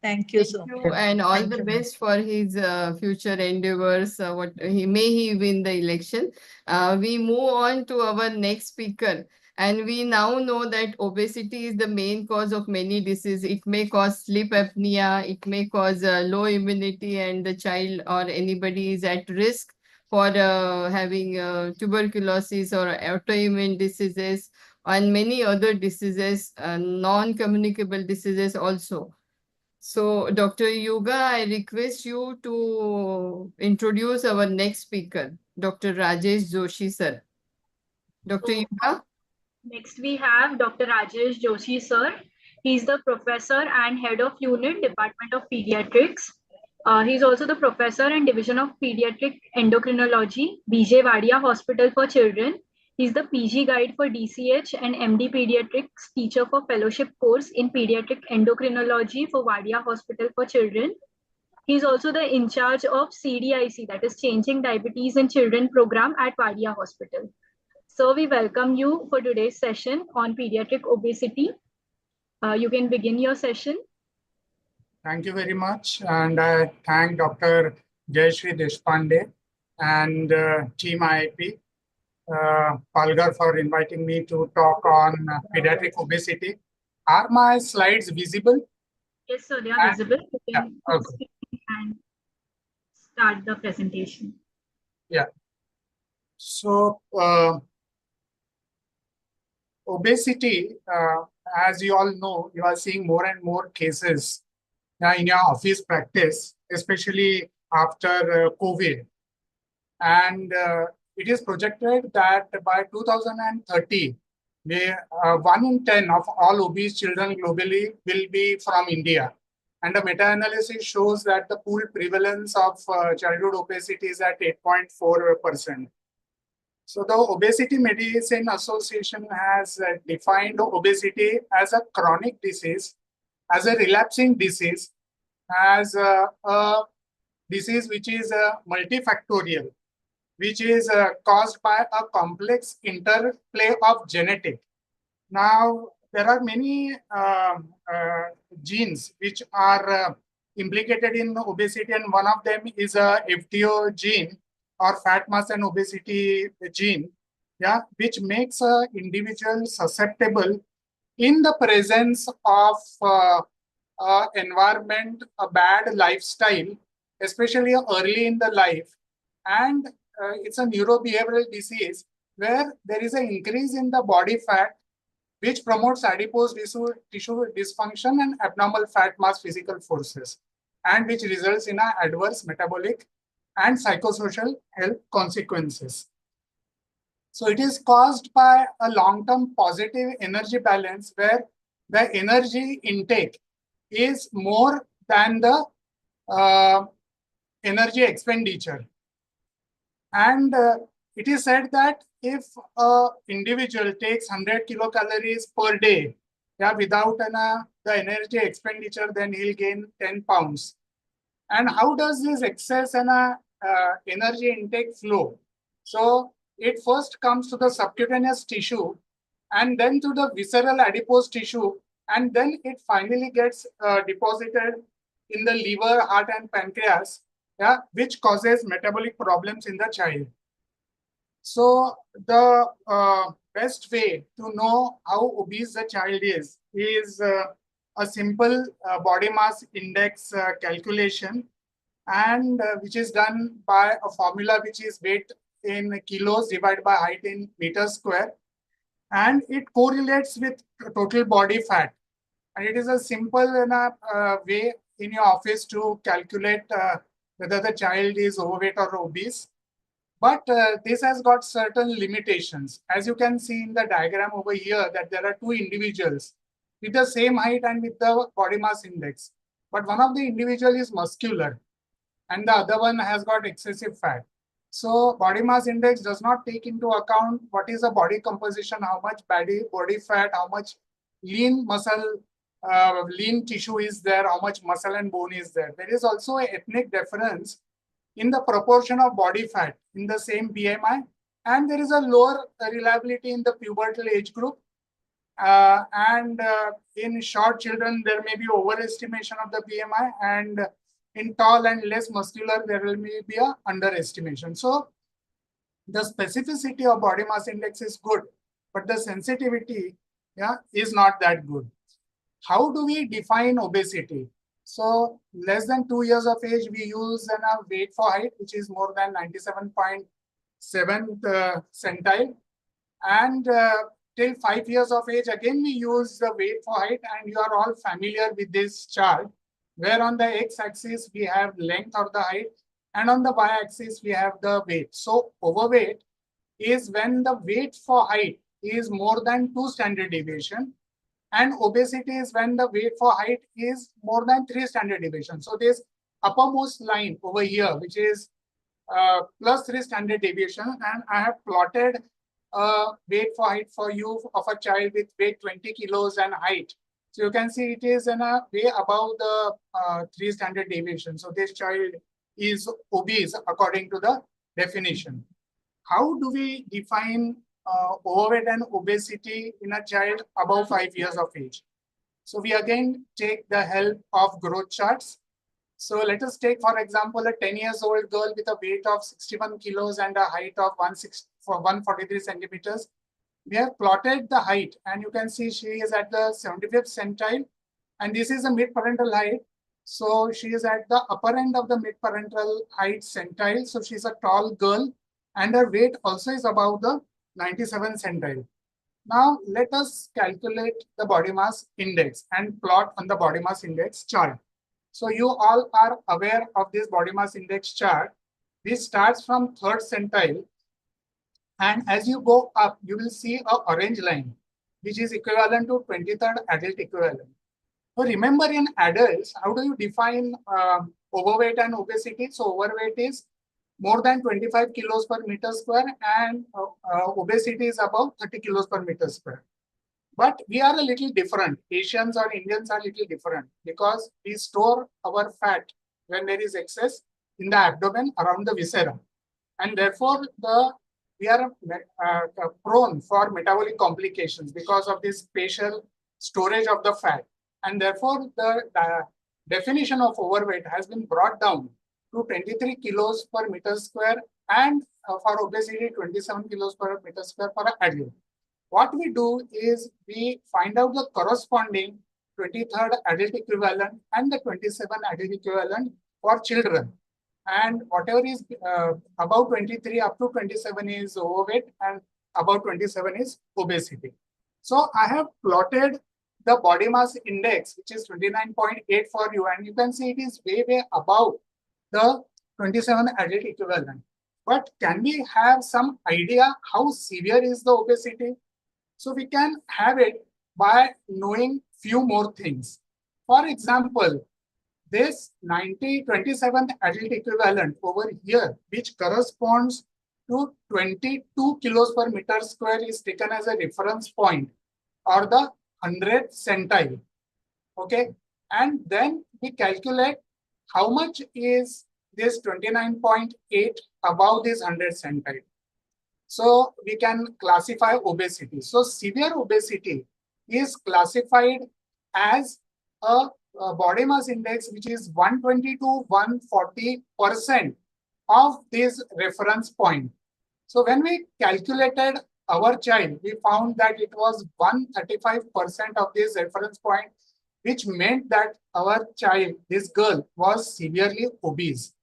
Thank you so you much. and all Thank the you. best for his future endeavors. May he win the election. We move on to our next speaker, and we now know that obesity is the main cause of many diseases. It may cause sleep apnea, it may cause low immunity, and the child or anybody is at risk for having tuberculosis or autoimmune diseases and many other diseases, non-communicable diseases also. So, Dr. Yuga, I request you to introduce our next speaker, Dr. Rajesh Joshi, sir. Dr. So, Yuga? next we have Dr. Rajesh Joshi, sir. He's the professor and head of unit, Department of Pediatrics. He's also the professor and division of pediatric endocrinology, BJ Wadia Hospital for Children. He's the PG guide for DCH and MD Pediatrics teacher for fellowship course in pediatric endocrinology for Wadia Hospital for Children. He's also the in charge of CDIC, that is Changing Diabetes in Children program at Wadia Hospital. So we welcome you for today's session on pediatric obesity. You can begin your session. Thank you very much. And I thank Dr. Jayashree Deshpande and Team IIP, Palgar, for inviting me to talk on pediatric obesity. Are my slides visible? Yes, sir, they are visible. You can okay. speak and start the presentation. Yeah. So, obesity, as you all know, you are seeing more and more cases in your office practice, especially after COVID. And it is projected that by 2030, 1 in 10 of all obese children globally will be from India. And the meta-analysis shows that the pooled prevalence of childhood obesity is at 8.4%. So the Obesity Medicine Association has defined obesity as a chronic disease, as a relapsing disease, as a disease which is multifactorial, which is caused by a complex interplay of genetic. Now, there are many genes which are implicated in obesity, and one of them is a FTO gene, or fat mass and obesity gene, yeah, which makes an individual susceptible in the presence of environment, a bad lifestyle, especially early in the life, and it's a neurobehavioral disease where there is an increase in the body fat, which promotes adipose tissue dysfunction and abnormal fat mass physical forces, and which results in adverse metabolic and psychosocial health consequences. So it is caused by a long-term positive energy balance where the energy intake is more than the energy expenditure. And it is said that if an individual takes 100 kilocalories per day, yeah, without the energy expenditure, then he'll gain 10 pounds. And how does this excess and energy intake flow? So it first comes to the subcutaneous tissue, and then to the visceral adipose tissue, and then it finally gets deposited in the liver, heart, and pancreas, yeah, which causes metabolic problems in the child. So the best way to know how obese the child is a simple body mass index calculation, and which is done by a formula which is weight in kilos divided by height in meters square, and it correlates with total body fat. And it is a simple way in your office to calculate whether the child is overweight or obese. But this has got certain limitations. As you can see in the diagram over here, that there are two individuals with the same height and with the body mass index. But one of the individual is muscular and the other one has got excessive fat. So body mass index does not take into account what is the body composition, how much body fat, how much lean muscle, lean tissue is there, how much muscle and bone is there. There is also an ethnic difference in the proportion of body fat in the same BMI, and there is a lower reliability in the pubertal age group. and in short children, there may be overestimation of the BMI, and in tall and less muscular, there will be a underestimation. So the specificity of body mass index is good, but the sensitivity, yeah, is not that good. How do we define obesity? So less than 2 years of age, we use a weight for height, which is more than 97.7 centile. And till 5 years of age, again, we use the weight for height, and you are all familiar with this chart, where on the x-axis, we have length or the height, and on the y-axis, we have the weight. So overweight is when the weight for height is more than 2 standard deviation, and obesity is when the weight for height is more than 3 standard deviation. So this uppermost line over here, which is plus 3 standard deviation, and I have plotted weight for height for you of a child with weight 20 kilos and height. So you can see it is in a way above the 3 standard deviation. So this child is obese according to the definition. How do we define overweight and obesity in a child above 5 years of age? So we again take the help of growth charts. So let us take, for example, a 10 years old girl with a weight of 61 kilos and a height of 143 centimeters. We have plotted the height, and you can see she is at the 75th centile, and this is the mid-parental height. So she is at the upper end of the mid-parental height centile. So she's a tall girl, and her weight also is above the 97th centile. Now let us calculate the body mass index and plot on the body mass index chart. So you all are aware of this body mass index chart. This starts from 3rd centile, and as you go up, you will see an orange line, which is equivalent to 23rd adult equivalent. So remember, in adults, how do you define overweight and obesity? So overweight is more than 25 kilos per meter square, and obesity is above 30 kilos per meter square. But we are a little different. Asians or Indians are a little different because we store our fat when there is excess in the abdomen around the viscera. And therefore, we are prone for metabolic complications because of this spatial storage of the fat. And therefore, the definition of overweight has been brought down to 23 kilos per meter square, and for obesity, 27 kilos per meter square for an adult. What we do is we find out the corresponding 23rd adult equivalent and the 27 adult equivalent for children. And whatever is above 23 up to 27 is overweight, and above 27 is obesity. So I have plotted the body mass index, which is 29.8 for you, and you can see it is way above the 27 adult equivalent. But can we have some idea how severe is the obesity? So we can have it by knowing few more things. For example, this 27th adult equivalent over here, which corresponds to 22 kilos per meter square, is taken as a reference point, or the 100th centile. Okay, and then we calculate how much is this 29.8 above this 100th centile. So we can classify obesity. So severe obesity is classified as a body mass index which is 120 to 140% of this reference point. So when we calculated our child, we found that it was 135% of this reference point, which meant that our child, this girl, was severely obese.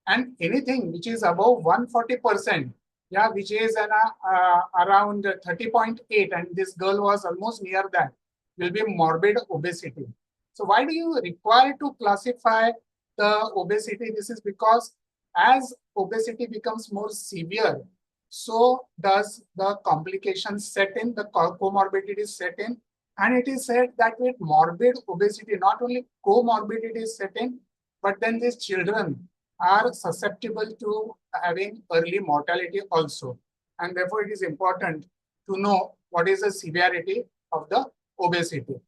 And anything which is above 140%, yeah, which is around 30.8, and this girl was almost near that, will be morbid obesity. So why do you require to classify the obesity? This is because as obesity becomes more severe, so does the complications set in, the comorbidities set in. And it is said that with morbid obesity, not only comorbidities set in, but then these children are susceptible to having early mortality also. And therefore, it is important to know what is the severity of the obesity.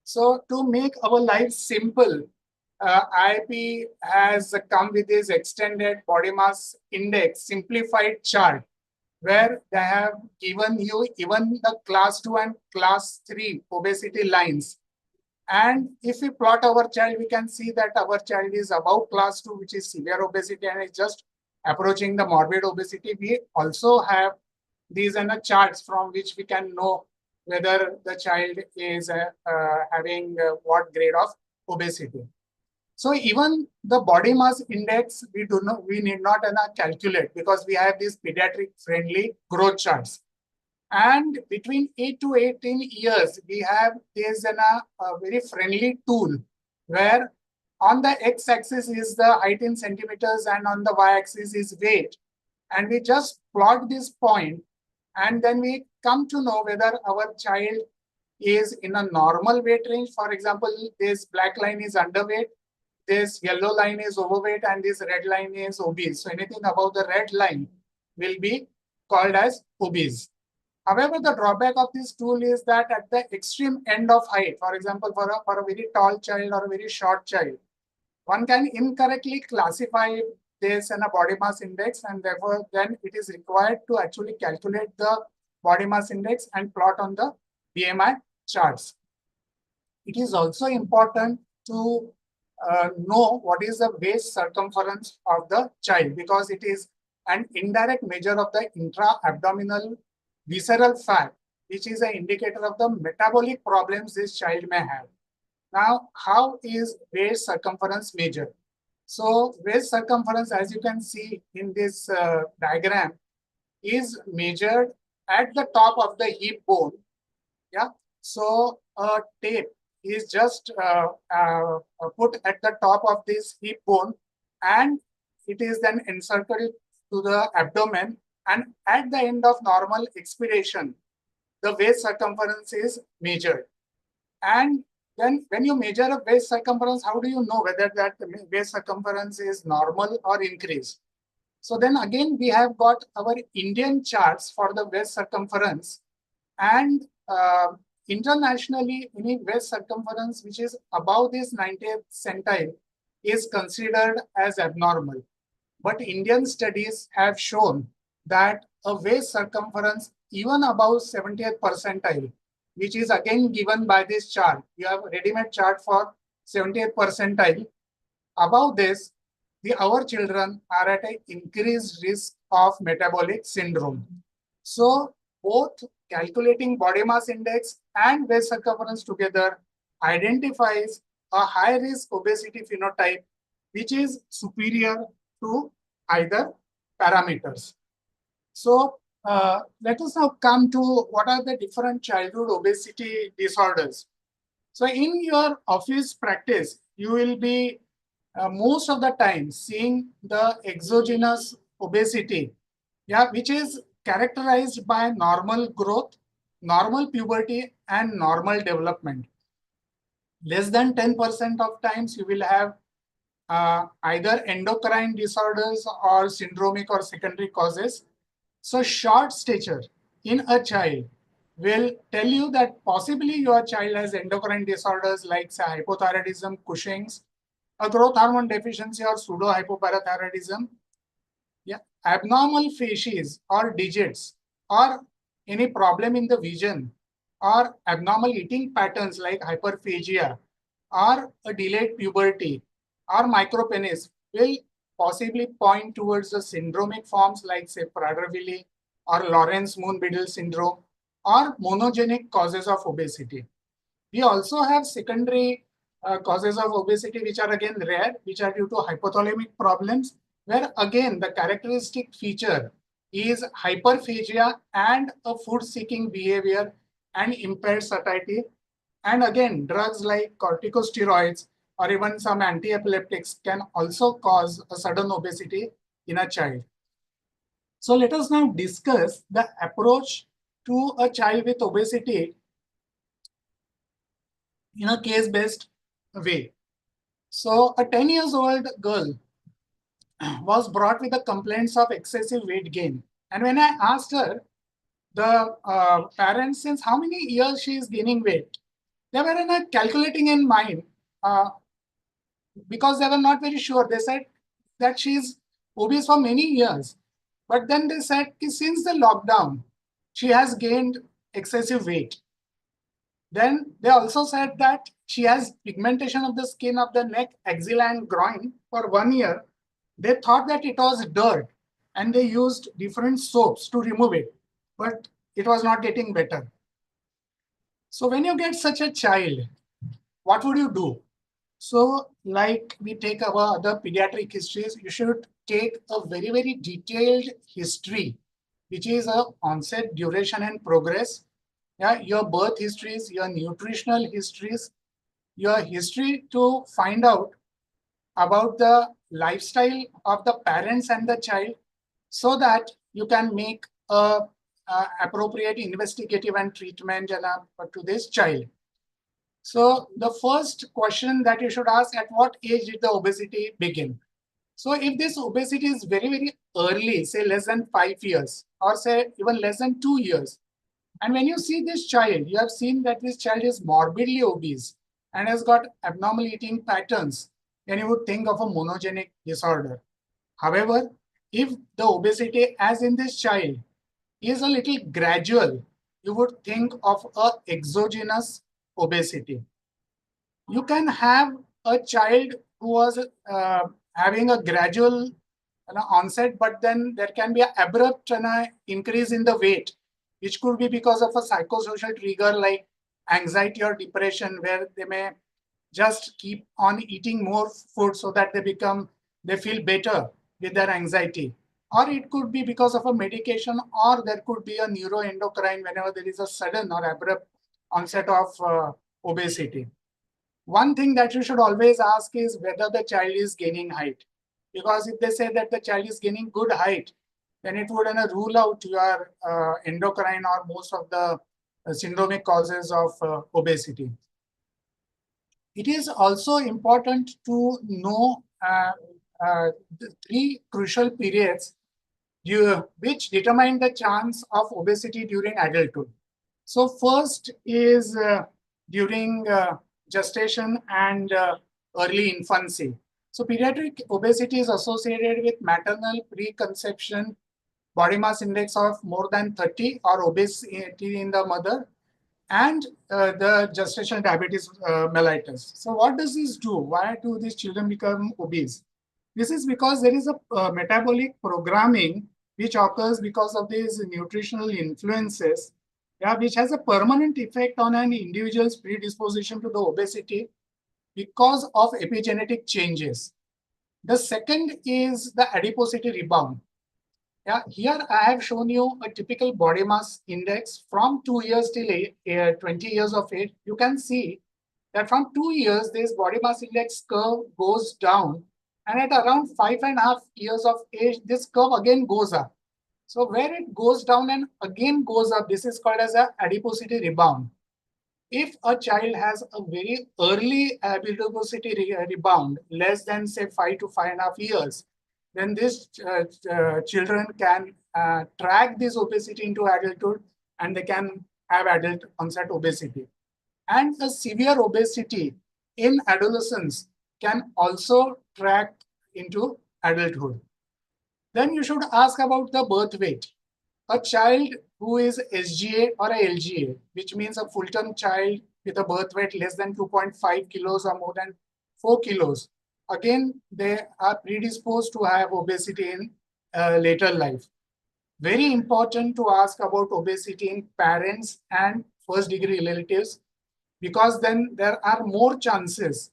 So to make our life simple, IIP has come with this extended body mass index simplified chart, where they have given you even the class 2 and class 3 obesity lines. And if we plot our child, we can see that our child is above class 2, which is severe obesity, and is just approaching the morbid obesity. We also have these charts from which we can know whether the child is having what grade of obesity. So even the body mass index, we need not calculate, because we have these pediatric friendly growth charts. And between 8 to 18 years, we have this a very friendly tool where on the x-axis is the height in centimeters and on the y-axis is weight. And we just plot this point, and then we come to know whether our child is in a normal weight range. For example, this black line is underweight, this yellow line is overweight, and this red line is obese. So anything above the red line will be called as obese. However, the drawback of this tool is that at the extreme end of height, for example, for a very tall child or a very short child, one can incorrectly classify this in a body mass index, and therefore then it is required to actually calculate the body mass index and plot on the BMI charts. It is also important to know what is the waist circumference of the child, because it is an indirect measure of the intra-abdominal visceral fat, which is an indicator of the metabolic problems this child may have. Now, how is waist circumference measured? So waist circumference, as you can see in this diagram, is measured at the top of the hip bone. Yeah. So a tape is just put at the top of this hip bone, and it is then encircled to the abdomen. And at the end of normal expiration, the waist circumference is measured. And then when you measure a waist circumference, how do you know whether that waist circumference is normal or increased? So then again, we have got our Indian charts for the waist circumference, and internationally, any waist circumference which is above this 90th centile is considered as abnormal. But Indian studies have shown that a waist circumference even above 70th percentile, which is again given by this chart, you have a ready-made chart for 70th percentile. Above this, our children are at an increased risk of metabolic syndrome. So both calculating body mass index and waist circumference together identifies a high-risk obesity phenotype, which is superior to either parameters. So let us now come to what are the different childhood obesity disorders. So in your office practice, you will be most of the time seeing the exogenous obesity, which is characterized by normal growth, normal puberty, and normal development. Less than 10% of times you will have either endocrine disorders or syndromic or secondary causes. So short stature in a child will tell you that possibly your child has endocrine disorders like say, hypothyroidism, Cushing's, a growth hormone deficiency or pseudo-hypoparathyroidism, abnormal facies or digits, or any problem in the vision, or abnormal eating patterns like hyperphagia, or a delayed puberty, or micropenis will possibly point towards the syndromic forms like say Prader-Willi or Lawrence-Moon-Biddle syndrome, or monogenic causes of obesity. We also have secondary causes of obesity, which are again rare, which are due to hypothalamic problems, where again the characteristic feature is hyperphagia and a food-seeking behavior and impaired satiety. And again, drugs like corticosteroids or even some anti-epileptics can also cause a sudden obesity in a child. So let us now discuss the approach to a child with obesity in a case-based way. So a 10 years old girl was brought with the complaints of excessive weight gain. And when I asked her, the parents, since how many years she is gaining weight, they were calculating in mind because they were not very sure. They said that she is obese for many years. But then they said since the lockdown, she has gained excessive weight. Then they also said that she has pigmentation of the skin of the neck, axilla, and groin for 1 year. They thought that it was dirt and they used different soaps to remove it, but it was not getting better. So when you get such a child, what would you do? So like we take our other pediatric histories, you should take a very, very detailed history, which is a onset, duration, and progress. Yeah, your birth histories, your nutritional histories, your history to find out about the lifestyle of the parents and the child so that you can make a appropriate investigative and treatment to this child. So the first question that you should ask, at what age did the obesity begin? So if this obesity is very, very early, say less than 5 years or say even less than 2 years, and when you see this child, you have seen that this child is morbidly obese and has got abnormal eating patterns, then you would think of a monogenic disorder. However, if the obesity, as in this child, is a little gradual, you would think of a exogenous obesity. You can have a child who was having a gradual onset, but then there can be an abrupt increase in the weight, which could be because of a psychosocial trigger like anxiety or depression, where they may just keep on eating more food so that they feel better with their anxiety. Or it could be because of a medication, or there could be a neuroendocrine whenever there is a sudden or abrupt onset of obesity. One thing that you should always ask is whether the child is gaining height. Because if they say that the child is gaining good height, then it would rule out your endocrine or most of the syndromic causes of obesity. It is also important to know the 3 crucial periods which determine the chance of obesity during adulthood. So first is during gestation and early infancy. So pediatric obesity is associated with maternal preconception body mass index of more than 30 or obesity in the mother, and the gestational diabetes mellitus. So what does this do? Why do these children become obese? This is because there is a metabolic programming which occurs because of these nutritional influences, which has a permanent effect on an individual's predisposition to the obesity because of epigenetic changes. The second is the adiposity rebound. Here I have shown you a typical body mass index from 2 years till 20 years of age. You can see that from 2 years, this body mass index curve goes down, and at around 5.5 years of age, this curve again goes up. So where it goes down and again goes up, this is called as a adiposity rebound. If a child has a very early adiposity rebound, less than say 5 to 5.5 years, then these children can track this obesity into adulthood, and they can have adult onset obesity. And a severe obesity in adolescence can also track into adulthood. Then you should ask about the birth weight. A child who is SGA or a LGA, which means a full-term child with a birth weight less than 2.5 kilos or more than 4 kilos, again, they are predisposed to have obesity in later life. Very important to ask about obesity in parents and first-degree relatives, because then there are more chances,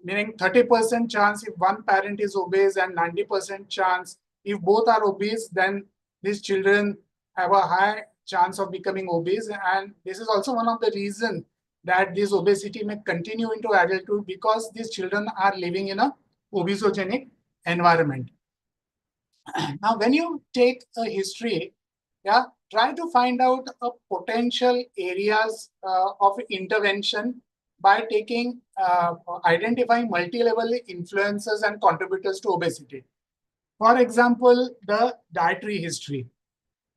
meaning 30% chance if one parent is obese and 90% chance if both are obese, then these children have a high chance of becoming obese. And this is also one of the reasons that this obesity may continue into adulthood, because these children are living in a obesogenic environment. Now, when you take a history, try to find out potential areas of intervention by identifying multi-level influences and contributors to obesity. For example, the dietary history.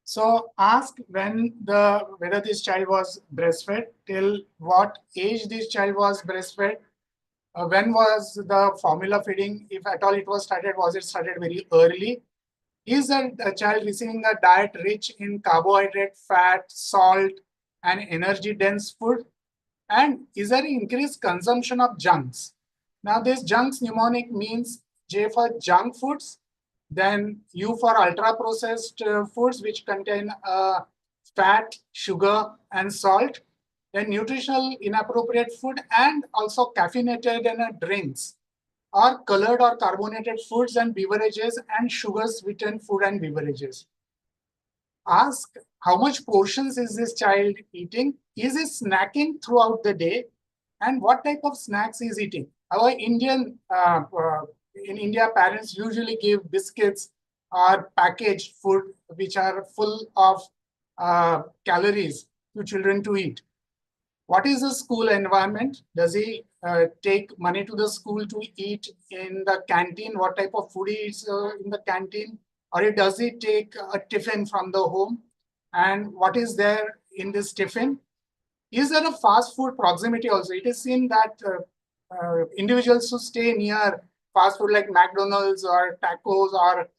So ask whether this child was breastfed, till what age this child was breastfed, when was the formula feeding, if at all it was started, was it started very early? Is a child receiving a diet rich in carbohydrate, fat, salt, and energy-dense food? And is there increased consumption of junks? Now, this junks mnemonic means J for junk foods, then U for ultra-processed foods which contain fat, sugar, and salt, then nutritional inappropriate food, and also caffeinated drinks, or colored or carbonated foods and beverages, and sugar-sweetened food and beverages. Ask how much portions is this child eating? Is he snacking throughout the day? And what type of snacks is eating? Our in India, parents usually give biscuits or packaged food which are full of calories to children to eat. What is the school environment? Does he take money to the school to eat in the canteen? What type of food he eats in the canteen? Or does he take a tiffin from the home? And what is there in this tiffin? Is there a fast food proximity also? It is seen that individuals who stay near fast food like McDonald's or tacos, or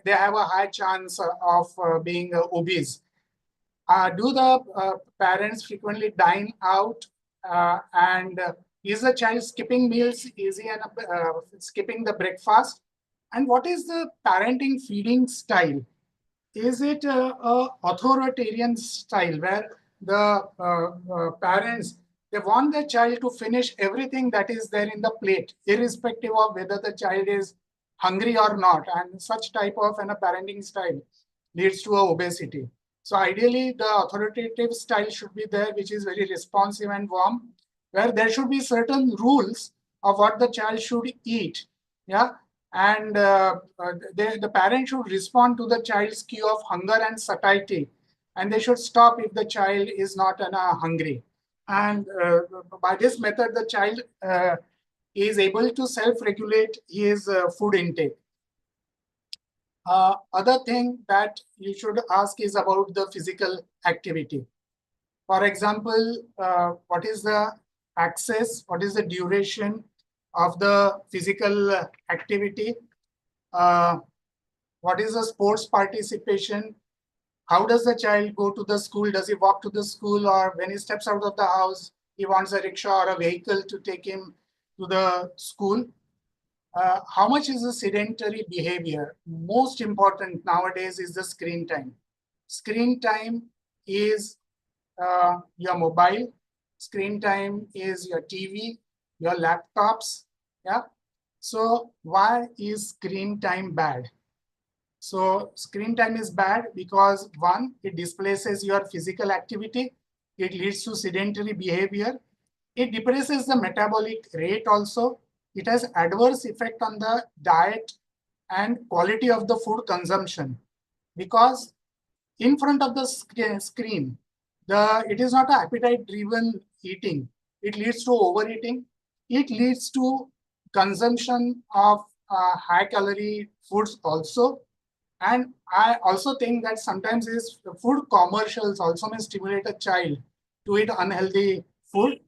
they have a high chance of being obese. Do the parents frequently dine out? And is the child skipping meals? Is he skipping the breakfast? And what is the parenting feeding style? Is it a authoritarian style where the parents, they want the child to finish everything that is there in the plate, irrespective of whether the child is hungry or not? And such type of a parenting style leads to obesity. So ideally, the authoritative style should be there, which is very responsive and warm, where there should be certain rules of what the child should eat. Yeah. And the parent should respond to the child's cue of hunger and satiety, and they should stop if the child is not hungry. And by this method, the child is able to self-regulate his food intake. Other thing that you should ask is about the physical activity. For example, what is the access, what is the duration of the physical activity? What is the sports participation? How does the child go to the school? Does he walk to the school, or when he steps out of the house, he wants a rickshaw or a vehicle to take him to the school? How much is the sedentary behavior? Most important nowadays is the screen time. Screen time is your mobile. Screen time is your TV, your laptops. Yeah. So why is screen time bad? So screen time is bad because, one, it displaces your physical activity. It leads to sedentary behavior. It depresses the metabolic rate also. It has adverse effect on the diet and quality of the food consumption, because in front of the screen, it is not an appetite-driven eating. It leads to overeating. It leads to consumption of high-calorie foods also. And I also think that sometimes food commercials also may stimulate a child to eat unhealthy food.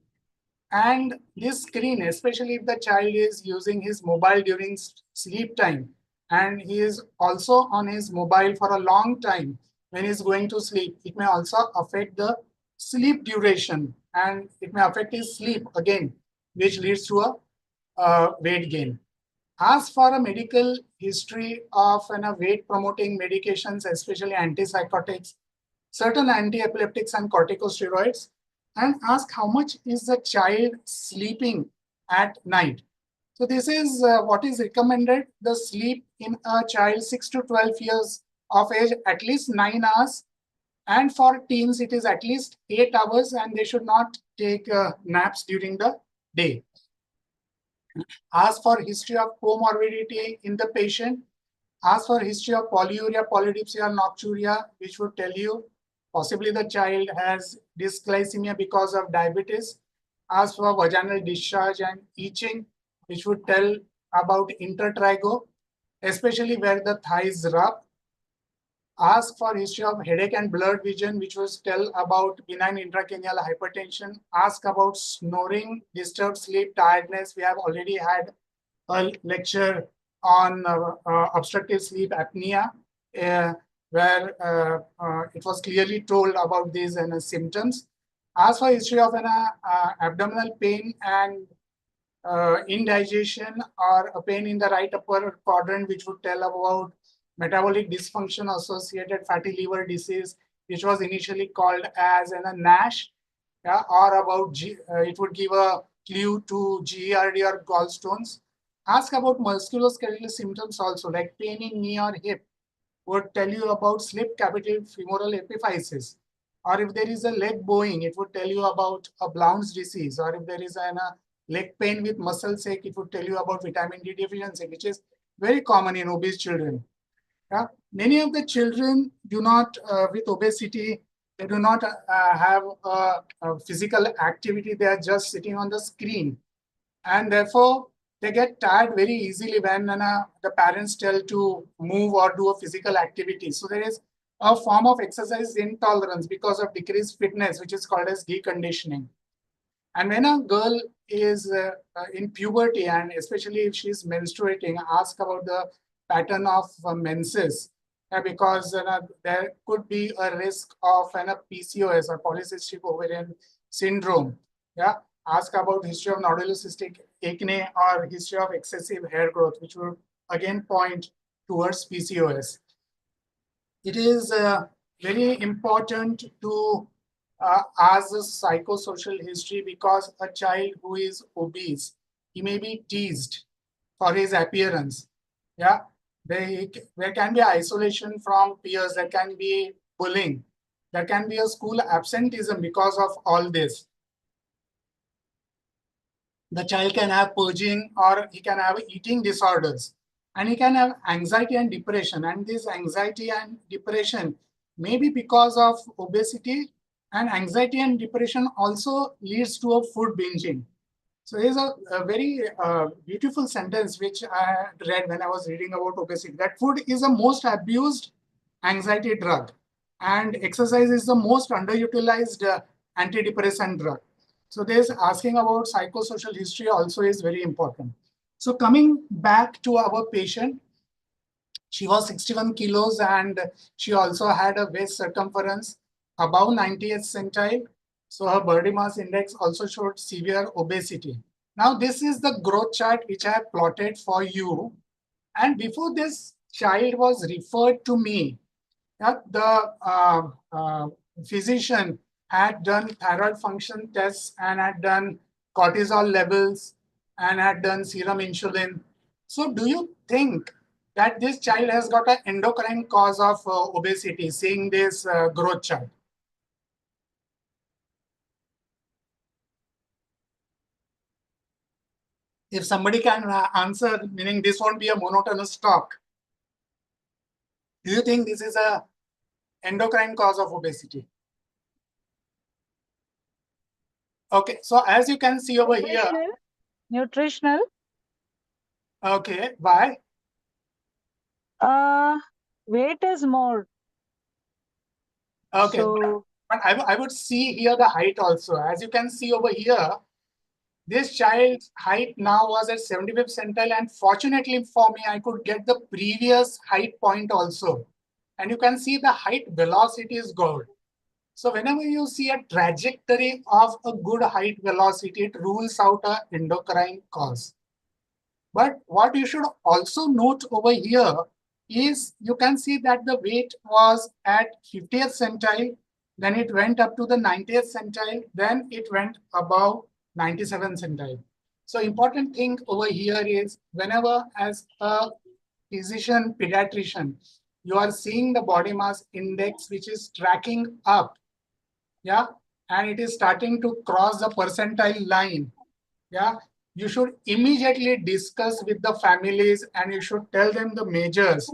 And this screen, especially if the child is using his mobile during sleep time, and he is also on his mobile for a long time when he's going to sleep, it may also affect the sleep duration, and it may affect his sleep again, which leads to a weight gain. Ask for a medical history of weight-promoting medications, especially antipsychotics, certain anti-epileptics and corticosteroids, and ask how much is the child sleeping at night. So this is what is recommended. The sleep in a child 6 to 12 years of age, at least 9 hours. And for teens, it is at least 8 hours, and they should not take naps during the day. Ask for history of comorbidity in the patient. Ask for history of polyuria, polydipsia, or nocturia, which would tell you possibly the child has dysglycemia because of diabetes. Ask for vaginal discharge and itching, which would tell about intertrigo, especially where the thighs rub. Ask for history of headache and blurred vision, which was tell about benign intracranial hypertension. Ask about snoring, disturbed sleep, tiredness. We have already had a lecture on obstructive sleep apnea, where it was clearly told about these symptoms. Asked for history of an abdominal pain and indigestion or a pain in the right upper quadrant, which would tell about metabolic dysfunction associated fatty liver disease, which was initially called as a NASH, yeah, or about it would give a clue to GERD or gallstones. Ask about musculoskeletal symptoms also, like pain in knee or hip, would tell you about slip capital femoral epiphysis. Or if there is a leg bowing, it would tell you about a Blount's disease. Or if there is a leg pain with muscle ache, it would tell you about vitamin D deficiency, which is very common in obese children. Yeah? Many of the children do not, with obesity, they do not have a physical activity. They are just sitting on the screen. And therefore, they get tired very easily when the parents tell to move or do a physical activity. So there is a form of exercise intolerance because of decreased fitness, which is called as deconditioning. And when a girl is in puberty, and especially if she's menstruating, ask about the pattern of menses, because there could be a risk of PCOS or polycystic ovarian syndrome. Yeah, ask about history of nodulocytic acne or history of excessive hair growth, which would again point towards PCOS. It is very important to ask the psychosocial history, because a child who is obese, he may be teased for his appearance. Yeah, there can be isolation from peers, there can be bullying, there can be a school absenteeism because of all this. The child can have purging, or he can have eating disorders, and he can have anxiety and depression. And this anxiety and depression may be because of obesity, and anxiety and depression also leads to a food binging. So there's a very beautiful sentence which I read when I was reading about obesity, that food is the most abused anxiety drug and exercise is the most underutilized antidepressant drug. So there's asking about psychosocial history also is very important. So coming back to our patient, she was 61 kilos and she also had a waist circumference above 90th centile. So her body mass index also showed severe obesity. Now this is the growth chart which I have plotted for you. And before this child was referred to me, the physician had done thyroid function tests and had done cortisol levels and had done serum insulin. So do you think that this child has got an endocrine cause of obesity, seeing this growth chart? If somebody can answer, meaning this won't be a monotonous talk. Do you think this is a endocrine cause of obesity? Okay, so as you can see over here. Nutritional. Okay, why? Weight is more. Okay, So, but I would see here the height also. As you can see over here, this child's height now was at 75th centile, and fortunately for me, I could get the previous height point also. And you can see the height velocity is good. So whenever you see a trajectory of a good height velocity, it rules out an endocrine cause. But what you should also note over here is you can see that the weight was at 50th centile, then it went up to the 90th centile, then it went above 97th centile. So important thing over here is whenever as a physician, pediatrician, you are seeing the body mass index which is tracking up, yeah, and it is starting to cross the percentile line, yeah, you should immediately discuss with the families and you should tell them the measures,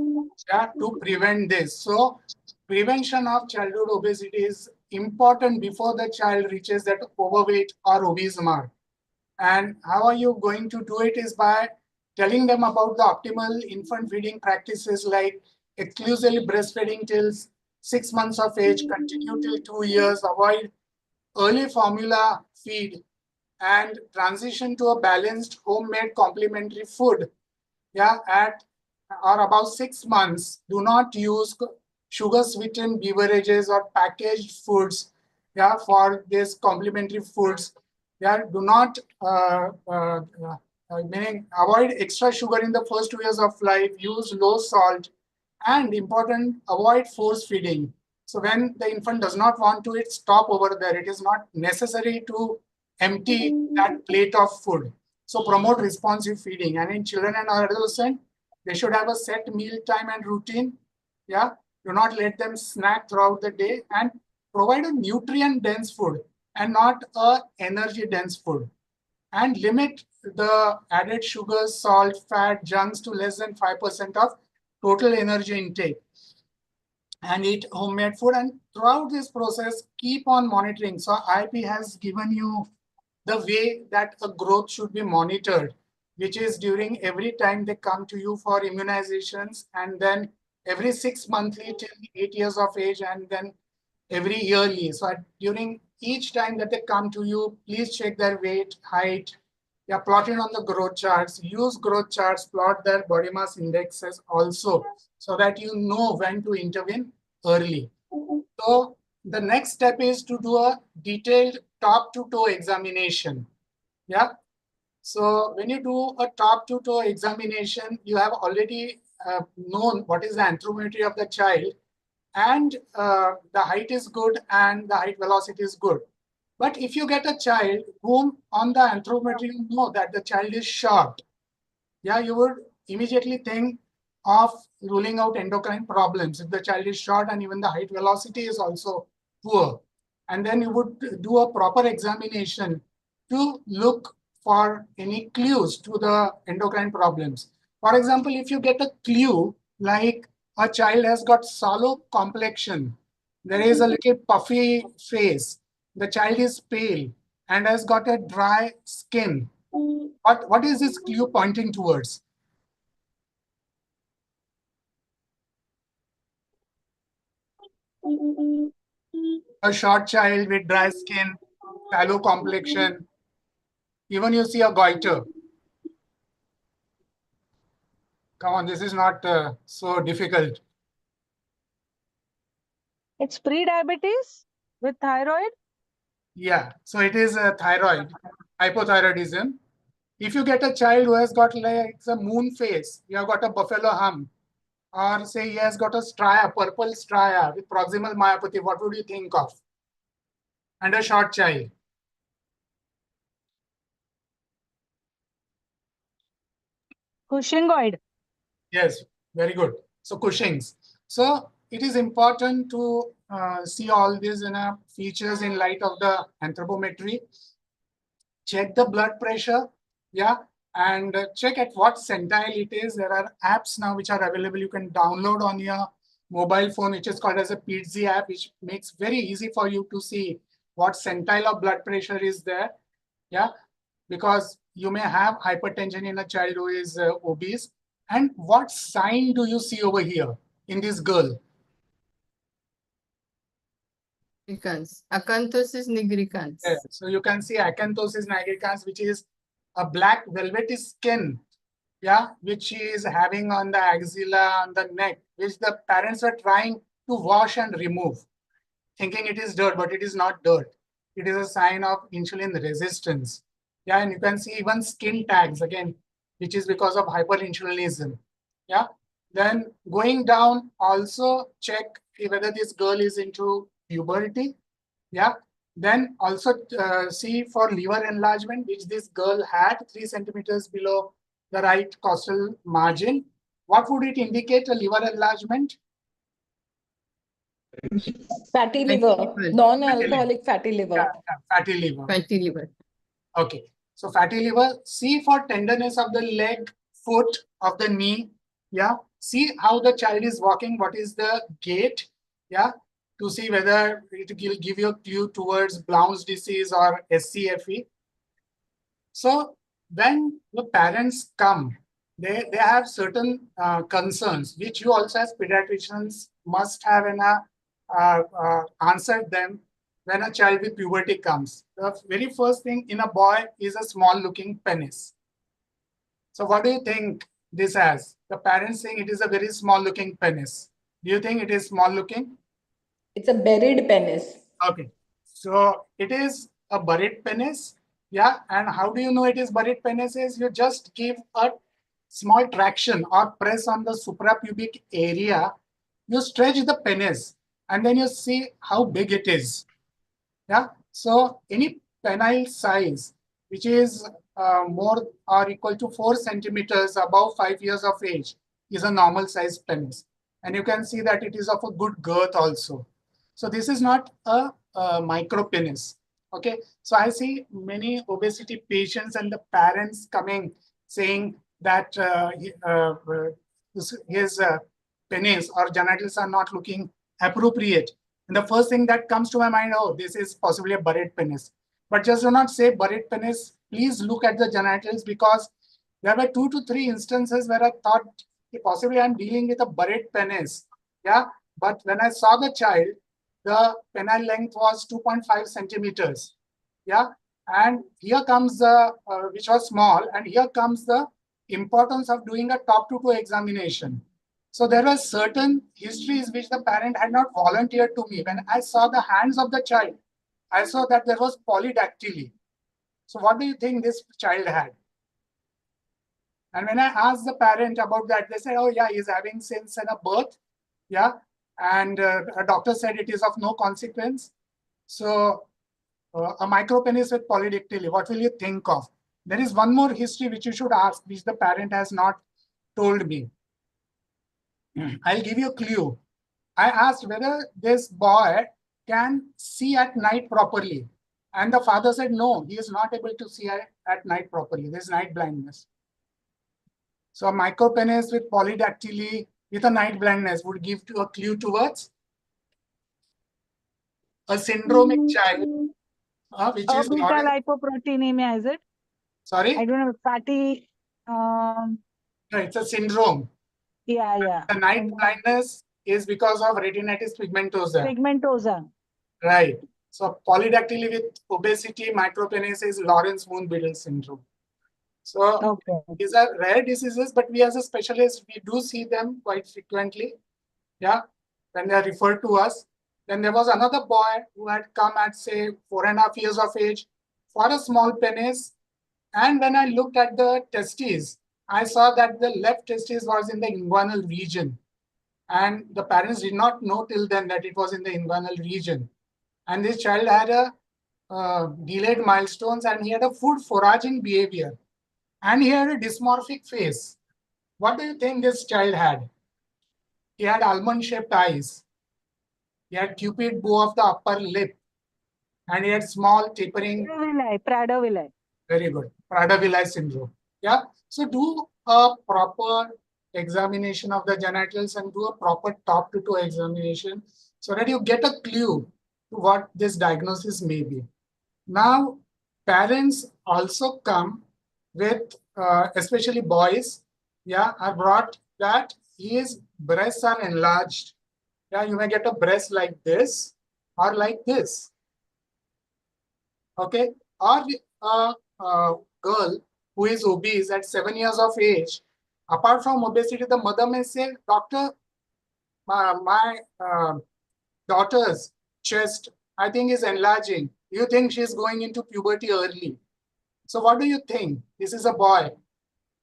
yeah, to prevent this. So prevention of childhood obesity is important before the child reaches that overweight or obese mark. And how are you going to do it is by telling them about the optimal infant feeding practices, like exclusively breastfeeding till 6 months of age, continue till 2 years, avoid early formula feed, and transition to a balanced homemade complementary food. yeah, at or about 6 months, do not use sugar sweetened beverages or packaged foods, yeah, for these complementary foods. Yeah, do not meaning avoid extra sugar in the first 2 years of life. Use low salt, and important, avoid force feeding. So when the infant does not want to eat, stop over there. It is not necessary to empty that plate of food. So promote responsive feeding. And in children and adolescents, they should have a set meal time and routine. Yeah, do not let them snack throughout the day, and provide a nutrient dense food and not a energy dense food. And limit the added sugar, salt, fat, junks to less than 5% of total energy intake. And eat homemade food. And throughout this process, keep on monitoring. So IIP has given you the way that a growth should be monitored, which is during every time they come to you for immunizations, and then every 6 monthly till 8 years of age, and then every yearly. So during each time that they come to you, please check their weight, height. Yeah, plot it on the growth charts. Use growth charts, plot their body mass indexes also, so that you know when to intervene early. So the next step is to do a detailed top to toe examination. Yeah. So when you do a top to toe examination, you have already known what is the anthropometry of the child, and the height is good and the height velocity is good. But if you get a child whom on the anthropometry you know that the child is short, yeah, you would immediately think of ruling out endocrine problems if the child is short and even the height velocity is also poor. And then you would do a proper examination to look for any clues to the endocrine problems. For example, if you get a clue like a child has got sallow complexion, there is a little puffy face, the child is pale and has got a dry skin, what is this clue pointing towards? A short child with dry skin, sallow complexion, even you see a goiter. Come on, this is not so difficult. It's pre-diabetes with thyroid? Yeah, so it is a thyroid, hypothyroidism. If you get a child who has got like a moon face, you have got a buffalo hump, or say he has got a stria, purple stria with proximal myopathy, what would you think of? And a short child. Cushingoid. Yes, very good. So Cushing's. So it is important to see all these features in light of the anthropometry. Check the blood pressure, yeah, and check at what centile it is. There are apps now which are available. You can download on your mobile phone, which is called as a PITZ app, which makes very easy for you to see what centile of blood pressure is there. Yeah, because you may have hypertension in a child who is obese. And what sign do you see over here in this girl? Acanthosis nigricans. Yeah, so you can see acanthosis nigricans, which is a black velvety skin, yeah, which she is having on the axilla, on the neck, which the parents are trying to wash and remove, thinking it is dirt, but it is not dirt. It is a sign of insulin resistance. Yeah, and you can see even skin tags again, which is because of hyperinsulinism. Yeah. Then going down, also check whether this girl is into puberty. Yeah. Then also see for liver enlargement, which this girl had 3 centimeters below the right costal margin. What would it indicate a liver enlargement? Fatty liver, non-alcoholic fatty liver. Yeah, fatty liver. Fatty liver. Okay. So fatty liver, see for tenderness of the leg, foot, of the knee. Yeah. See how the child is walking, what is the gait. Yeah. To see whether it will give you a clue towards Blount's disease or SCFE. So when the parents come, they have certain concerns, which you also as pediatricians must have answered them when a child with puberty comes. The very first thing in a boy is a small looking penis. So what do you think this as? The parents saying it is a very small looking penis. Do you think it is small looking? It's a buried penis. Okay. So it is a buried penis. Yeah. And how do you know it is buried penis? Is you just give a small traction or press on the suprapubic area. You stretch the penis and then you see how big it is. Yeah. So any penile size which is more or equal to 4 centimeters above 5 years of age is a normal size penis. And you can see that it is of a good girth also. So this is not a micro penis. Okay. So I see many obesity patients and the parents coming saying that his penis or genitals are not looking appropriate. And the first thing that comes to my mind, oh, this is possibly a buried penis. But just do not say buried penis. Please look at the genitals, because there were 2 to 3 instances where I thought possibly I'm dealing with a buried penis. Yeah. But when I saw the child, the penile length was 2.5 centimeters. Yeah. And here comes the, which was small, and here comes the importance of doing a top-to-toe examination. So there were certain histories which the parent had not volunteered to me. When I saw the hands of the child, I saw that there was polydactyly. So what do you think this child had? And when I asked the parent about that, they said, oh yeah, he's having since a birth. Yeah. And a doctor said it is of no consequence. So a micropenis with polydactyly, what will you think of? There is one more history which you should ask, which the parent has not told me. I'll give you a clue. I asked whether this boy can see at night properly. And the father said, no, he is not able to see at night properly. There's night blindness. So a micropenis with polydactyly with a night blindness would give you a clue towards a syndromic child, which is beta not lipoproteinemia, is it? Sorry? I don't know, fatty. No, it's a syndrome. Yeah. The night blindness is because of retinitis pigmentosa. Pigmentosa. Right. So polydactyly with obesity, micropenis is Lawrence-Moon-Biddle syndrome. So these are rare diseases, but we as a specialist, we do see them quite frequently. Yeah. When they are referred to us. Then there was another boy who had come at say 4.5 years of age for a small penis. And when I looked at the testes, I saw that the left testis was in the inguinal region. And the parents did not know till then that it was in the inguinal region. And this child had a delayed milestones, and he had a food foraging behavior. And he had a dysmorphic face. What do you think this child had? He had almond-shaped eyes. He had cupid bow of the upper lip. And he had small tapering. Prader-Willi. Very good. Prader-Willi syndrome. Yeah. So do a proper examination of the genitals and do a proper top-to-toe examination so that you get a clue to what this diagnosis may be. Now, parents also come with, especially boys, yeah, are brought that his breasts are enlarged. Yeah, you may get a breast like this or like this. Okay, or a girl who is obese at 7 years of age, apart from obesity, the mother may say, doctor, my daughter's chest, I think, is enlarging. You think she's going into puberty early. So what do you think? This is a boy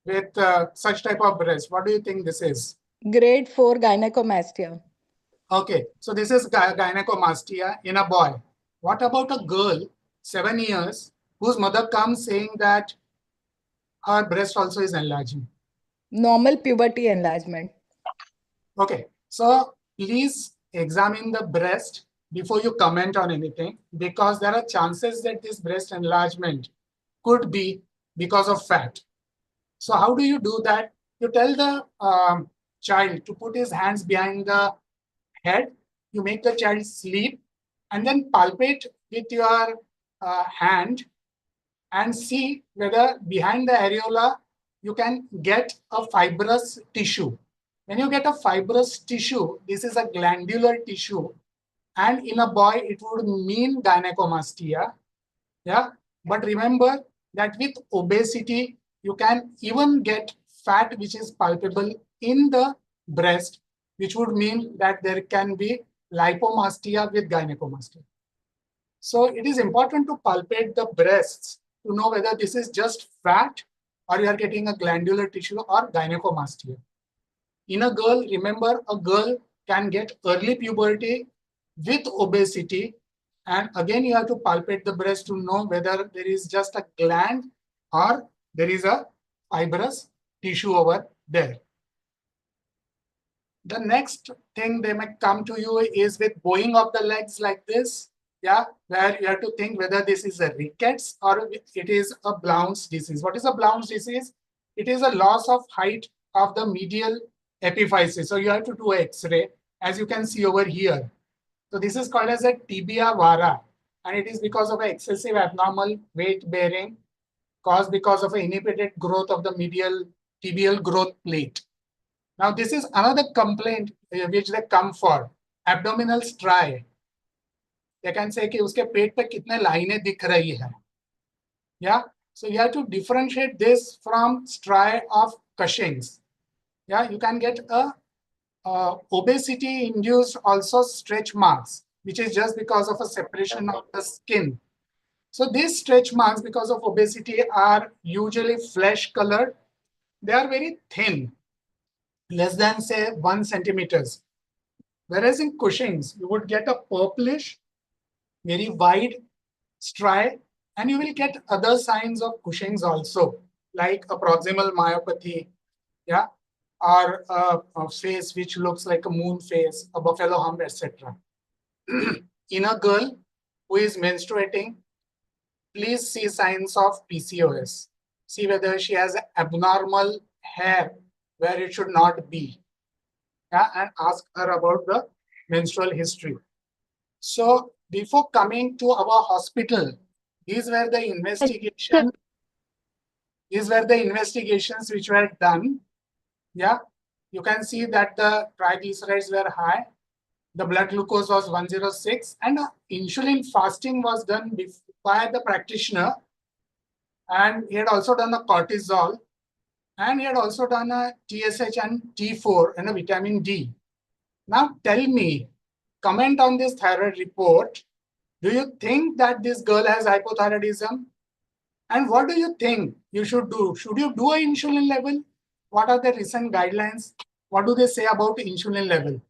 with such type of breast. What do you think this is? Grade 4 gynecomastia. Okay, so this is gynecomastia in a boy. What about a girl, 7 years, whose mother comes saying that her breast also is enlarging? Normal puberty enlargement. Okay, so please examine the breast before you comment on anything, because there are chances that this breast enlargement could be because of fat. So how do you do that? You tell the child to put his hands behind the head. You make the child sleep and then palpate with your hand and see whether behind the areola you can get a fibrous tissue. When you get a fibrous tissue, this is a glandular tissue, and in a boy it would mean gynecomastia. Yeah, but remember that with obesity you can even get fat which is palpable in the breast, which would mean that there can be lipomastia with gynecomastia. So it is important to palpate the breasts to know whether this is just fat or you are getting a glandular tissue or gynecomastia. In a girl, remember, a girl can get early puberty with obesity. And again, you have to palpate the breast to know whether there is just a gland or there is a fibrous tissue over there. The next thing they may come to you is with bowing of the legs like this. Yeah, where you have to think whether this is a rickets or it is a Blount's disease. What is a Blount's disease? It is a loss of height of the medial epiphysis. So you have to do an X-ray, as you can see over here. So this is called as a tibia vara, and it is because of an excessive abnormal weight bearing caused because of an inhibited growth of the medial tibial growth plate. Now this is another complaint which they come for, abdominal striae. They can say कि उसके पेट पे कितने लाइनें दिख रही है. Yeah, so you have to differentiate this from striae of Cushing's. Yeah, you can get a obesity-induced also stretch marks, which is just because of a separation of the skin. So these stretch marks because of obesity are usually flesh-colored. They are very thin, less than say 1 centimeters. Whereas in Cushing's, you would get a purplish, very wide striae, and you will get other signs of Cushing's also, like a proximal myopathy, yeah, or a face which looks like a moon face, a buffalo hump, etc. In a girl who is menstruating, please see signs of PCOS. See whether she has abnormal hair where it should not be. Yeah, and ask her about the menstrual history. So before coming to our hospital, these were the investigations which were done. Yeah, you can see that the triglycerides were high. The blood glucose was 106, and insulin fasting was done by the practitioner. And he had also done a cortisol, and he had also done a TSH and T4 and a vitamin D. Now tell me, comment on this thyroid report. Do you think that this girl has hypothyroidism? And what do you think you should do? Should you do an insulin level? What are the recent guidelines? What do they say about insulin level?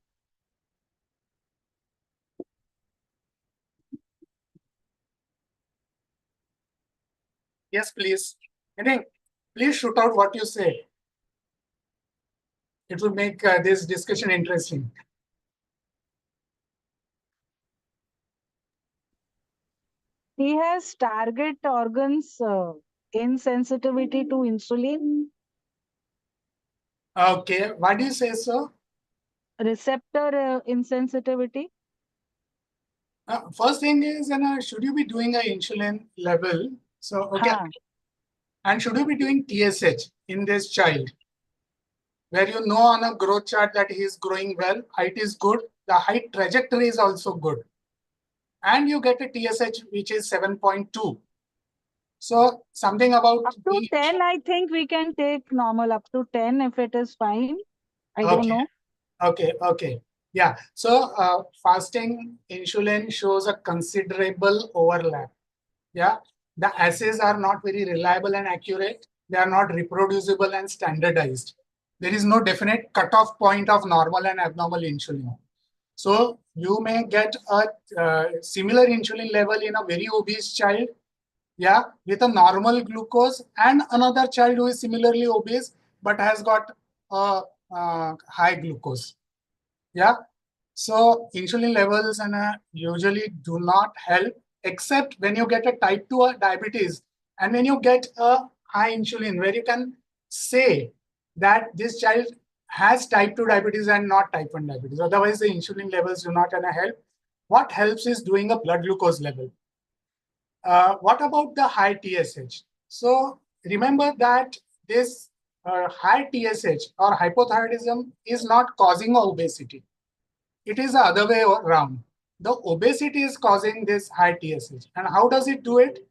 Yes, please. Please shoot out what you say. It will make this discussion interesting. He has target organs insensitivity to insulin. Okay, why do you say so? Receptor insensitivity. First thing is, should you be doing an insulin level? So, okay. And should you be doing TSH in this child? Where you know on a growth chart that he is growing well, height is good, the height trajectory is also good. And you get a TSH which is 7.2. So something about up to 10, I think we can take normal up to 10 if it is fine. I don't know. Okay. Yeah. So fasting insulin shows a considerable overlap. Yeah. The assays are not very reliable and accurate. They are not reproducible and standardized. There is no definite cutoff point of normal and abnormal insulin. So you may get a similar insulin level in a very obese child, yeah, with a normal glucose, and another child who is similarly obese but has got a high glucose. Yeah. So insulin levels usually do not help except when you get a type 2 diabetes and when you get a high insulin where you can say that this child has type 2 diabetes and not type 1 diabetes. Otherwise, the insulin levels do not help. What helps is doing a blood glucose level. What about the high TSH? So remember that this high TSH or hypothyroidism is not causing obesity. It is the other way around. The obesity is causing this high TSH. And how does it do it?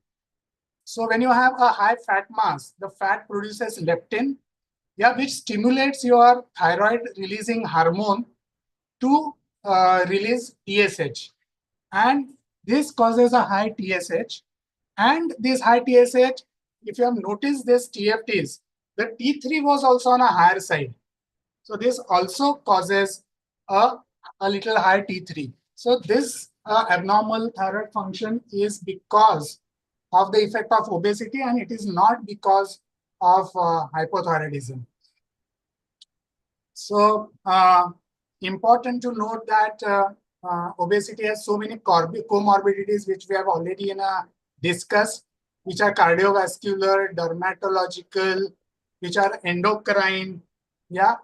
So when you have a high fat mass, the fat produces leptin. yeah, which stimulates your thyroid releasing hormone to release TSH. And this causes a high TSH. And this high TSH, if you have noticed this TFTs, the T3 was also on a higher side. So this also causes a little high T3. So this abnormal thyroid function is because of the effect of obesity, and it is not because of hypothyroidism. So important to note that obesity has so many comorbidities, which we have already discussed, which are cardiovascular, dermatological, which are endocrine, yeah,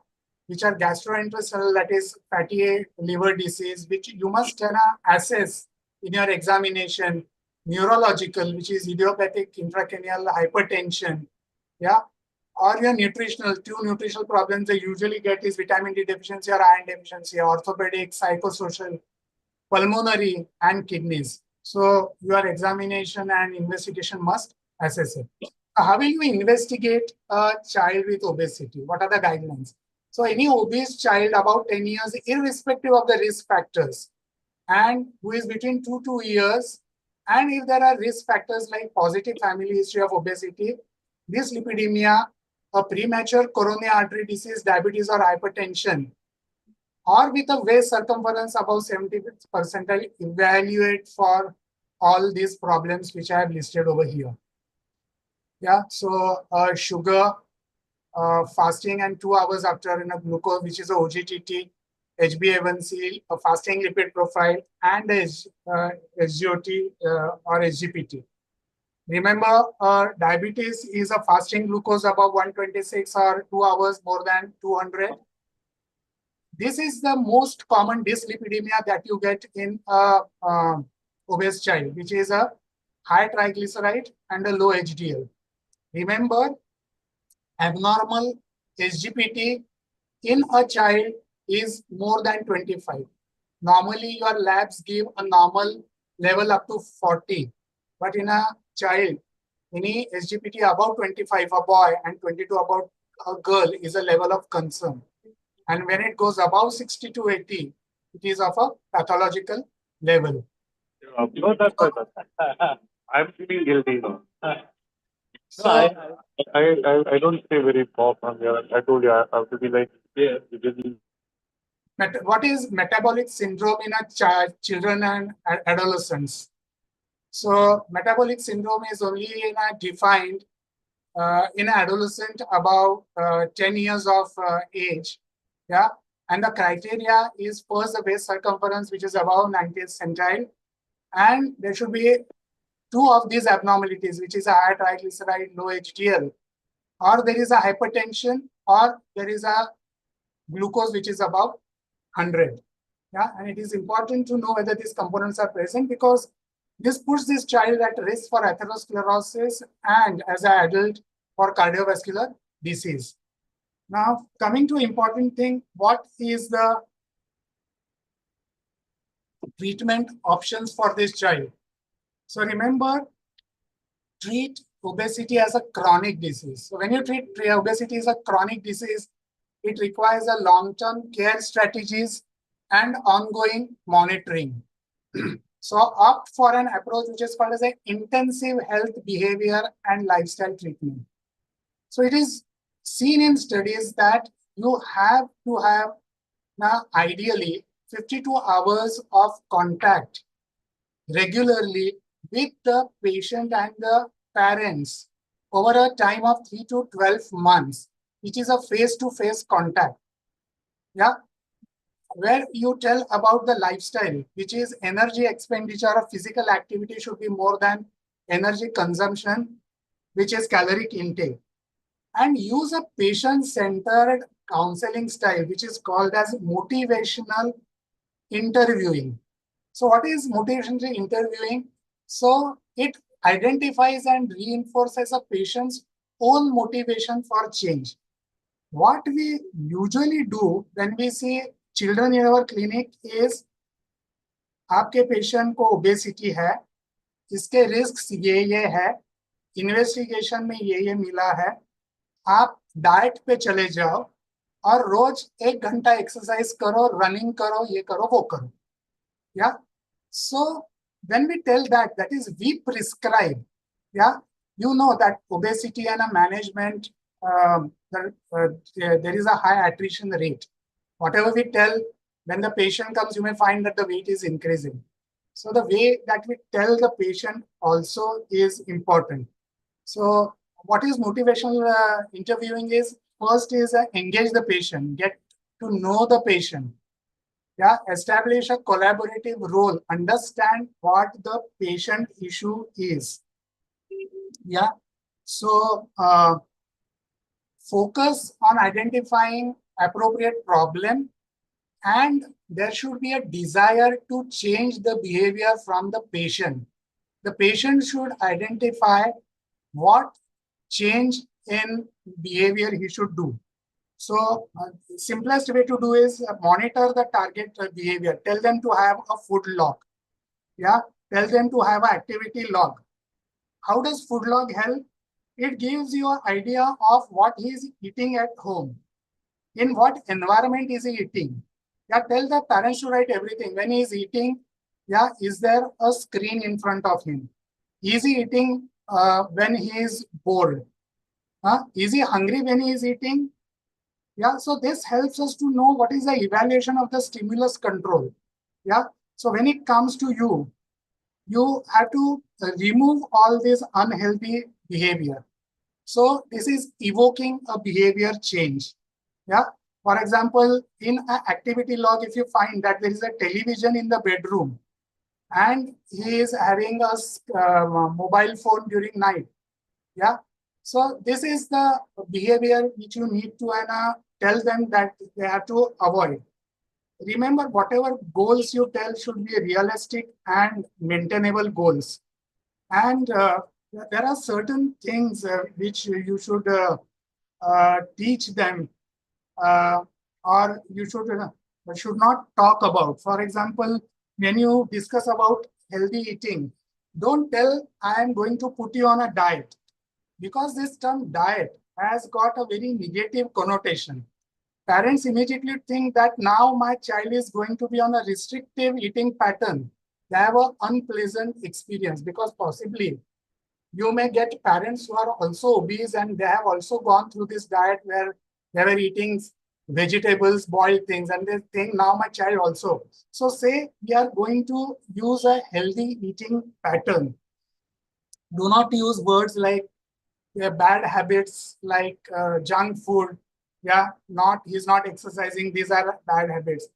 which are gastrointestinal, that is fatty liver disease, which you must assess in your examination, neurological, which is idiopathic intracranial hypertension, yeah, or your nutritional. Two nutritional problems they usually get is vitamin D deficiency or iron deficiency, orthopedic, psychosocial, pulmonary, and kidneys. So your examination and investigation must assess it. How will you investigate a child with obesity? What are the guidelines? So any obese child about 10 years, irrespective of the risk factors, and who is between 2 years, and if there are risk factors like positive family history of obesity, dyslipidemia, a premature coronary artery disease, diabetes or hypertension, or with a waist circumference above 70th percentile, evaluate for all these problems which I have listed over here. Yeah, so sugar, fasting and 2 hours after in a glucose, which is a OGTT, HbA1c, a fasting lipid profile, and a SGOT or SGPT. Remember, diabetes is a fasting glucose above 126 or 2 hours more than 200. This is the most common dyslipidemia that you get in a obese child, which is a high triglyceride and a low HDL. Remember, abnormal SGPT in a child is more than 25. Normally, your labs give a normal level up to 40. But in a child, any SGPT above 25, a boy, and 22 about a girl is a level of concern. And when it goes above 60 to 80, it is of a pathological level. No, that's I'm feeling guilty now. So, I don't stay very far from here. I told you I have to be like, yeah, what is metabolic syndrome in a children and adolescents? So metabolic syndrome is only defined in adolescent above 10 years of age. Yeah, and the criteria is first the waist circumference, which is above 90th centile, and there should be 2 of these abnormalities, which is a high triglyceride, low HDL, or there is a hypertension, or there is a glucose which is above 100. Yeah, and it is important to know whether these components are present, because this puts this child at risk for atherosclerosis and as an adult for cardiovascular disease. Now, coming to important thing, what is the treatment options for this child? So remember, treat obesity as a chronic disease. So when you treat obesity as a chronic disease, it requires a long-term care strategies and ongoing monitoring. So opt for an approach which is called as an intensive health behavior and lifestyle treatment. So it is seen in studies that you have to have now ideally 52 hours of contact regularly with the patient and the parents over a time of 3 to 12 months, which is a face-to-face contact. Yeah, where you tell about the lifestyle, which is energy expenditure of physical activity should be more than energy consumption, which is caloric intake. And use a patient-centered counseling style, which is called as motivational interviewing. So what is motivational interviewing? So it identifies and reinforces a patient's own motivation for change. What we usually do when we see children in our clinic is, आपके patient को obesity है, इसके risk ये है, investigation में ये मिला है, आप डाइट पे चले जाओ और रोज 1 घंटा एक्सरसाइज करो, रनिंग करो, ये करो, वो करो. Yeah. So when we tell that, that is we prescribe. Yeah. You know that obesity and a management, there is a high attrition rate. Whatever we tell, when the patient comes, you may find that the weight is increasing. So the way that we tell the patient also is important. So what is motivational interviewing is, first is engage the patient, get to know the patient. Yeah, establish a collaborative role, understand what the patient issue is. Yeah, so focus on identifying appropriate problem, and there should be a desire to change the behavior from the patient. The patient should identify what change in behavior he should do. So simplest way to do is monitor the target behavior. Tell them to have a food log. Yeah, tell them to have an activity log. How does food log help? It gives you an idea of what he is eating at home. In what environment is he eating? Yeah, tell the parents to write everything. When he is eating, yeah, is there a screen in front of him? Is he eating when he is bored? Is he hungry when he is eating? Yeah, so this helps us to know what is the evaluation of the stimulus control. Yeah, so when it comes to you, you have to remove all this unhealthy behavior. So this is evoking a behavior change. Yeah, for example, in an activity log, if you find that there is a television in the bedroom and he is having a mobile phone during night. Yeah, so this is the behavior which you need to tell them that they have to avoid. Remember, whatever goals you tell should be realistic and maintainable goals. And there are certain things which you should teach them or you should not talk about. For example, when you discuss about healthy eating, don't tell I am going to put you on a diet, because this term diet has got a very negative connotation. Parents immediately think that now my child is going to be on a restrictive eating pattern. They have an unpleasant experience, because possibly you may get parents who are also obese and they have also gone through this diet where they were eating vegetables, boiled things, and they think now my child also. So say we are going to use a healthy eating pattern. Do not use words like bad habits, like junk food. Yeah, he's not exercising. These are bad habits.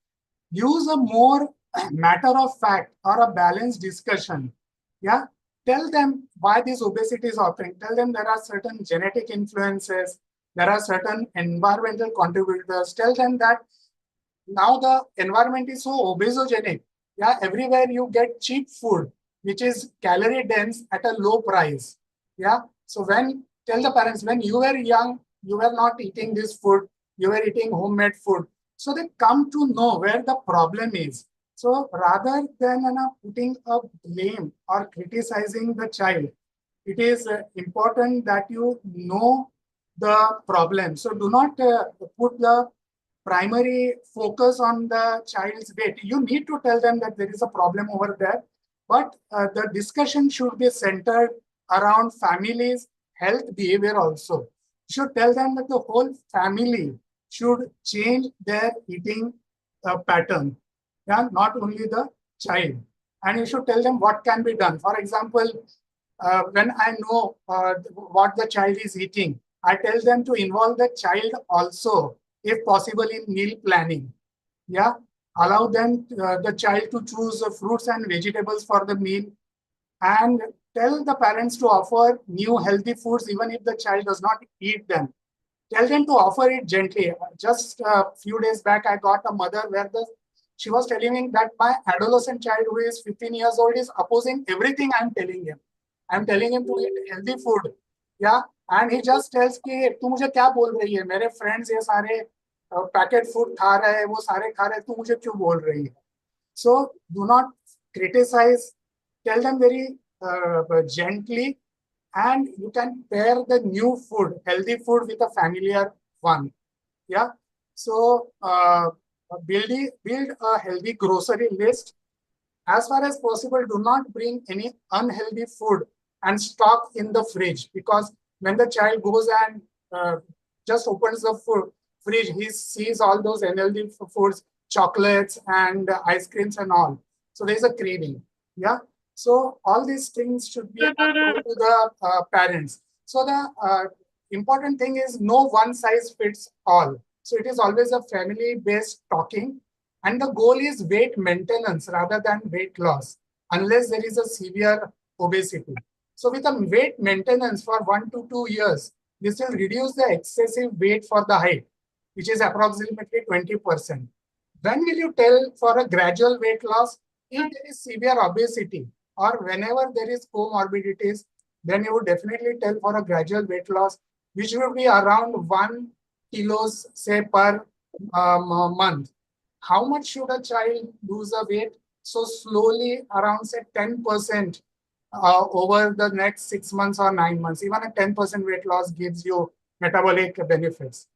Use a more matter of fact or a balanced discussion. Yeah, tell them why this obesity is occurring. Tell them there are certain genetic influences, there are certain environmental contributors. Tell them that now the environment is so obesogenic. Yeah, everywhere you get cheap food, which is calorie dense at a low price. Yeah, so tell the parents, when you were young, you were not eating this food, you were eating homemade food. So they come to know where the problem is. So rather than putting a blame or criticizing the child, it is important that you know the problem. So do not put the primary focus on the child's weight. You need to tell them that there is a problem over there, but the discussion should be centered around families' health behavior also. You should tell them that the whole family should change their eating pattern, yeah, not only the child. And you should tell them what can be done. For example, when I know what the child is eating, I tell them to involve the child also, if possible, in meal planning. Yeah, allow them the child to choose fruits and vegetables for the meal, and tell the parents to offer new healthy foods even if the child does not eat them. Tell them to offer it gently. Just a few days back, I got a mother where she was telling me that my adolescent child who is 15 years old is opposing everything I'm telling him. I'm telling him to eat healthy food. Yeah, and he just tells कि तू मुझे क्या बोल रही है? मेरे friends ये सारे पैकेट फूड खा रहे हैं, वो सारे खा रहे हैं, तू मुझे क्यों बोल रही है? So do not criticize. Tell them very gently and you can pair the new food, healthy food, with a familiar one. Yeah. So build a healthy grocery list. As far as possible, do not bring any unhealthy food and stock in the fridge, because when the child goes and just opens the fridge, he sees all those unhealthy foods, chocolates and ice creams and all. So there's a craving. Yeah. So all these things should be known to the parents. So the important thing is no one size fits all. So it is always a family-based talking, and the goal is weight maintenance rather than weight loss, unless there is a severe obesity. So with a weight maintenance for 1 to 2 years, this will reduce the excessive weight for the height, which is approximately 20%. When will you tell for a gradual weight loss? If there is severe obesity or whenever there is comorbidities, then you would definitely tell for a gradual weight loss, which will be around 1 kilos, say, per month. How much should a child lose a weight? So slowly, around say 10% over the next 6 months or 9 months. Even a 10% weight loss gives you metabolic benefits.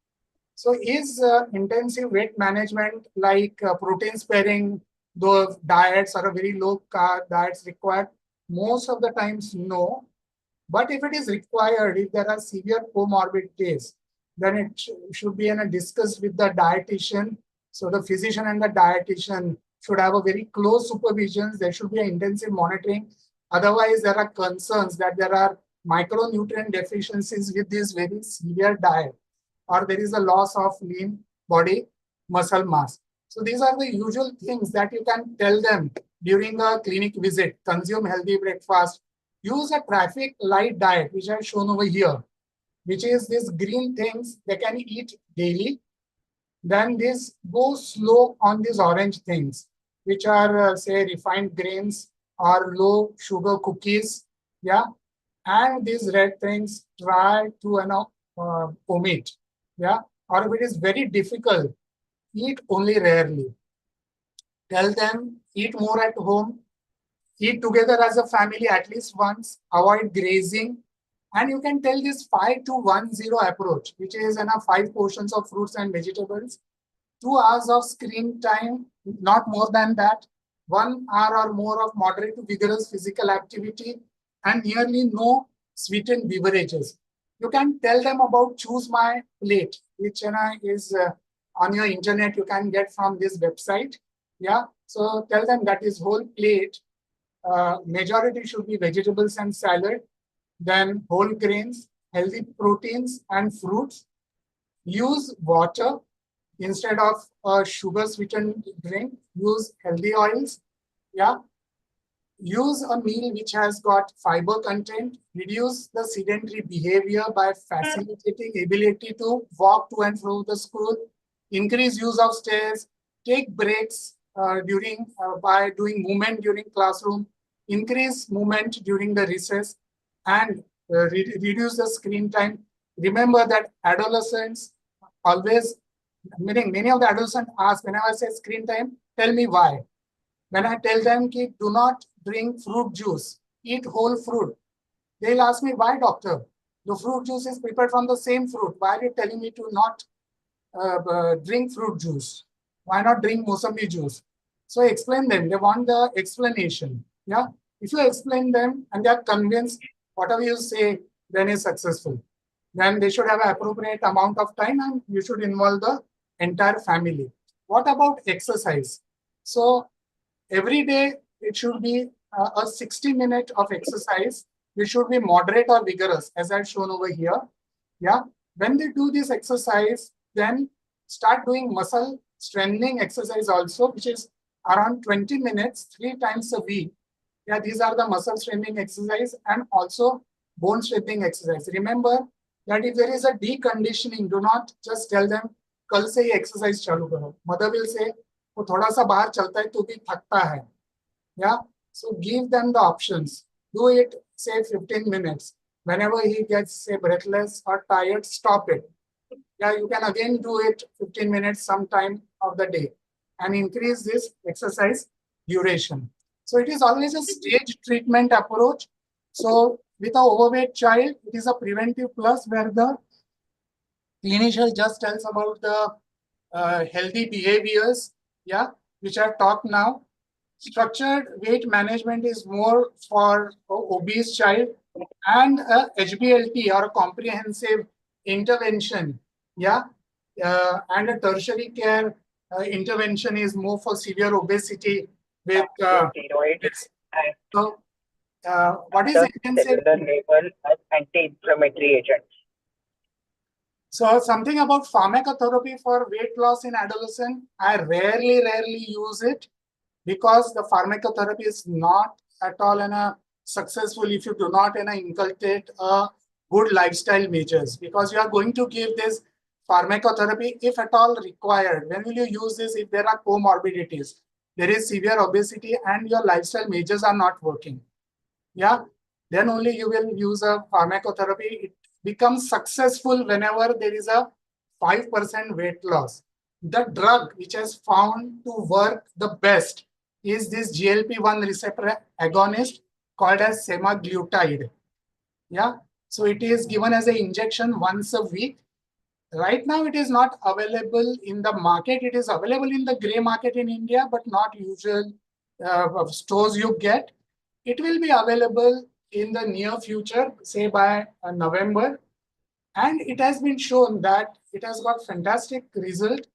So is intensive weight management like protein sparing, those diets or a very low carb diets required? Most of the times, no. But if it is required, if there are severe comorbidities, then it should be discussed with the dietitian. So the physician and the dietitian should have a very close supervision. There should be an intensive monitoring. Otherwise, there are concerns that there are micronutrient deficiencies with this very severe diet, or there is a loss of lean body muscle mass. So these are the usual things that you can tell them during a clinic visit. Consume healthy breakfast. Use a traffic light diet, which I have shown over here, which is these green things they can eat daily. Then this go slow on these orange things, which are say refined grains or low sugar cookies. Yeah. And these red things try to omit. Yeah. Or if it is very difficult, eat only rarely. Tell them eat more at home. Eat together as a family at least once. Avoid grazing. And you can tell this 5-to-1-0 approach, which is 5 portions of fruits and vegetables, 2 hours of screen time, not more than that, 1 hour or more of moderate to vigorous physical activity, and nearly no sweetened beverages. You can tell them about Choose My Plate, which is on your internet. You can get from this website. Yeah. So tell them that is whole plate. Majority should be vegetables and salad, then whole grains, healthy proteins and fruits. Use water instead of a sugar sweetened drink. Use healthy oils. Yeah. Use a meal which has got fiber content. Reduce the sedentary behavior by facilitating ability to walk to and fro the school. Increase use of stairs. Take breaks by doing movement during classroom. Increase movement during the recess, and reduce the screen time. Remember that adolescents always, meaning many of the adolescents ask, whenever I say screen time, tell me why. When I tell them, do not drink fruit juice, eat whole fruit, they'll ask me, why, doctor? The fruit juice is prepared from the same fruit. Why are you telling me to not drink fruit juice? Why not drink Mosambi juice? So explain them. They want the explanation. Yeah. If you explain them and they are convinced, whatever you say, then is successful. Then they should have an appropriate amount of time, and you should involve the entire family. What about exercise? So every day it should be a 60-minute of exercise, which should be moderate or vigorous, as I've shown over here. Yeah. When they do this exercise, then start doing muscle strengthening exercise also, which is around 20 minutes, 3 times a week. Yeah, these are the muscle strengthening exercise and also bone strengthening exercise. Remember that if there is a deconditioning, do not just tell them, कल से ही exercise चालू करो. Mother will say, वो थोड़ा सा बाहर चलता है तो भी थकता है. Yeah, so give them the options. Do it, say 15 minutes. Whenever he gets, say, breathless or tired, stop it. Yeah, you can again do it 15 minutes sometime of the day and increase this exercise duration. So it is always a stage treatment approach. So With an overweight child, it is a preventive plus where the clinician just tells about the healthy behaviors, yeah, which I've talked now. Structured weight management is more for obese child, and a HBLT or a comprehensive intervention, yeah, and a tertiary care intervention is more for severe obesity with steroids. So, what is intensive? Label as anti-inflammatory agents. So something about pharmacotherapy for weight loss in adolescent, I rarely use it because the pharmacotherapy is not at all successful if you do not inculcate a good lifestyle measures, because you are going to give this pharmacotherapy if at all required. When will you use this if there are comorbidities? There is severe obesity and your lifestyle measures are not working. Yeah, then only you will use a pharmacotherapy. It becomes successful whenever there is a 5% weight loss. The drug which has found to work the best is this GLP-1 receptor agonist called as semaglutide. Yeah, so it is given as an injection once a week. Right now, it is not available in the market. It is available in the gray market in India, but not usual stores you get. It will be available in the near future, say by November. And it has been shown that it has got fantastic result.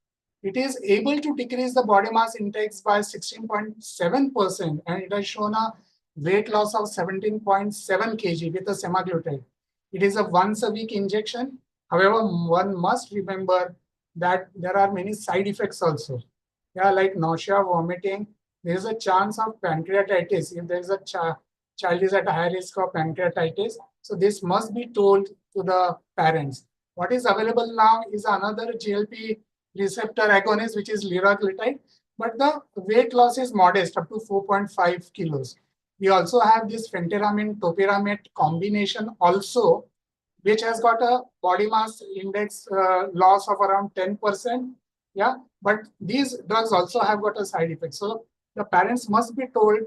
It is able to decrease the body mass index by 16.7%, and it has shown a weight loss of 17.7 kg with a semaglutide. It is a once a week injection. However, one must remember that there are many side effects also. Yeah, like nausea, vomiting. There is a chance of pancreatitis if there is a child is at a high risk of pancreatitis. So this must be told to the parents. What is available now is another GLP receptor agonist, which is liraglutide, but the weight loss is modest, up to 4.5 kilos. We also have this phentermine topiramate combination also, which has got a body mass index loss of around 10%. Yeah, but these drugs also have got a side effect. So the parents must be told,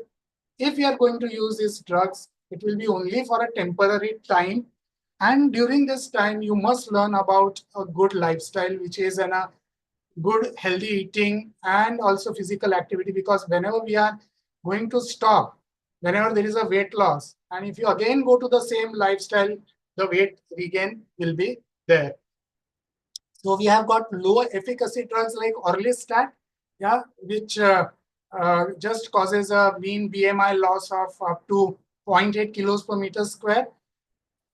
if you are going to use these drugs, it will be only for a temporary time. And during this time, you must learn about a good lifestyle, which is a good healthy eating and also physical activity, because whenever we are going to stop, whenever there is a weight loss, and if you again go to the same lifestyle, the weight regain will be there. So we have got low efficacy drugs like orlistat, yeah, which just causes a mean BMI loss of up to 0.8 kilos per meter square.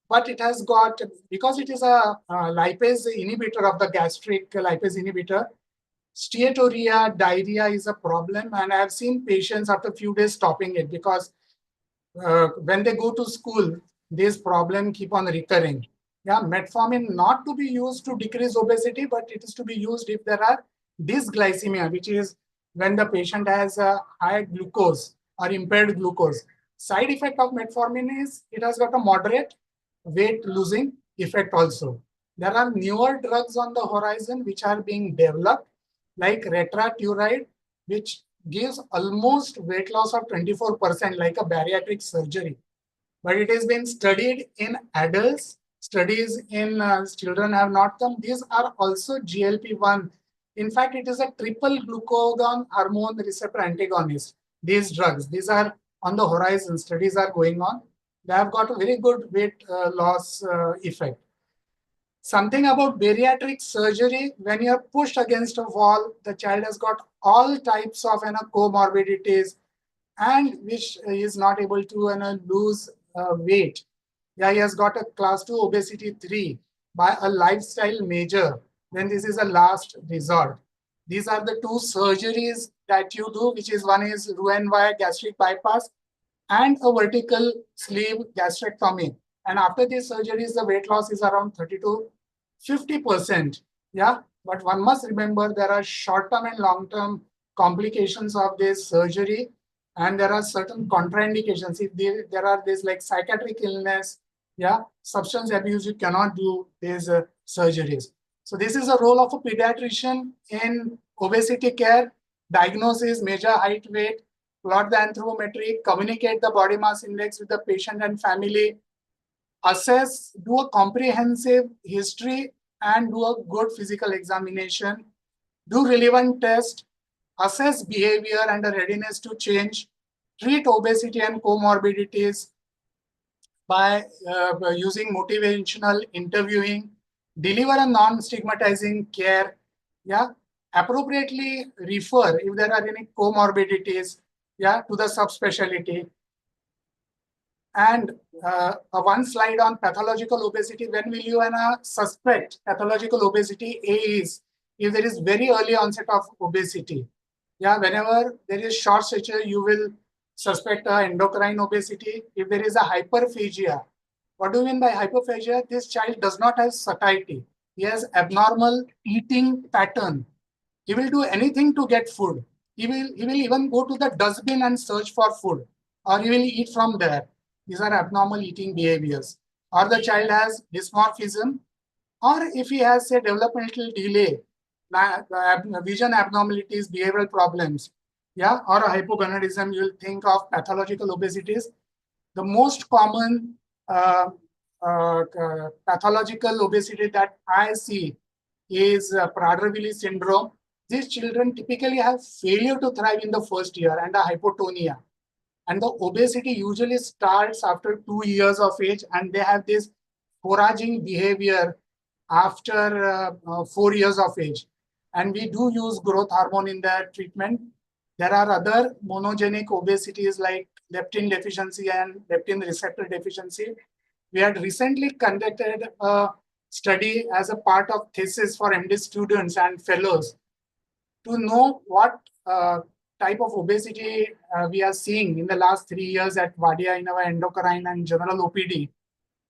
But it has got, because it is a lipase inhibitor of the gastric lipase inhibitor, steatorrhea, diarrhea is a problem. And I have seen patients after a few days stopping it, because when they go to school, this problem keep on recurring. Yeah, metformin not to be used to decrease obesity, but it is to be used if there are dysglycemia, which is when the patient has a high glucose or impaired glucose. Side effect of metformin is it has got a moderate weight losing effect also. There are newer drugs on the horizon which are being developed, like retraturide, which gives almost weight loss of 24%, like a bariatric surgery. But it has been studied in adults. Studies in children have not come. These are also GLP-1. In fact, it is a triple glucagon hormone receptor antagonist. These drugs, these are on the horizon. Studies are going on. They have got a very good weight loss effect. Something about bariatric surgery, when you are pushed against a wall, the child has got all types of comorbidities, and which is not able to lose weight. Yeah, he has got a class 2 obesity 3 by a lifestyle measure. Then this is a last resort. These are the two surgeries that you do, which is one is Roux-en-Y gastric bypass and a vertical sleeve gastrectomy. And after these surgeries, the weight loss is around 30 to 50%. Yeah, but one must remember there are short-term and long-term complications of this surgery, and there are certain contraindications. If there are this like psychiatric illness, yeah, substance abuse, you cannot do these surgeries. So this is a role of a pediatrician in obesity care: diagnosis, measure height, weight, plot the anthropometry, communicate the body mass index with the patient and family, assess, do a comprehensive history and do a good physical examination, do relevant tests, assess behavior and a readiness to change, treat obesity and comorbidities by using motivational interviewing, deliver a non-stigmatizing care, yeah, appropriately refer if there are any comorbidities, yeah, to the subspecialty. And one slide on pathological obesity. When will you suspect pathological obesity? A is if there is very early onset of obesity. Yeah, whenever there is short stature, you will suspect endocrine obesity. If there is a hyperphagia, what do you mean by hyperphagia? This child does not have satiety. He has abnormal eating pattern. He will do anything to get food. He will even go to the dustbin and search for food, or he will eat from there. These are abnormal eating behaviors. Or the child has dysmorphism, or if he has a developmental delay, vision abnormalities, behavioral problems, yeah, or a hypogonadism, you'll think of pathological obesities. The most common pathological obesity that I see is Prader-Willi syndrome. These children typically have failure to thrive in the first year and a hypotonia. And the obesity usually starts after 2 years of age, and they have this foraging behavior after 4 years of age. And we do use growth hormone in their treatment. There are other monogenic obesities like leptin deficiency and leptin receptor deficiency. We had recently conducted a study as a part of thesis for MD students and fellows to know what type of obesity we are seeing in the last 3 years at Vadia in our endocrine and general OPD.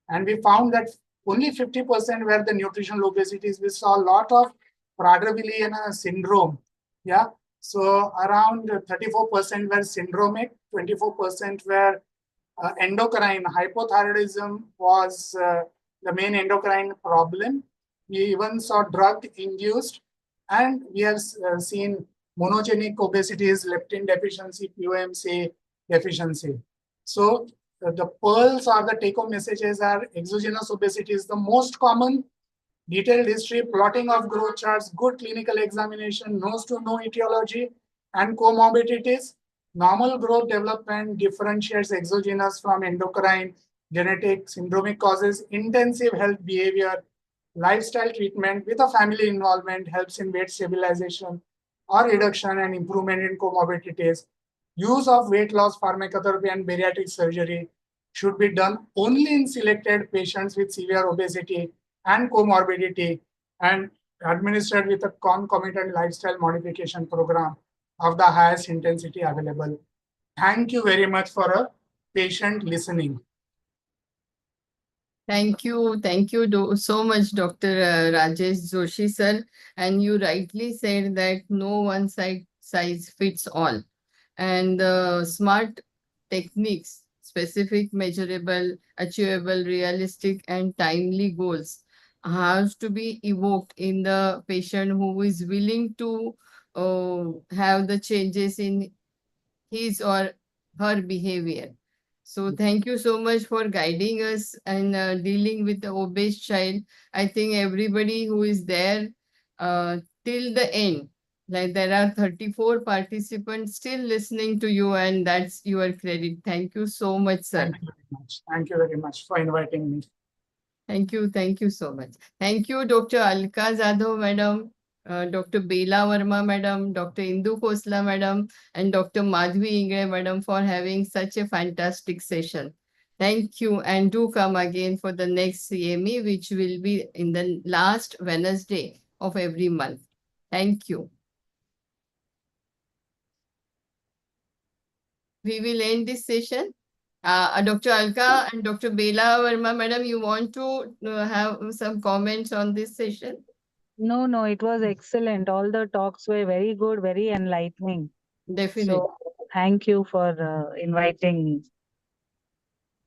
And we found that only 50% were the nutritional obesities. We saw a lot of Prader-Willi syndrome. Yeah. So around 34% were syndromic, 24% were endocrine. Hypothyroidism was the main endocrine problem. We even saw drug-induced, and we have seen monogenic obesities, leptin deficiency, POMC deficiency. So the pearls or the take-home messages are exogenous obesity is the most common, detailed history, plotting of growth charts, good clinical examination, nose to no etiology, and comorbidities. Normal growth development differentiates exogenous from endocrine, genetic, syndromic causes, intensive health behavior, lifestyle treatment with a family involvement helps in weight stabilization or reduction and improvement in comorbidities. Use of weight loss pharmacotherapy and bariatric surgery should be done only in selected patients with severe obesity and comorbidity and administered with a concomitant lifestyle modification program of the highest intensity available. Thank you very much for a patient listening. Thank you so much, Dr. Rajesh Joshi sir. And you rightly said that no one size fits all. And smart techniques, specific, measurable, achievable, realistic, and timely goals has to be evoked in the patient who is willing to have the changes in his or her behavior. So thank you so much for guiding us and dealing with the obese child. I think everybody who is there till the end, like there are 34 participants still listening to you, and that's your credit. Thank you so much, sir. Thank you very much. Thank you very much for inviting me. Thank you so much. Thank you, Dr. Alka Jadhav, madam. Dr. Bela Verma, madam, Dr. Indu Khosla, madam, and Dr. Madhvi Ingre, madam, for having such a fantastic session. Thank you, and do come again for the next CME, which will be in the last Wednesday of every month. Thank you. We will end this session. Dr. Alka and Dr. Bela Verma, madam, you want to have some comments on this session? No, it was excellent. All the talks were very good, very enlightening. Definitely. So thank you for inviting me.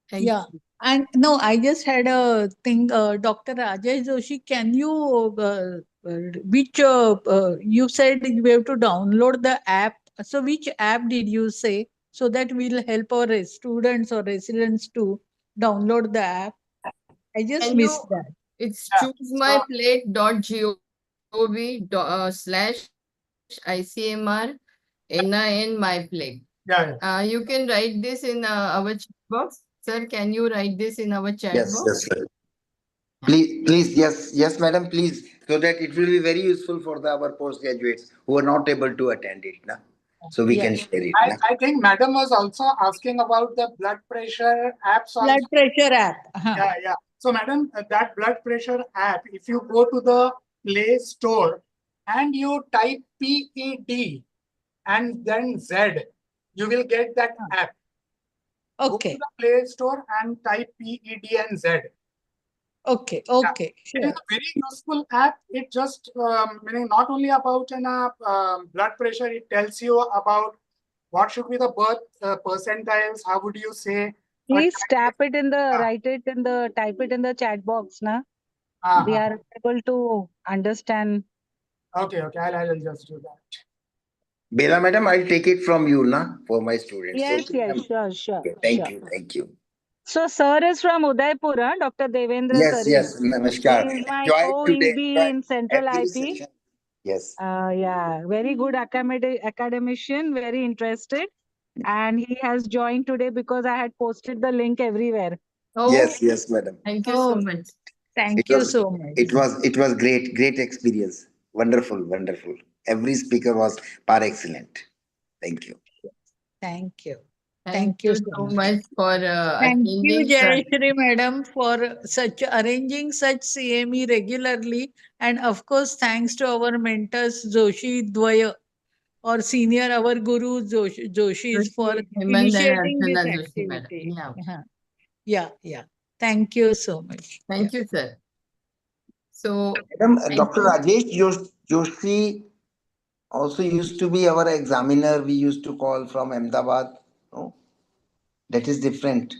Thank Yeah. you. And no, I just had a thing, Dr. Rajesh Joshi, can you, you said we have to download the app. So which app did you say so that we'll help our students or residents to download the app? I just Can missed you? that. It's Yeah. choosmyplate.gov/ICMR NIN myplate. Yeah. You can write this in our chat box. Sir, can you write this in our chat Yes, box? yes, sir. Please, yes, madam, please, so that it will be very useful for our postgraduates who are not able to attend it, na? So we can share it. Na? I think madam was also asking about the blood pressure apps also. Blood pressure app. Yeah. So madam, that blood pressure app, if you go to the Play Store and you type PED and then Z, you will get that app. Go to Okay. the Play Store and type PED and Z. Okay. It Sure. is a very useful app. It just meaning not only about blood pressure, it tells you about what should be the birth percentiles, how would you say? Please type it in the chat box, na? We are able to understand. Okay, I'll just do that. Bela madam, I'll take it from you, na, for my students. Yes, Okay, yes, sure. okay, thank you. So, sir is from Udaipur, Dr. Devendra Yes, Sari. namaskar. He is my Enjoy today. co-EB in Central Every IP. session. Yes. Yeah, very good academician, very interested. And he has joined today because I had posted the link everywhere. Yes, madam. Thank you so much. Thank you so much. It was great experience. Wonderful. Every speaker was par excellent. Thank you. Thank you. Thank you so much for Thank you, attending. Jayashree madam, for arranging such CME regularly. And of course, thanks to our mentors, Joshi Dwaya, or senior, our guru Joshis, for Hemant initiating and this Archana Joshi, madam. activity. Yeah. Thank you so much. Thank you, sir. So, Madam, Dr. Rajesh Joshi also used to be our examiner. We used to call from Ahmedabad. No, that is different.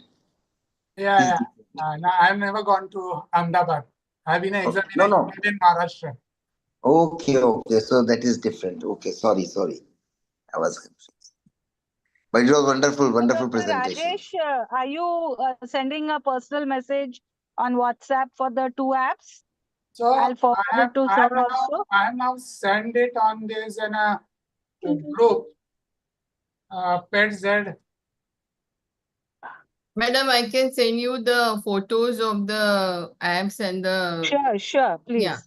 Yeah. No, I've never gone to Ahmedabad. I've been an examiner in Maharashtra. Okay. So that is different. Okay, sorry. I was confused. But it was wonderful Dr. presentation. Rajesh, are you sending a personal message on WhatsApp for the two apps? So I'll forward it to sir also. I have now sent it on this in a group. PetZ. Madam, I can send you the photos of the apps and the. Sure, please. Yeah,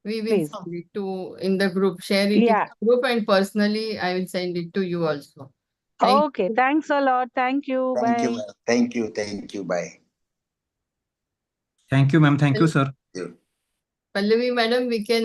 we will send it to in the group. Share it in the group, and personally, I will send it to you also. Okay, thanks a lot. Thank you. Bye. Thank you. Bye. Thank you, ma'am. Thank you, sir. Pallavi, madam, we can